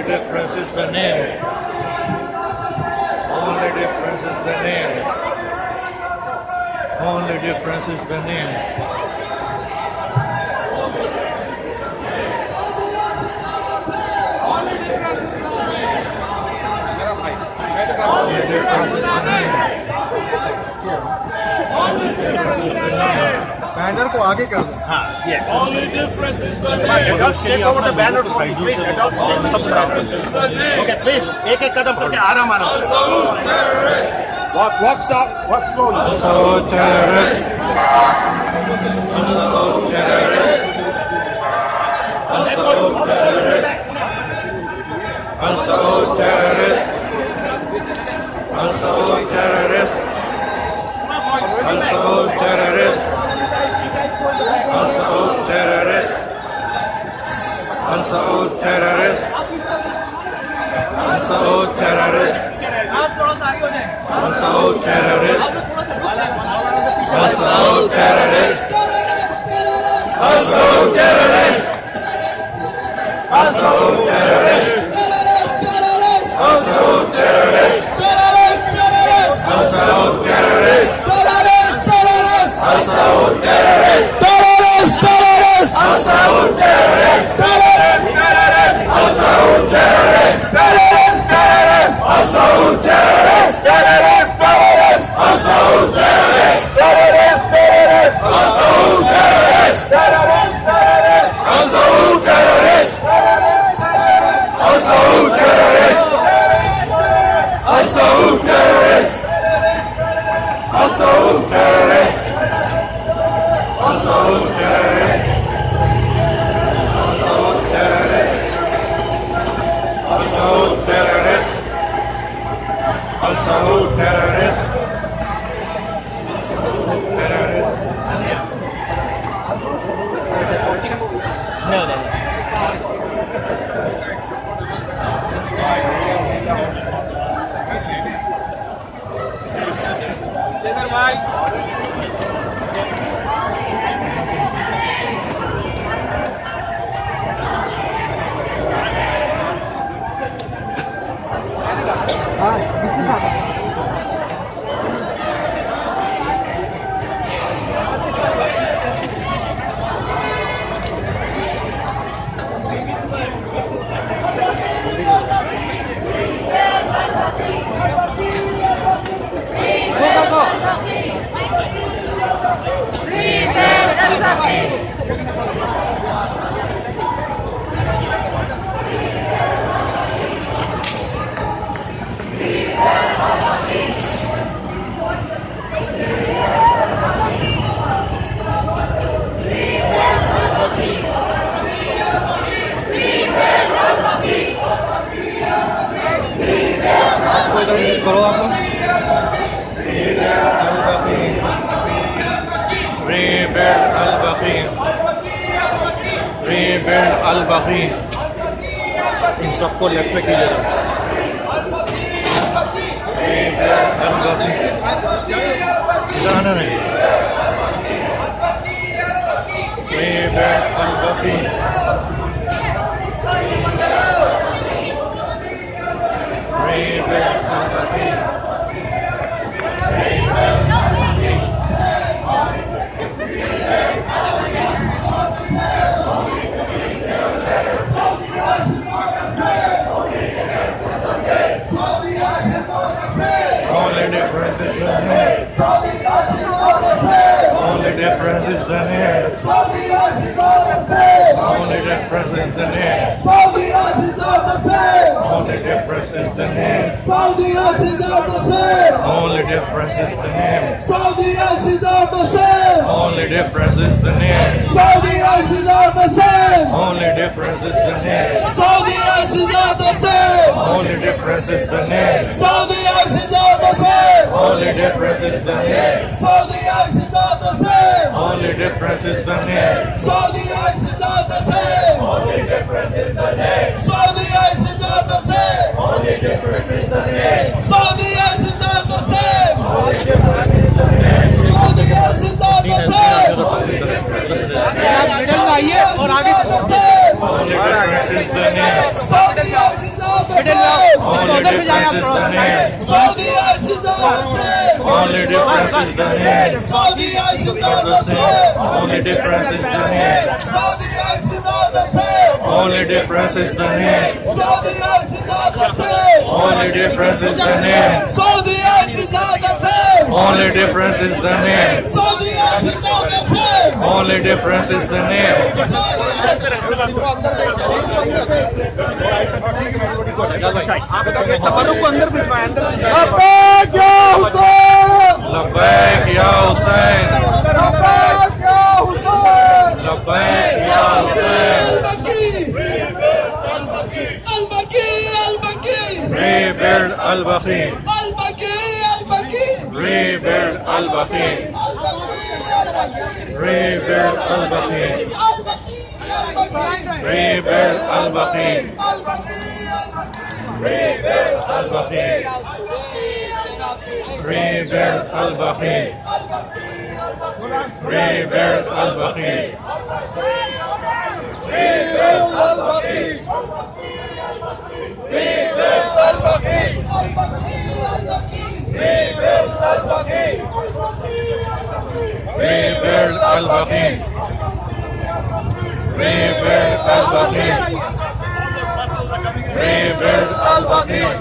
Only difference is the name. Only difference is the name. Only difference is the name. Only difference is the name. Only difference is the name. Banner को आगे कर दो. Only difference is the name. Adults, take over the banner for me, please. Adults, take over the banner. Okay, please. एक कदम करके आराम आराम. Walk slowly. So terrorist. Also terrorist. Also terrorist. Also terrorist. Also terrorist. Also terrorist. Also terrorist. Also terrorist. Also terrorist. Also terrorist. Also terrorist. Also terrorist. Also terrorist. Also terrorist. Rebuild al-BAQEE. इन सबको left पे कीजिएगा. Rebuild al-BAQEE. इधर आना नहीं. Rebuild al-BAQEE. Rebuild al-BAQEE. Only difference is the name. Only difference is the name. Only difference is the name. Only difference is the name. Only difference is the name. Only difference is the name. Only difference is the name. Only difference is the name. Only difference is the name. Only difference is the name. Saudi ICE is not the same. Only difference is the name. Saudi ICE is not the same. Only difference is the name. Saudi ICE is not the same. Only difference is the name. Saudi ICE is not the same. Only difference is the name. Saudi ICE is Only difference is the name. Saudi ISIS are the same. Only difference is the name. Saudi ISIS are the same. Only difference is the name. Saudi ISIS are the same. Only difference is the name. Saudi ISIS are the same. Only difference is the name. Saudi ISIS are the same. Only difference is the name. Saudi ISIS are the same. Only difference is the name. لبیک یا حسین لبیک یا حسین rebuild al-BAQEE rebuild al-BAQEE rebuild al-BAQEE rebuild al-BAQEE rebuild al-BAQEE rebuild al-BAQEE rebuild al-BAQEE rebuild al-BAQEE rebuild al-BAQEE rebuild al-BAQEE rebuild al-BAQEE rebuild al-BAQEE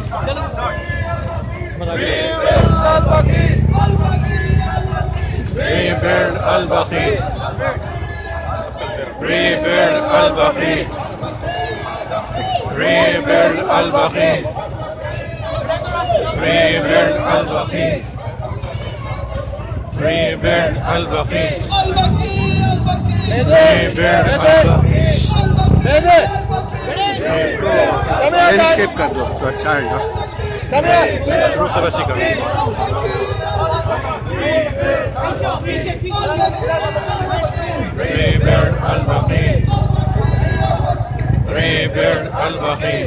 rebuild al-BAQEE rebuild al-BAQEE rebuild al-BAQEE rebuild al-BAQEE rebuild al-BAQEE rebuild al-BAQEE escape کر دو تو اچھا ہے شروع سے ویسے کرو rebuild al-BAQEE rebuild al-BAQEE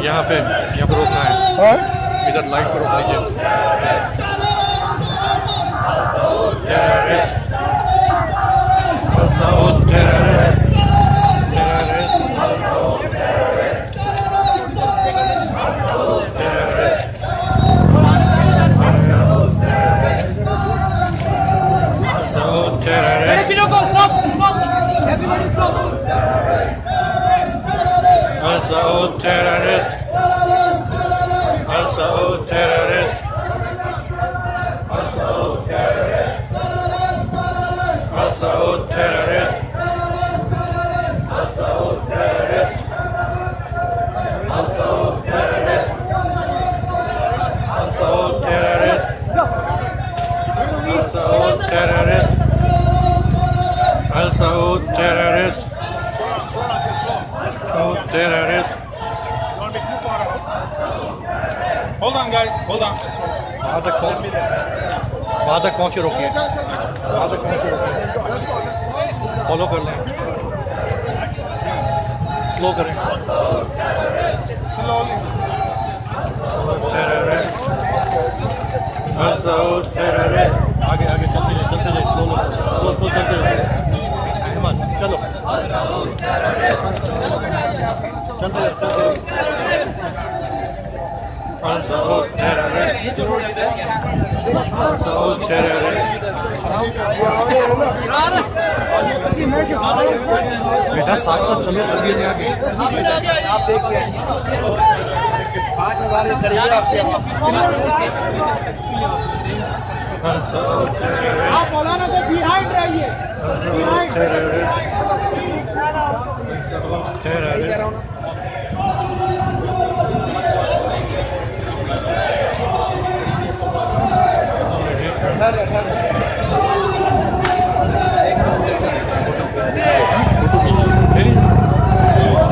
یہاں پہ روکنا ہے ادھر لائٹ پہ روک لیجیے Al-Saud terrorist. Al-Saud terrorist. Al-Saud terrorist. Al-Saud terrorist. Al-Saud terrorist. Al-Saud terrorist. Al-Saud terrorist. Al-Saud terrorist. Al-Saud terrorist. Terrorist. Don't be too far out. Hold on, guys. Hold on. وہاں تک پہنچے روکیے فالو کر لیں سلو کریں آگے آگے چلتے جائے سلو چلتے جائے احمد چلو چلتے Al-Saud terrorist. Al-Saud terrorist. بیٹا ساتھ ساتھ چلو جلدی نہیں آگے آپ دیکھیے 5,000 خریدے آپ سے آپ مولانا کو بیہائنڈ رہیے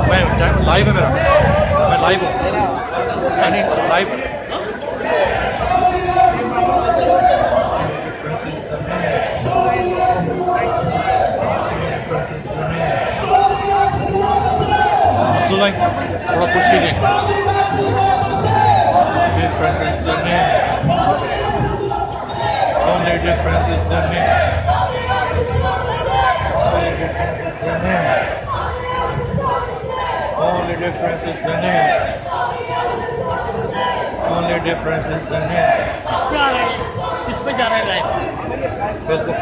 میں لائیو ہے میرا میں لائیو ہوں یعنی لائیو سنیں تھوڑا پوچھ لیجیے difference is the name. Only difference is the name. Only difference is the name. Only difference is the name. किस पे जा रहा है लाइफ? Facebook.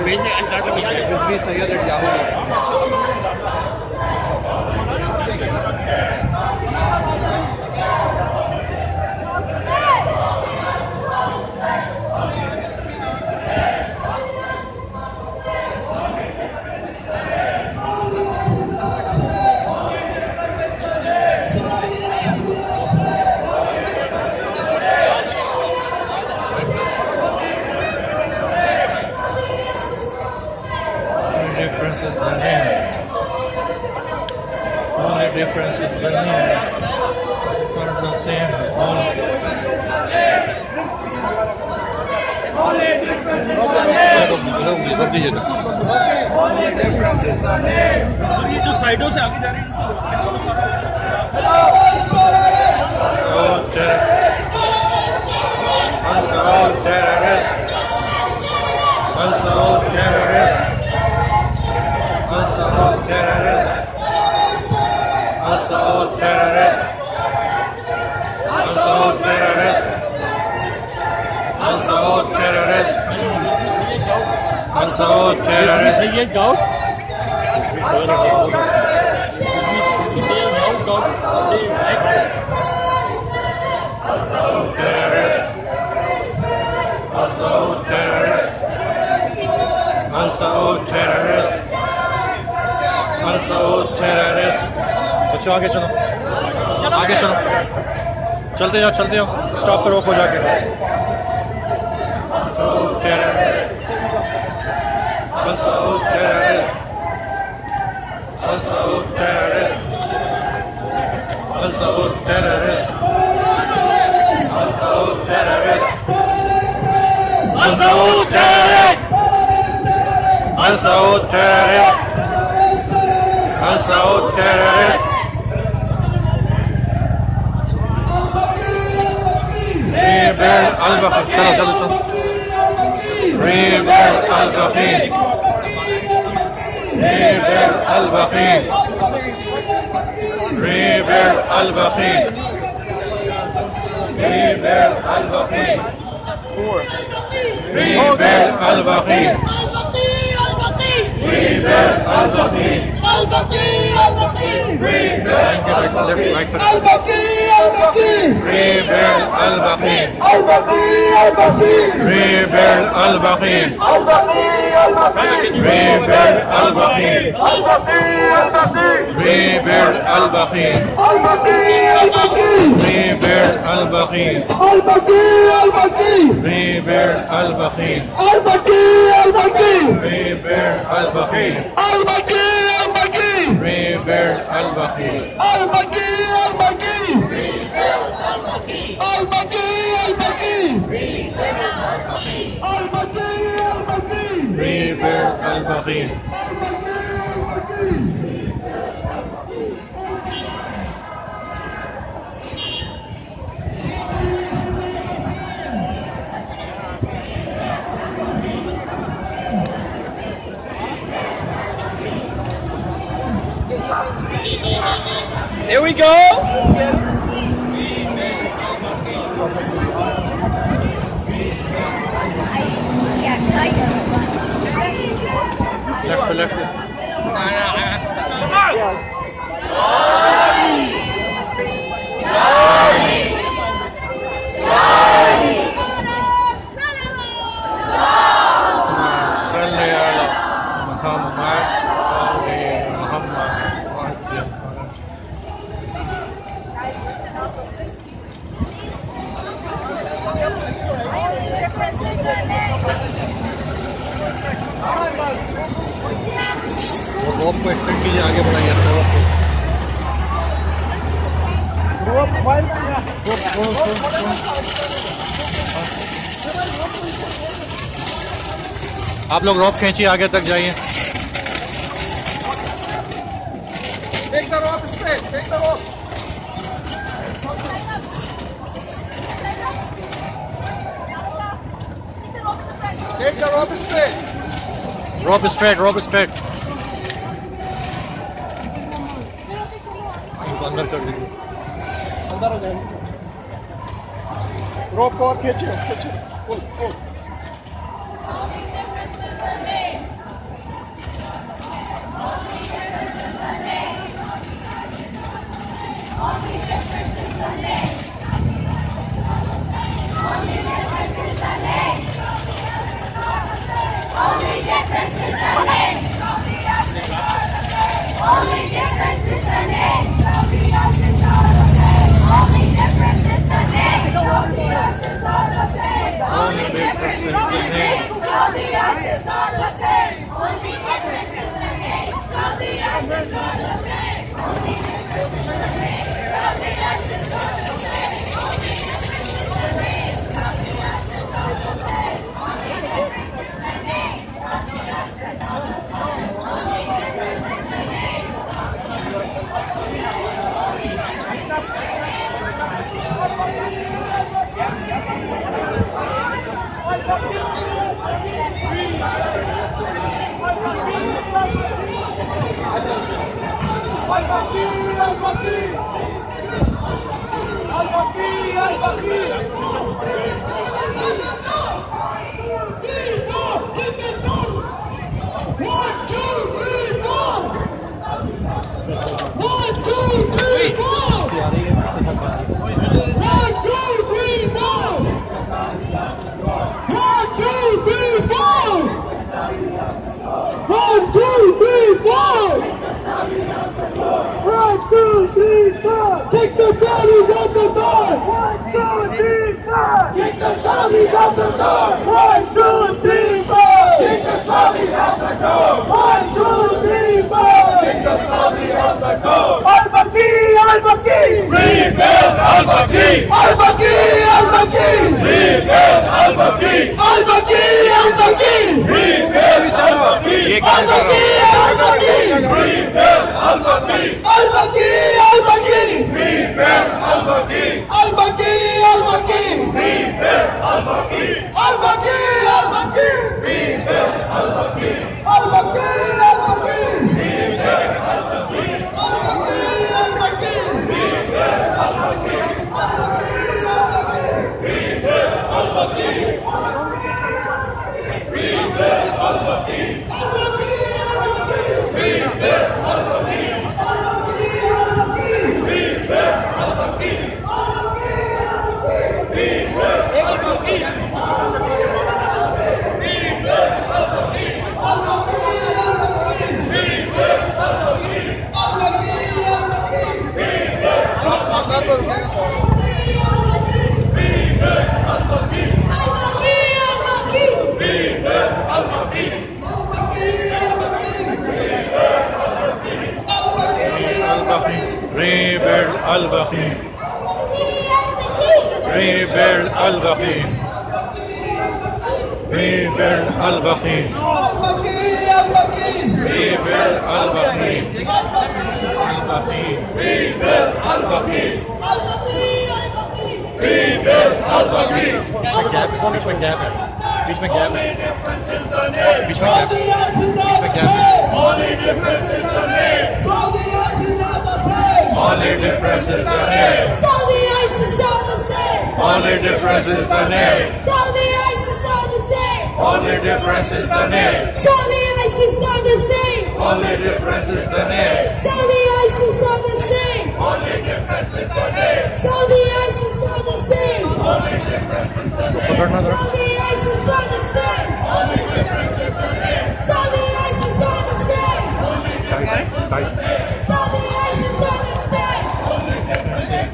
भेजने अनचार्टेड में जाएगा। This is Sayyid at Yahoo. Difference is the name. Only difference is the name. For the same. Only difference is the name. Only difference is the name. ये जो साइडों से आगे जा रही है Unsolved terrorist. Unsolved terrorist. Unsolved terrorist. Unsolved terrorist. Unsolved terrorist. Unsolved terrorist. Unsolved terrorist. Sayyid Daud. Unsolved terrorist. Unsolved terrorist. Unsolved terrorist. Unsolved terrorist. बच्चों आगे चलो, आगे चलो, चलते जाओ, स्टॉप पे रोको जाके. Unsolved terrorist. Unsolved terrorist. Unsolved terrorist. Unsolved terrorist. Unsolved terrorist. Unsolved terrorist. Unsolved terrorist. Unsolved terrorist. Rebuild al-BAQEE. चलो. Rebuild al-BAQEE. Rebuild al-BAQEE. Rebuild al-BAQEE. Rebuild al-BAQEE. Rebuild al-BAQEE. Rebuild al-BAQEE. Here we go. Left. रोप को extend कीजिए, आगे बढ़ाइए रोप को. आप लोग रोप खींचिए, आगे तक जाइए. Take the rope straight. Take the rope. Take the rope straight. Rope straight, rope straight. अंदर कर दीजिए. अंदर हो जाएंगे. रोप को और खींचो, खींचो. पुल, पुल. Kick the Saudis out the door! 1, 2, 3, 4! Kick the Saudis out the door! 1, 2, 3, 4! Kick the Saudis out the door! 1, 2, 3, 4! Kick the Saudis out the door! Al-BAQEE! Al-BAQEE! Rebuild Al-BAQEE! Al-BAQEE! Al-BAQEE! Rebuild Al-BAQEE! Al-BAQEE! Al-BAQEE! Rebuild Al-BAQEE! Al-BAQEE! Al-BAQEE! Rebuild Al-BAQEE! Al-BAQEE! Al-BAQEE! Rebuild Al-BAQEE! Al-BAQEE! Al-BAQEE! Rebuild Al-BAQEE! Al-BAQEE! Al-BAQEE! Rebuild Al-BAQEE! Al-BAQEE! Al-BAQEE! Rebuild Al-BAQEE! Al-BAQEE! Al-BAQEE! Rebuild Al-BAQEE! Al-BAQEE! Rebuild Al-BAQEE! Rebuild Al-BAQEE! Rebuild Al-BAQEE! Rebuild Al-BAQEE. Rebuild Al-BAQEE. Rebuild Al-BAQEE. Rebuild Al-BAQEE. Al-BAQEE. Rebuild Al-BAQEE. Rebuild Al-BAQEE. बीच में gap है. बीच में gap है. बीच में gap है. Only difference is the name. Only difference is the name. Saudi ISIS are the same. Only difference is the name. Saudi ISIS are the same. Only difference is the name. Saudi ISIS are the same. Only difference is the name. Saudi ISIS are the same. Only difference is the name. Saudi ISIS are the same. Only difference is the name. Saudi ISIS are the same. Only difference is the name. Saudi ISIS are the same. Saudi ISIS are the same. Only difference is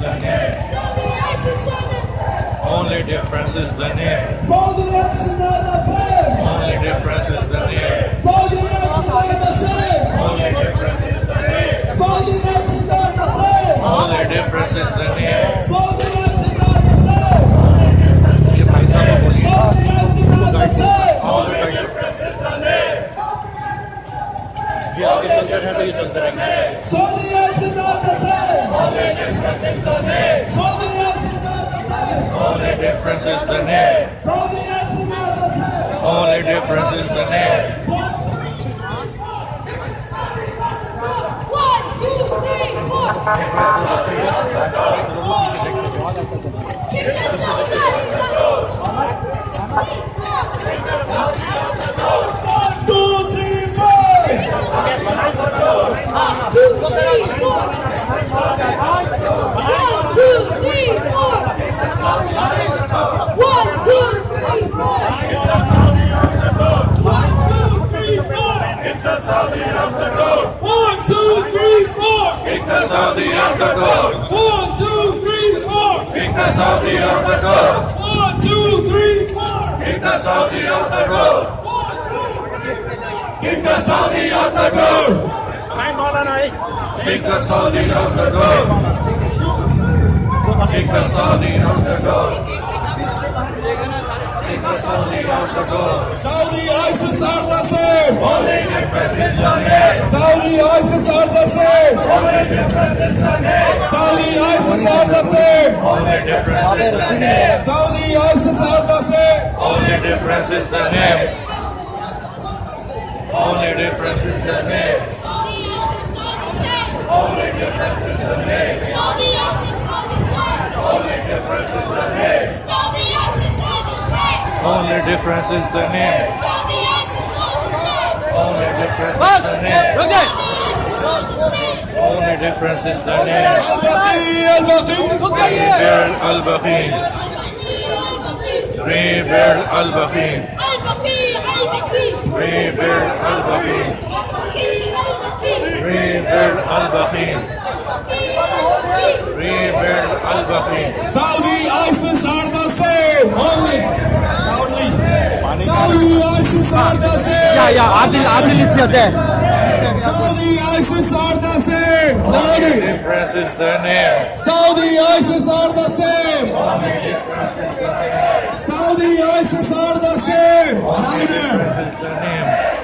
the name. Saudi ISIS are the same. Only difference is the name. Saudi ISIS are the same. Only difference is the name. Saudi ISIS are the same. Only difference is the name. Saudi ISIS are the same. Only difference is the name. Saudi ISIS are the same. ये भाई साहब को बोलिए. Saudi ISIS are the same. Only difference is the name. ये आगे चलते हैं तो ये चलते रहेंगे. Saudi ISIS are the same. Only difference is the name. Saudi ISIS are the same. Only difference is the name. Saudi ISIS are the same. Only difference is the name. Saudi Saudi ISIS are the same. Saudi ISIS are the same. Saudi ISIS are the same. Saudi ISIS are the same. Only difference is the name. Only difference is the name. Only difference is the name. Saudi ISIS are the same. Only difference is the name. Saudi ISIS are the same. Only difference is the name. Saudi ISIS are the same. Only difference is the name. Only difference is the name. Al-BAQEE. Rebuild Al-BAQEE. Rebuild Al-BAQEE. Rebuild Al-BAQEE. Rebuild Al-BAQEE. Saudi ISIS are the same. Only loudly. Saudi ISIS are the same. Adil is there. Saudi ISIS are the same. Only Louder. difference is the name. Saudi ISIS are the same. Saudi ISIS are the same. Louder.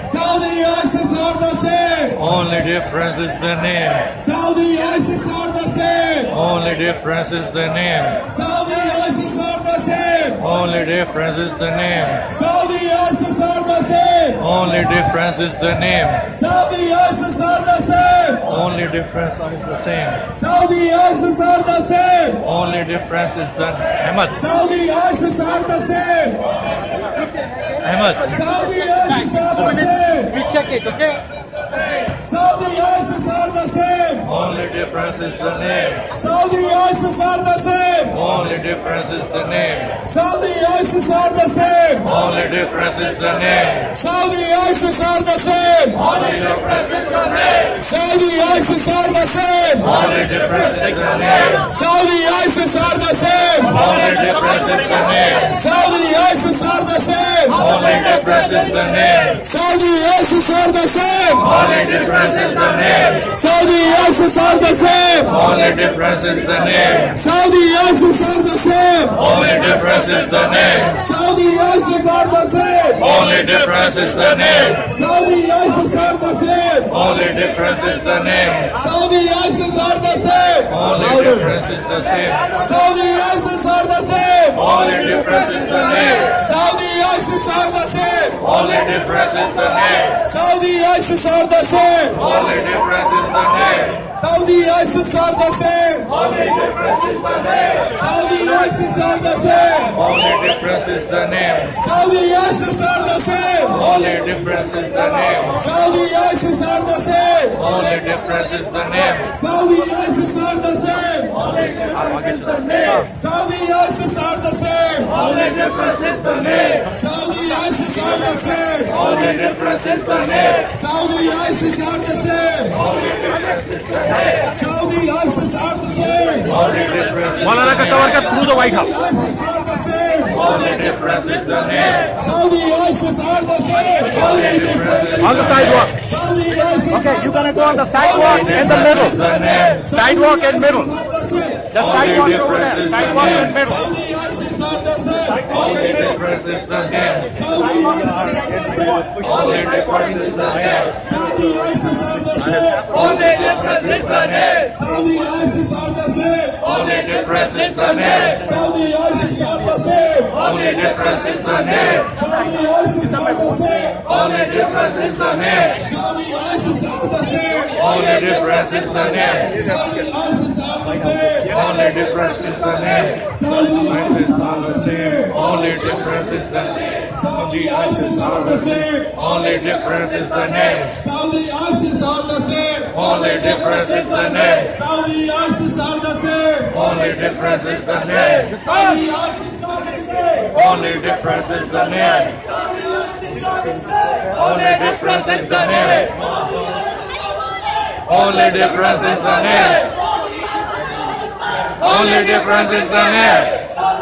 Saudi ISIS are the same. Only difference is the name. Saudi ISIS are the same. Only difference is the name. Saudi ISIS are the same. Only difference is the name. Saudi ISIS are the same. Only difference is the name. Saudi ISIS are the same. Only difference is the same. Saudi ISIS are the same. Only difference is the Ahmad. Saudi ISIS are the same. Ahmad. Saudi ISIS are the same. We check it, okay? Saudi ISIS are the same. Only difference is the name. Saudi ISIS are the same. Only difference is the name. Saudi ISIS are the same. Only difference is the name. Saudi ISIS are the same. Only difference is the name. Saudi ISIS are the same. Only difference is the name. Saudi ISIS are the same. Only difference is the name. Saudi ISIS are the same. Only difference is the name. Saudi ISIS are the same. Only difference is the name. Saudi ISIS are the same. Only difference is the name. Saudi ISIS are the same. Only difference is the name. Saudi ISIS are the same. Only difference is the name. Saudi ISIS are the same. Only difference is the name. Saudi ISIS are the same. Only difference is the same. Saudi ISIS are the same. Only difference is the name. Saudi ISIS are the same. Only difference is the name. Saudi ISIS are the same. Only difference is the name. Saudi ISIS are the same. Only difference is the name. Saudi ISIS are the same. Only difference is the name. Saudi ISIS are the same. Only difference is the name. Saudi ISIS are the same. Only difference is the name. Saudi ISIS are the same. Saudi ISIS are the same. Only difference is the name. Saudi ISIS are the same. Only difference is the name. Saudi ISIS are the same. Only difference is the name. Saudi ISIS are the same. Only difference is Maulana ka cover ka through the White House. ISIS are the same. Only difference is the name. Saudi ISIS are the same. Only difference. On the sidewalk. Saudi ISIS Okay, are you're the gonna go on the same. sidewalk in the middle. Saudi Sidewalk in ISIS middle. are the same. The sidewalk over there. difference is the Sidewalk in name. middle. Saudi ISIS are the same. Only difference is the name. Saudi ISIS are the same. Only difference is the name. Saudi ISIS are the same. Only difference is the name. Saudi ISIS are the same. Only difference is the name. Saudi ISIS are the same. Only difference is the name. Saudi ISIS are the same. Only difference is the name. Saudi ISIS are the same. Only difference is the name. Saudi ISIS are the same. Only difference is the name. Saudi ISIS are the same. Only difference is the name. Saudi ISIS are the same. Only difference is the name. Saudi ISIS are the same. Only difference is the name. Saudi ISIS are the same. Only difference is the name. Saudi ISIS are the same. Only difference is the name. Saudi ISIS are the same. Only difference is the name. Only difference is the name. Only difference is the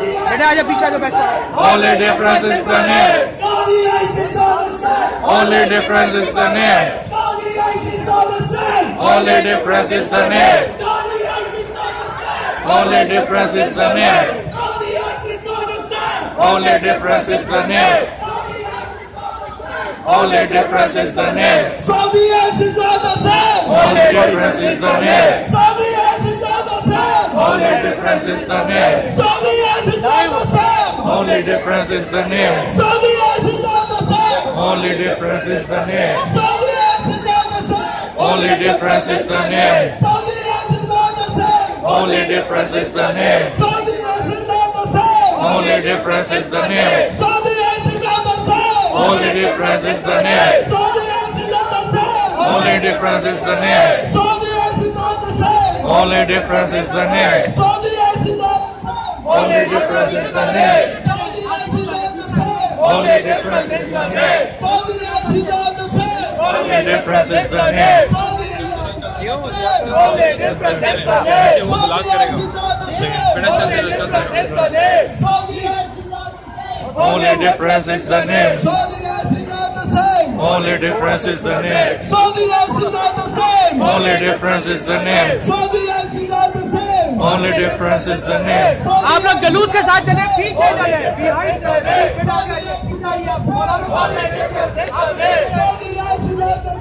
name. Only difference is the name. Only difference is the name. Only difference is the name. Only difference is the name. Only difference is the name. Only difference is the name. Saudi ISIS are the same. Only difference is the name. Saudi ISIS are the same. Only difference is the name. Saudi ISIS are the same. Only difference is the name. Saudi ISIS are the same. Only difference is the name. Saudi ISIS are the same. Only difference is the name. Saudi ISIS are the same. Only difference is the name. Saudi ISIS are the same. Only difference is the name. Saudi ISIS are the same. Only difference is the name. Saudi ISIS are the same. Only difference is the name. Saudi ISIS are the same. Only difference is the name. Saudi ISIS are the same. Only difference is the name. Saudi ISIS are the same. Only difference is the name. Saudi ISIS are the same. Only difference is the name. Saudi ISIS are the same. Only difference is the name. Saudi ISIS are the same. Only difference is the name. Saudi ISIS are the same. Only difference is the name. Saudi ISIS are the same. Only difference is the name. Saudi ISIS are the same. Only difference is the name. आप लोग जुलूस के साथ चले पीछे चले Saudi ISIS are the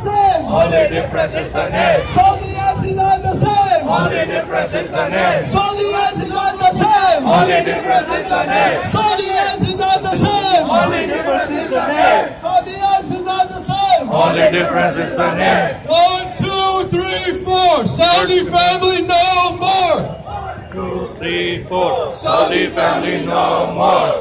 same. Only difference is the name. Saudi ISIS are the same. Only difference is the name. Saudi ISIS are the same. Only difference is the name. Saudi ISIS are the same. Only difference is the name. Saudi ISIS are the same. Only difference is the name. 1, 2, 3, 4. Saudi family no more. 2, 3, 4. Saudi family no more.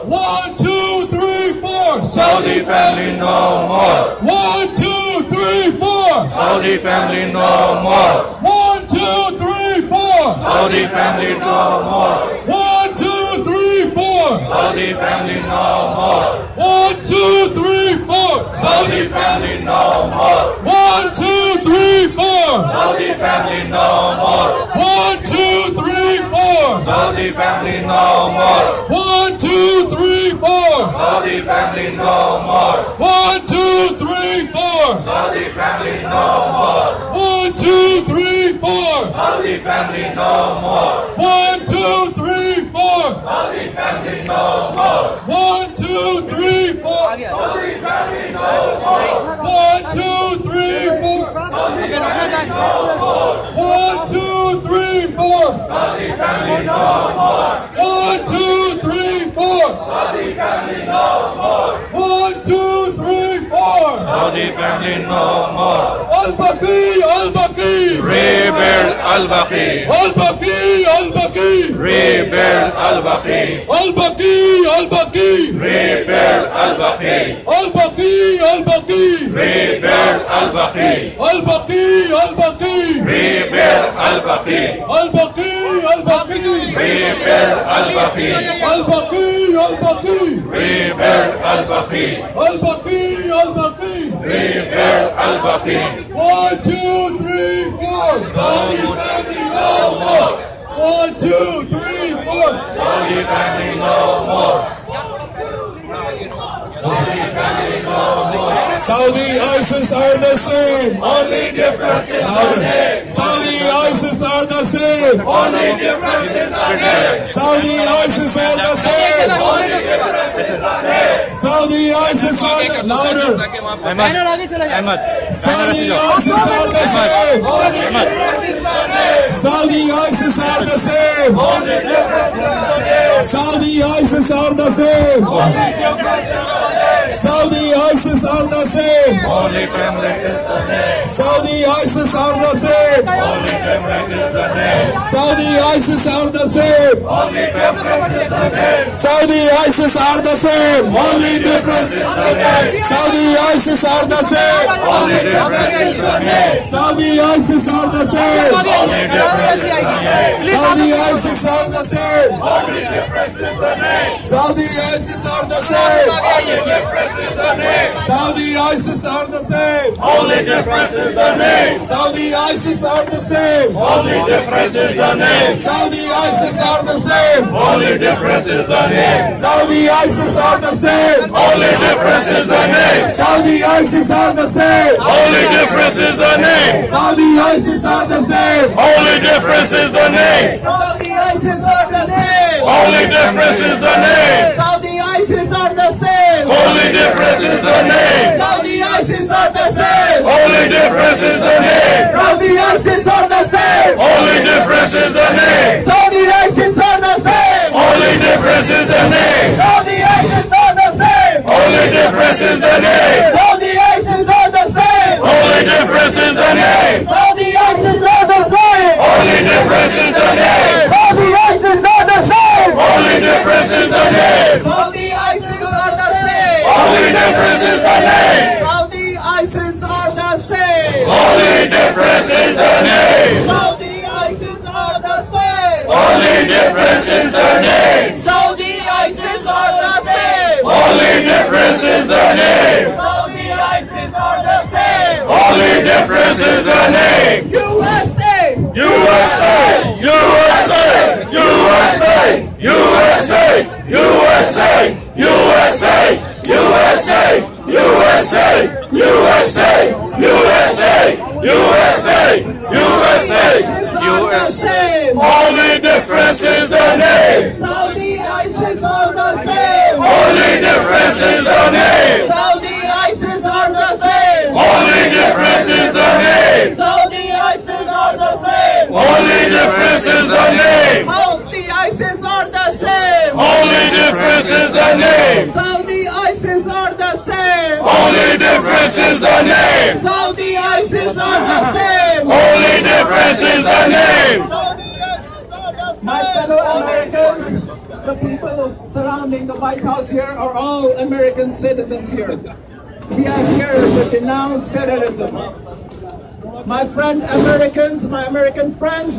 1, 2, 3, 4. Saudi family no more. 1, 2, 3, 4. Saudi family no more. 1, 2, 3, 4. Saudi family no more. 1, 2, 3, 4. Saudi family no more. 1, 2, 3, 4. Saudi family no more. 1, 2, 3, 4. Saudi family no more. 1, 2, 3, 4. Saudi family no more. 1, 2, 3, 4. Saudi family no more. 1, 2, 3, 4. Saudi family no more. 1, 2, 3, 4. Saudi family no more. 1, 2, 3, 4. Saudi family no more. 1, 2, 3, 4. Saudi family no more. 1, 2, 3, 4. Saudi family no more. 1, 2, 3, 4. Saudi family no more. 1, 2, 3, 4. Saudi family no more. 1, 2, 3, 4. Saudi family no more. Al-BAQEE, Al-BAQEE. Rebuild Al-BAQEE. Al-BAQEE, Al-BAQEE. Rebuild Al-BAQEE. Al-BAQEE, Al-BAQEE. Rebuild Al-BAQEE. Al-BAQEE, Al-BAQEE. Rebuild Al-BAQEE. Al-BAQEE, Al-BAQEE. Rebuild Al-BAQEE. Al-BAQEE, Al-BAQEE. Rebuild Al-BAQEE. Al-BAQEE, Al-BAQEE. Rebuild Al-BAQEE. Al-BAQEE, Al-BAQEE. Rebuild Al-BAQEE. 1, 2, 3, 4. Saudi family no more. 1, 2, 3, 4. Saudi family no more. Saudi family no more. Saudi ISIS are the same. Only difference is the name. Saudi ISIS are the same. Only difference is the name. Saudi ISIS are the same. Only difference is the name. Saudi ISIS are the louder. Ahmad. Saudi ISIS are the same. Saudi ISIS are the same. Saudi ISIS are the same. Saudi ISIS are the same. Holy family is the name. Saudi ISIS are the same. Holy family is the name. Saudi ISIS are the same. Holy family is the name. Saudi ISIS are the same. Only difference. Saudi ISIS are the same. Only difference is the name. Saudi ISIS are the same. Only difference is the name. Saudi ISIS are the same. Only difference is the name. Saudi ISIS are the same. Only difference is the name. Saudi ISIS are the same. Only difference is the name. Saudi ISIS are the same. Only difference is the name. Saudi ISIS are the same. Only difference is the name. Saudi ISIS are the same. Only difference is the name. Saudi ISIS are the same. Only difference is the name. Saudi ISIS are the same. Only difference is the name. Saudi ISIS are the same. Only difference is the name. Saudi ISIS are the same. Only difference is the name. Saudi ISIS are the same. Only difference is the name. Saudi ISIS are the same. Only difference is the name. Saudi ISIS are the same. Only difference is the name. Saudi ISIS are the same. Only difference is the name. Saudi ISIS are the same. Only difference is the name. Saudi ISIS are the same. Only difference is the name. Saudi ISIS are the same. Only difference is the name. Saudi ISIS are the same. Only difference is the name. Saudi ISIS are the same. Only difference is the name. Saudi ISIS are the same. Only difference is the name. Saudi ISIS are the same. Only difference is the name. Saudi ISIS are the same. Only difference is the name. USA. USA, USA, USA, USA, USA, USA, USA, USA, USA, USA, USA, USA. Only difference is the name. Saudi ISIS are the same. Only difference is the name. Saudi ISIS are the same. Only difference is the name. Saudi ISIS are the same. Only difference is the name. Saudi ISIS are the same. Only difference is the name. Saudi ISIS are the same. Only difference is the name. Saudi ISIS are the same. Only difference is the name. My fellow Americans, the people surrounding the White House here are all American citizens here. We are here to denounce terrorism. My friend Americans, my American friends,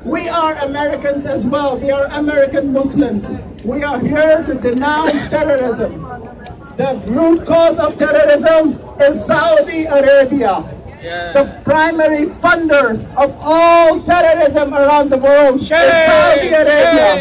we are Americans as well. We are American Muslims. We are here to denounce terrorism. The root cause of terrorism is Saudi Arabia. The primary funder of all terrorism around the world is Saudi Arabia.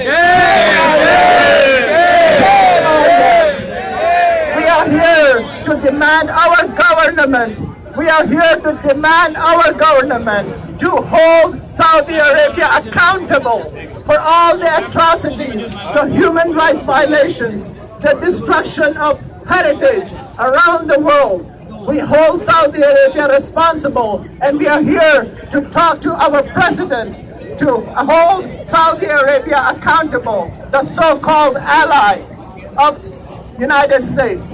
We are here to demand our government. We are here to demand our government to hold Saudi Arabia accountable for all the atrocities, the human rights violations, the destruction of heritage around the world. We hold Saudi Arabia responsible, and we are here to talk to our president to hold Saudi Arabia accountable, the so-called ally of United States.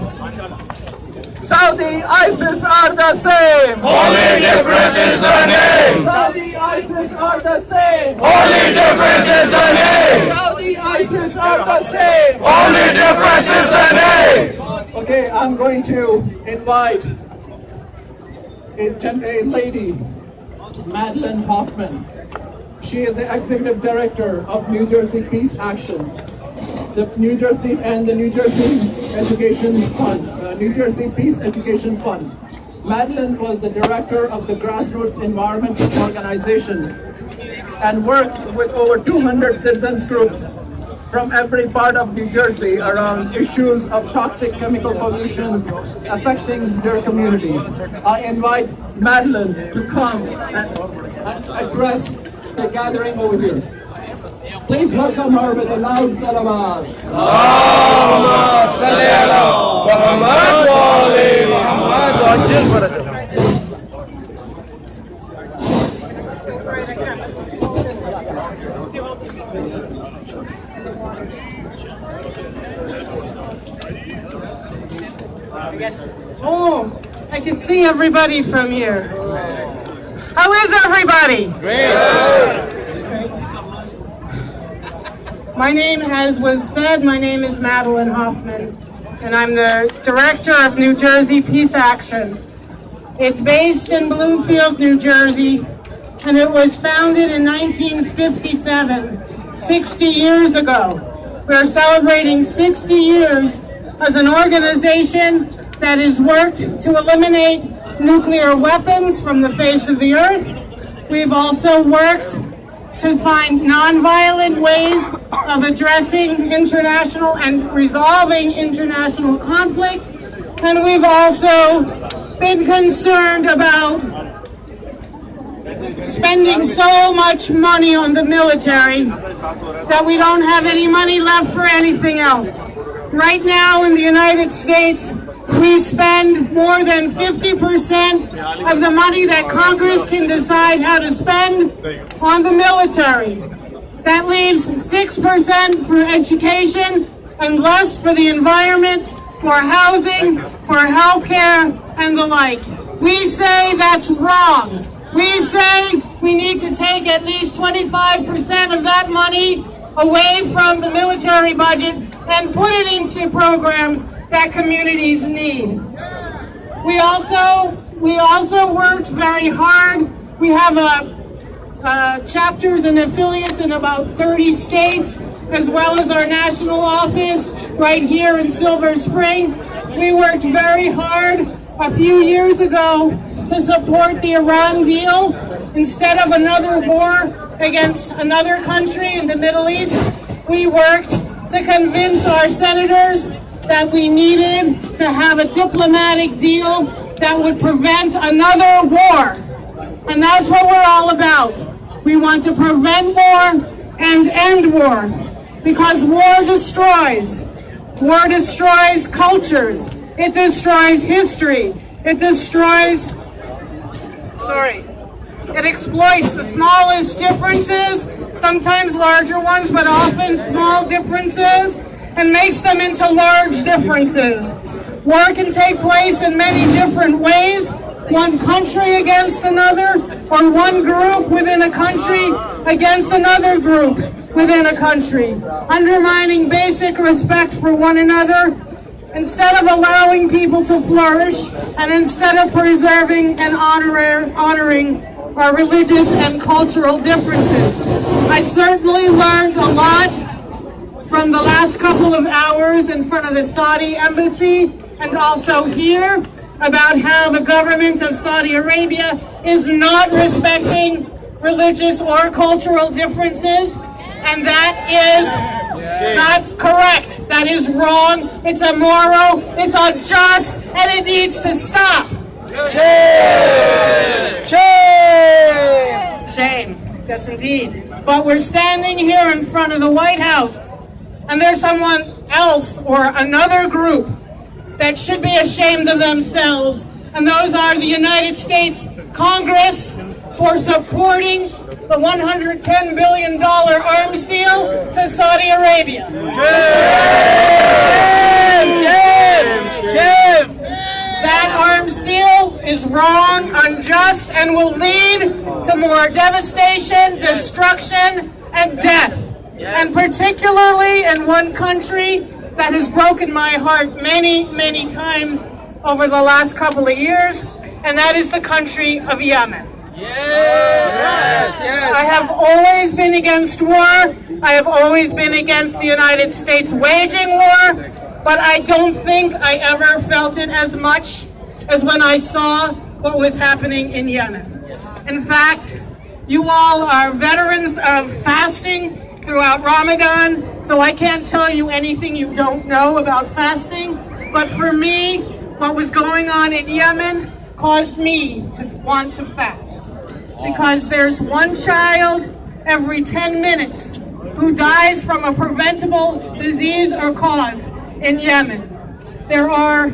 Saudi ISIS are the same. Only difference is the name. Saudi ISIS are the same. Only difference is the name. Saudi ISIS are the same. Only difference is the name. Okay, I'm going to invite a lady, Madeleine Hoffman. She is the executive director of New Jersey Peace Action, the New Jersey Education Fund, New Jersey Peace Education Fund. Madeleine was the director of the Grassroots Environmental Organization and worked with over 200 citizens groups from every part of New Jersey around issues of toxic chemical pollution affecting their communities. I invite Madeleine to come and address the gathering over here. Please welcome her with a loud salawat. Allahumma salli ala Muhammad wa ali Muhammad. Oh, I can see everybody from here. How is everybody? Great. My name, as was said, my name is Madeline Hoffman, and I'm the Director of New Jersey Peace Action. It's based in Bloomfield, New Jersey, and it was founded in 1957, 60 years ago. We're celebrating 60 years as an organization that has worked to eliminate nuclear weapons from the face of the earth. We've also worked to find nonviolent ways of addressing international and resolving international conflict. And we've also been concerned about spending so much money on the military that we don't have any money left for anything else. Right now in the United States, we spend more than 50% of the money that Congress can decide how to spend on the military. That leaves 6% for education and less for the environment, for housing, for healthcare, and the like. We say that's wrong. We say we need to take at least 25% of that money away from the military budget and put it into programs that communities need. We also worked very hard. We have chapters and affiliates in about 30 states, as well as our national office right here in Silver Spring. We worked very hard a few years ago to support the Iran deal. Instead of another war against another country in the Middle East, we worked to convince our senators that we needed to have a diplomatic deal that would prevent another war. And that's what we're all about. We want to prevent war and end war, because war destroys. War destroys cultures. It destroys history. It destroys, it exploits the smallest differences, sometimes larger ones, but often small differences, and makes them into large differences. War can take place in many different ways. One country against another, or one group within a country against another group within a country, undermining basic respect for one another, instead of allowing people to flourish, and instead of preserving and honoring our religious and cultural differences. I certainly learned a lot from the last couple of hours in front of the Saudi embassy, and also here, about how the government of Saudi Arabia is not respecting religious or cultural differences, and that is not correct. That is wrong. It's immoral. It's unjust, and it needs to stop. Shame! Shame! Shame. Yes, indeed. But we're standing here in front of the White House, and there's someone else or another group that should be ashamed of themselves, and those are the United States Congress for supporting the $110 billion arms deal to Saudi Arabia. That arms deal is wrong, unjust, and will lead to more devastation, destruction, and death. And particularly in one country that has broken my heart many, many times over the last couple of years, and that is the country of Yemen. I have always been against war. I have always been against the United States waging war, but I don't think I ever felt it as much as when I saw what was happening in Yemen. In fact, you all are veterans of fasting throughout Ramadan, so I can't tell you anything you don't know about fasting, but for me, what was going on in Yemen caused me to want to fast. Because there's one child every 10 minutes who dies from a preventable disease or cause in Yemen. There are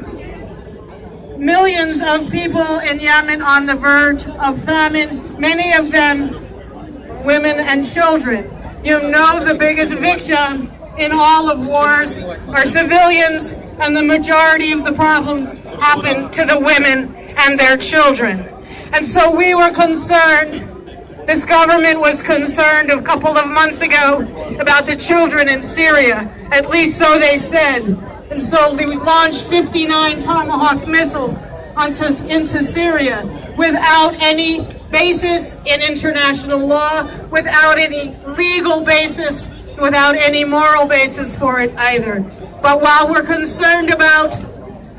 millions of people in Yemen on the verge of famine, many of them women and children. You know the biggest victim in all of wars are civilians, and the majority of the problems happen to the women and their children. And so we were concerned, this government was concerned a couple of months ago about the children in Syria, at least so they said. And so we launched 59 Tomahawk missiles into Syria without any basis in international law, without any legal basis, without any moral basis for it either. But while we're concerned about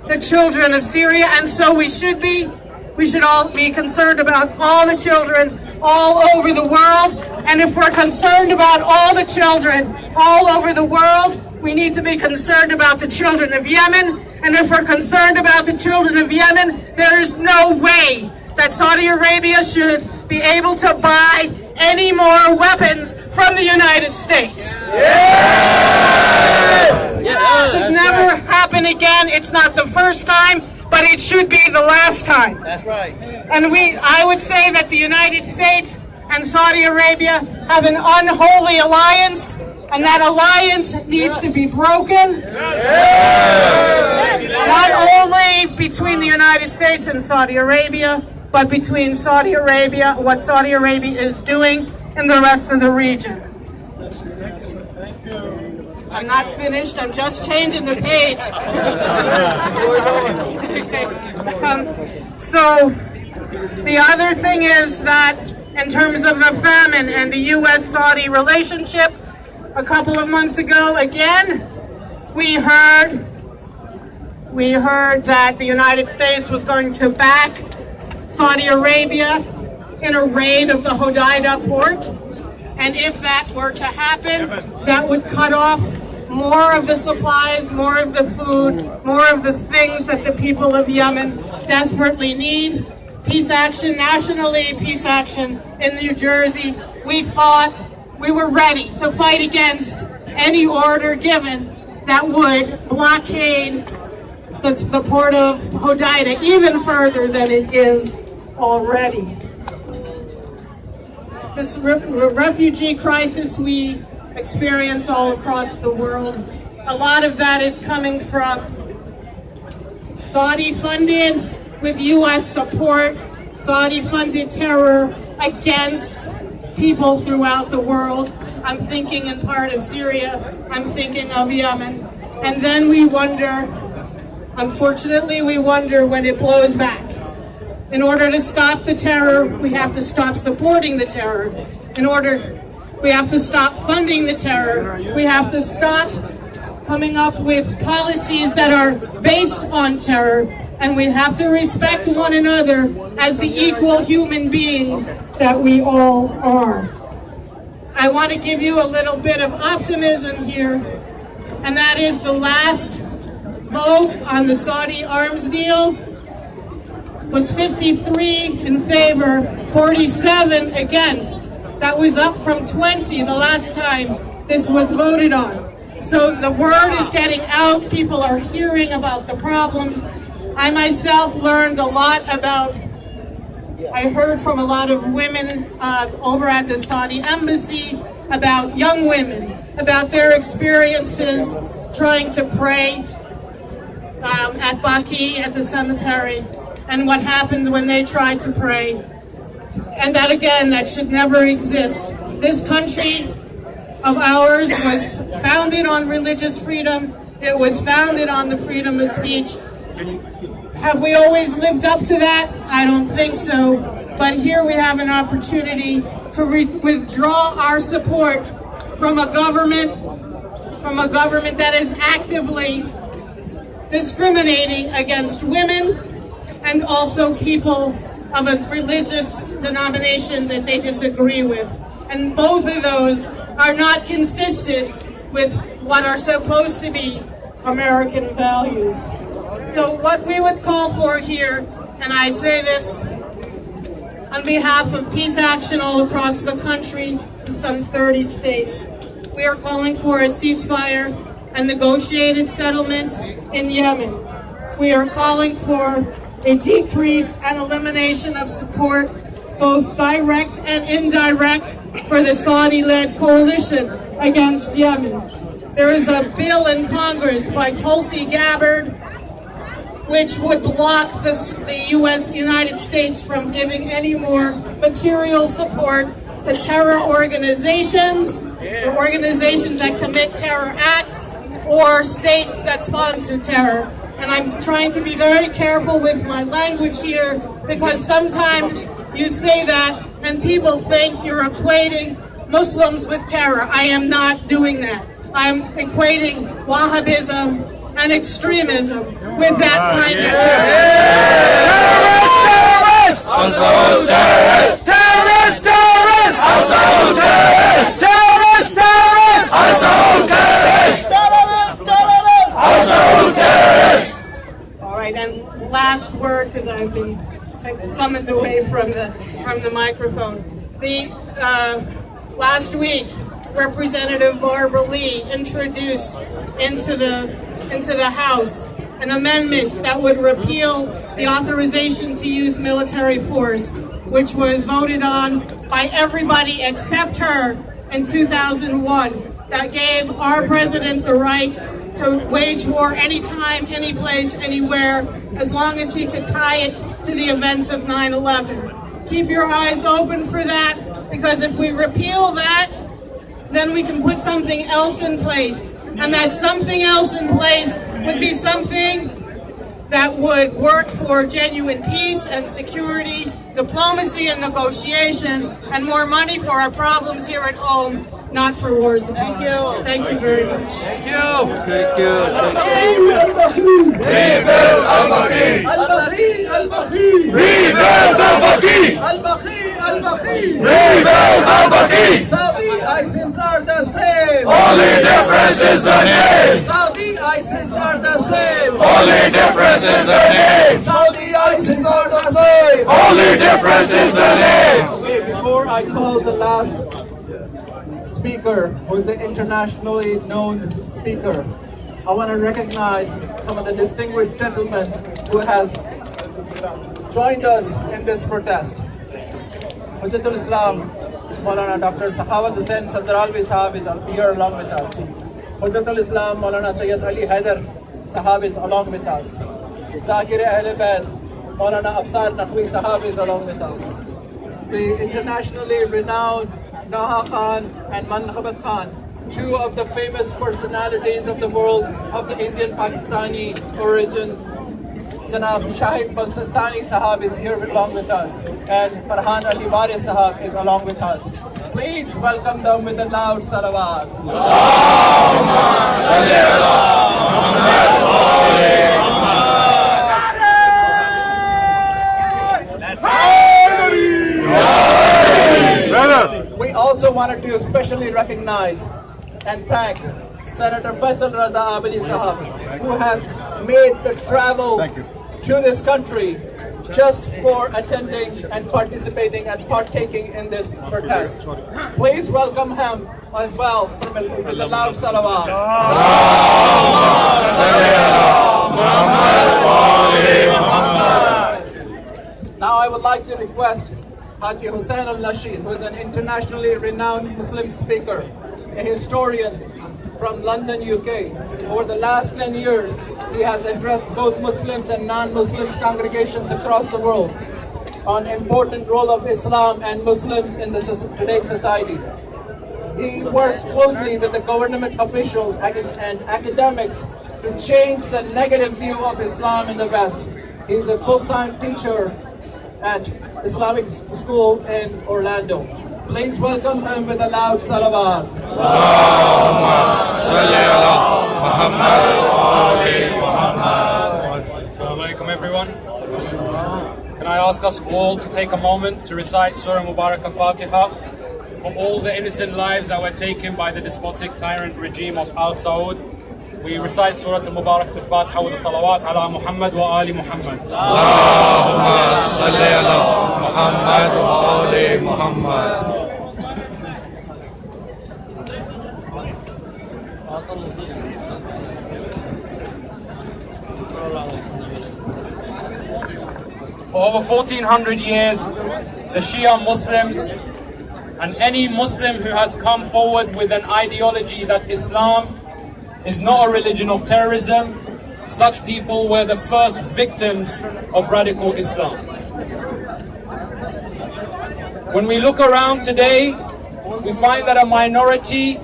the children of Syria, and so we should all be concerned about all the children all over the world. And if we're concerned about all the children all over the world, we need to be concerned about the children of Yemen. And if we're concerned about the children of Yemen, there is no way that Saudi Arabia should be able to buy any more weapons from the United States. It should never happen again. It's not the first time, but it should be the last time. That's right. And I would say that the United States and Saudi Arabia have an unholy alliance, and that alliance needs to be broken. Not only between the United States and Saudi Arabia, but between Saudi Arabia, what Saudi Arabia is doing, and the rest of the region. I'm not finished, I'm just changing the page. So the other thing is that in terms of the famine and the U.S.-Saudi relationship, a couple of months ago, again, we heard that the United States was going to back Saudi Arabia in a raid of the Hodeidah port. And if that were to happen, that would cut off more of the supplies, more of the food, more of the things that the people of Yemen desperately need. Peace action nationally, peace action in New Jersey. We were ready to fight against any order given that would blockade the port of Hodeidah even further than it is already. This refugee crisis we experience all across the world, a lot of that is coming from Saudi-funded, with U.S. support, Saudi-funded terror against people throughout the world. I'm thinking in part of Syria, I'm thinking of Yemen. And then we wonder, unfortunately, we wonder when it blows back. In order to stop the terror, we have to stop supporting the terror. We have to stop funding the terror. We have to stop coming up with policies that are based on terror. And we have to respect one another as the equal human beings that we all are. I want to give you a little bit of optimism here, and that is the last vote on the Saudi arms deal was 53 in favor, 47 against. That was up from 20 the last time this was voted on. So the word is getting out, people are hearing about the problems. I myself learned a lot about, I heard from a lot of women over at the Saudi embassy about young women, about their experiences trying to pray at BAQEE, at the cemetery, and what happened when they tried to pray. And that again, that should never exist. This country of ours was founded on religious freedom. It was founded on the freedom of speech. Have we always lived up to that? I don't think so. But here we have an opportunity to withdraw our support from a government that is actively discriminating against women and also people of a religious denomination that they disagree with. And both of those are not consistent with what are supposed to be American values. So what we would call for here, and I say this on behalf of peace action all across the country in some 30 states, we are calling for a ceasefire and negotiated settlement in Yemen. We are calling for a decrease and elimination of support, both direct and indirect, for the Saudi-led coalition against Yemen. There is a bill in Congress by Tulsi Gabbard which would block the United States from giving any more material support to terror organizations, or organizations that commit terror acts, or states that sponsor terror. And I'm trying to be very careful with my language here, because sometimes you say that and people think you're equating Muslims with terror. I am not doing that. I'm equating Wahhabism and extremism with that kind of terror. Terrorists! Household terrorists! Terrorists! Terrorists! Household terrorists! Terrorists! Terrorists! Household terrorists! Terrorists! Terrorists! Household terrorists! All right, and last word, because I've been summoned away from the microphone. Last week, Representative Barbara Lee introduced into the House an amendment that would repeal the authorization to use military force, which was voted on by everybody except her in 2001, that gave our president the right to wage war anytime, any place, anywhere, as long as he could tie it to the events of 9/11. Keep your eyes open for that, because if we repeal that, then we can put something else in place. And that something else in place would be something that would work for genuine peace and security, diplomacy and negotiation, and more money for our problems here at home, not for wars abroad. Thank you. Thank you very much. Thank you. Thank you. Rebuild al-BAQEE. al-BAQEE. al-BAQEE. Rebuild al-BAQEE. al-BAQEE. al-BAQEE. Rebuild al-BAQEE. Saudi ISIS are the same. Only difference is the name. Saudi ISIS are the same. Only difference is the name. Saudi ISIS are the same. Only difference is the name. Okay, before I call the last speaker, who is an internationally known speaker, I want to recognize some of the distinguished gentlemen who has joined us in this protest. Untitled Islam, Maulana Dr. Sakhawat Hussain Sadralvi Sahab is here along with us. Untitled Islam, Maulana Sayyid Ali Haider Sahab is along with us. Zakir Ahl Bayt, Maulana Afsar Naqvi Sahab is along with us. The internationally renowned Naha Khan and Manhabat Khan, two of the famous personalities of the world of the Indian Pakistani origin. Janab Shahid Balsistani Sahab is here along with us, as Farhan Ali Waris Sahab is along with us. Please welcome them with a loud salawat. Allahumma salli ala Muhammad wa ali Muhammad. We also wanted to especially recognize and thank Senator Faisal Raza Abadi Sahab, who has made the travel to this country just for attending and participating and partaking in this protest. Please welcome him as well with a loud salawat. Now I would like to request Haji Hussain al-Nasheed, who is an internationally renowned Muslim speaker, a historian from London, UK. Over the last 10 years, he has addressed both Muslims and non-Muslims congregations across the world on important role of Islam and Muslims in today's society. He works closely with the government officials and academics to change the negative view of Islam in the West. He is a full-time teacher at Islamic School in Orlando. Please welcome him with a loud salawat. Allahumma salli ala Muhammad wa ali Muhammad. Assalamu alaikum, everyone. Can I ask us all to take a moment to recite Surah Mubarak al-Fatiha for all the innocent lives that were taken by the despotic tyrant regime of Al Saud? We recite Surah Al-Mubarak al-Fatiha with the salawat ala Muhammad wa ali Muhammad. Allahumma salli ala Muhammad wa ali Muhammad. For over 1400 years, the Shia Muslims and any Muslim who has come forward with an ideology that Islam is not a religion of terrorism, such people were the first victims of radical Islam. When we look around today, we find that a minority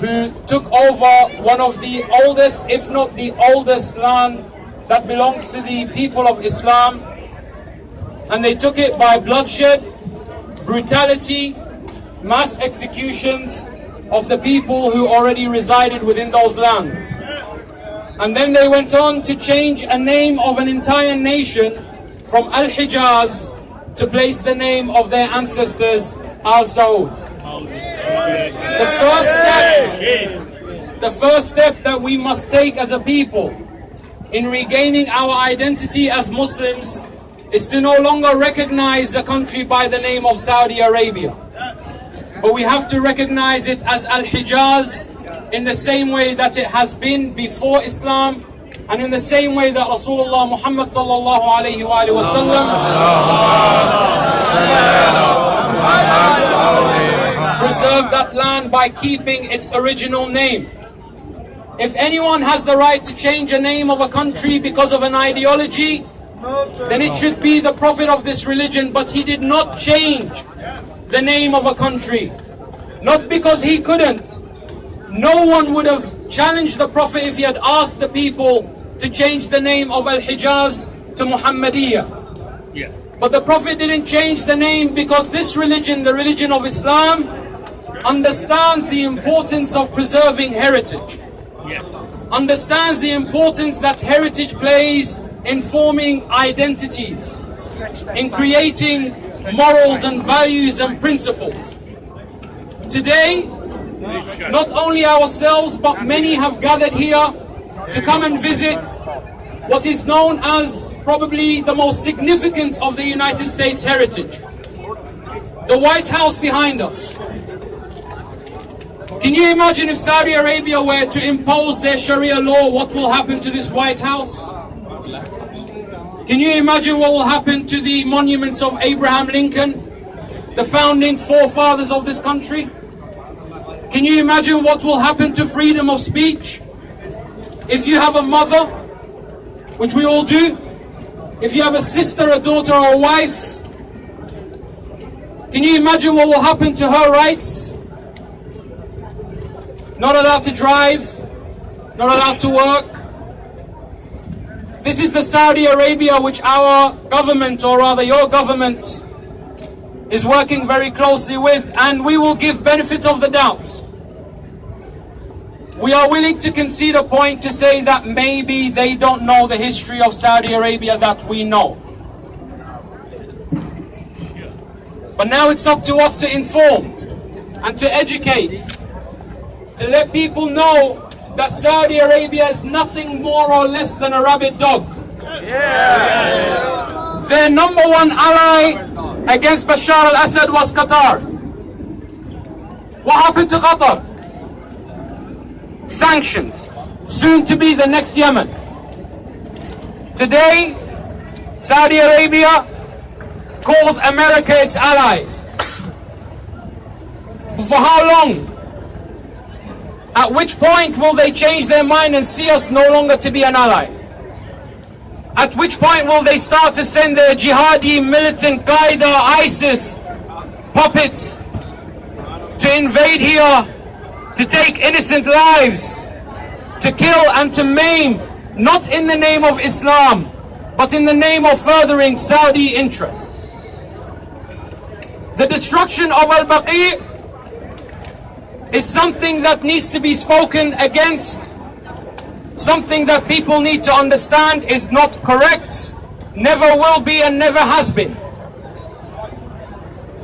who took over one of the oldest, if not the oldest land that belongs to the people of Islam, and they took it by bloodshed, brutality, mass executions of the people who already resided within those lands. And then they went on to change a name of an entire nation from Al-Hijaz to place the name of their ancestors, Al Saud. The first step that we must take as a people in regaining our identity as Muslims is to no longer recognize the country by the name of Saudi Arabia, but we have to recognize it as Al-Hijaz in the same way that it has been before Islam, and in the same way that Rasulullah Muhammad sallallahu alayhi wa sallam preserved that land by keeping its original name. If anyone has the right to change a name of a country because of an ideology, then it should be the Prophet of this religion, but he did not change the name of a country. Not because he couldn't. No one would have challenged the Prophet if he had asked the people to change the name of Al-Hijaz to Muhammadiyah. But the Prophet didn't change the name because this religion, the religion of Islam, understands the importance of preserving heritage. Understands the importance that heritage plays in forming identities, in creating morals and values and principles. Today, not only ourselves, but many have gathered here to come and visit what is known as probably the most significant of the United States heritage, the White House behind us. Can you imagine if Saudi Arabia were to impose their Sharia law, what will happen to this White House? Can you imagine what will happen to the monuments of Abraham Lincoln, the founding forefathers of this country? Can you imagine what will happen to freedom of speech? If you have a mother, which we all do, if you have a sister, a daughter, or a wife, can you imagine what will happen to her rights? Not allowed to drive, not allowed to work. This is the Saudi Arabia which our government, or rather your government, is working very closely with, and we will give benefit of the doubt. We are willing to concede a point to say that maybe they don't know the history of Saudi Arabia that we know. But now it's up to us to inform and to educate, to let people know that Saudi Arabia is nothing more or less than a rabid dog. Their number one ally against Bashar al-Assad was Qatar. What happened to Qatar? Sanctions, soon to be the next Yemen. Today, Saudi Arabia calls America its allies. For how long? At which point will they change their mind and see us no longer to be an ally? At which point will they start to send their jihadi, militant, Qaeda, ISIS puppets to invade here, to take innocent lives, to kill and to maim, not in the name of Islam, but in the name of furthering Saudi interest? The destruction of BAQEE is something that needs to be spoken against, something that people need to understand is not correct, never will be and never has been.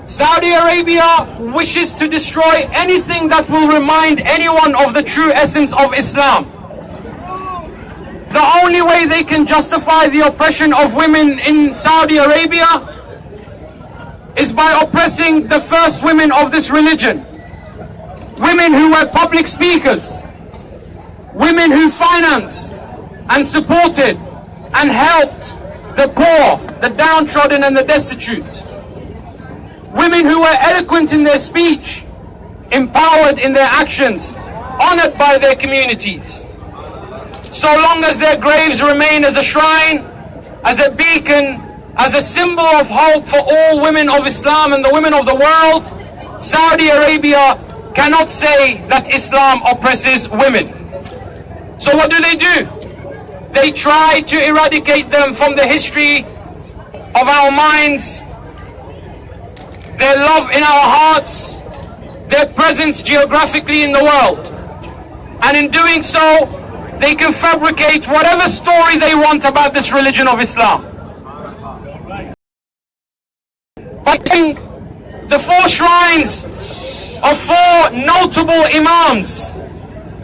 Saudi Arabia wishes to destroy anything that will remind anyone of the true essence of Islam. The only way they can justify the oppression of women in Saudi Arabia is by oppressing the first women of this religion. Women who were public speakers, women who financed and supported and helped the poor, the downtrodden and the destitute. Women who were eloquent in their speech, empowered in their actions, honored by their communities. so long as their graves remain as a shrine, as a beacon, as a symbol of hope for all women of Islam and the women of the world, Saudi Arabia cannot say that Islam oppresses women. So what do? They try to eradicate them from the history of our minds, their love in our hearts, their presence geographically in the world. And in doing so, they can fabricate whatever story they want about this religion of Islam. By taking the 4 shrines of 4 notable Imams,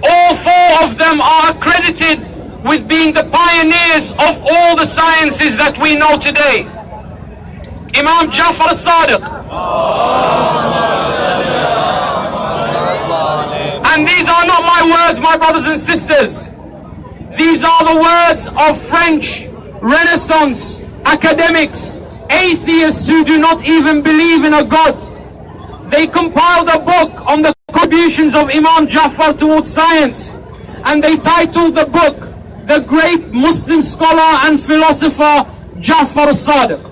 all 4 of them are accredited with being the pioneers of all the sciences that we know today. Imam Jafar al-Sadiq. And these are not my words, my brothers and sisters. These are the words of French Renaissance academics, atheists who do not even believe in a God. They compiled a book on the contributions of Imam Jafar towards science, and they titled the book, The Great Muslim Scholar and Philosopher Jafar al-Sadiq.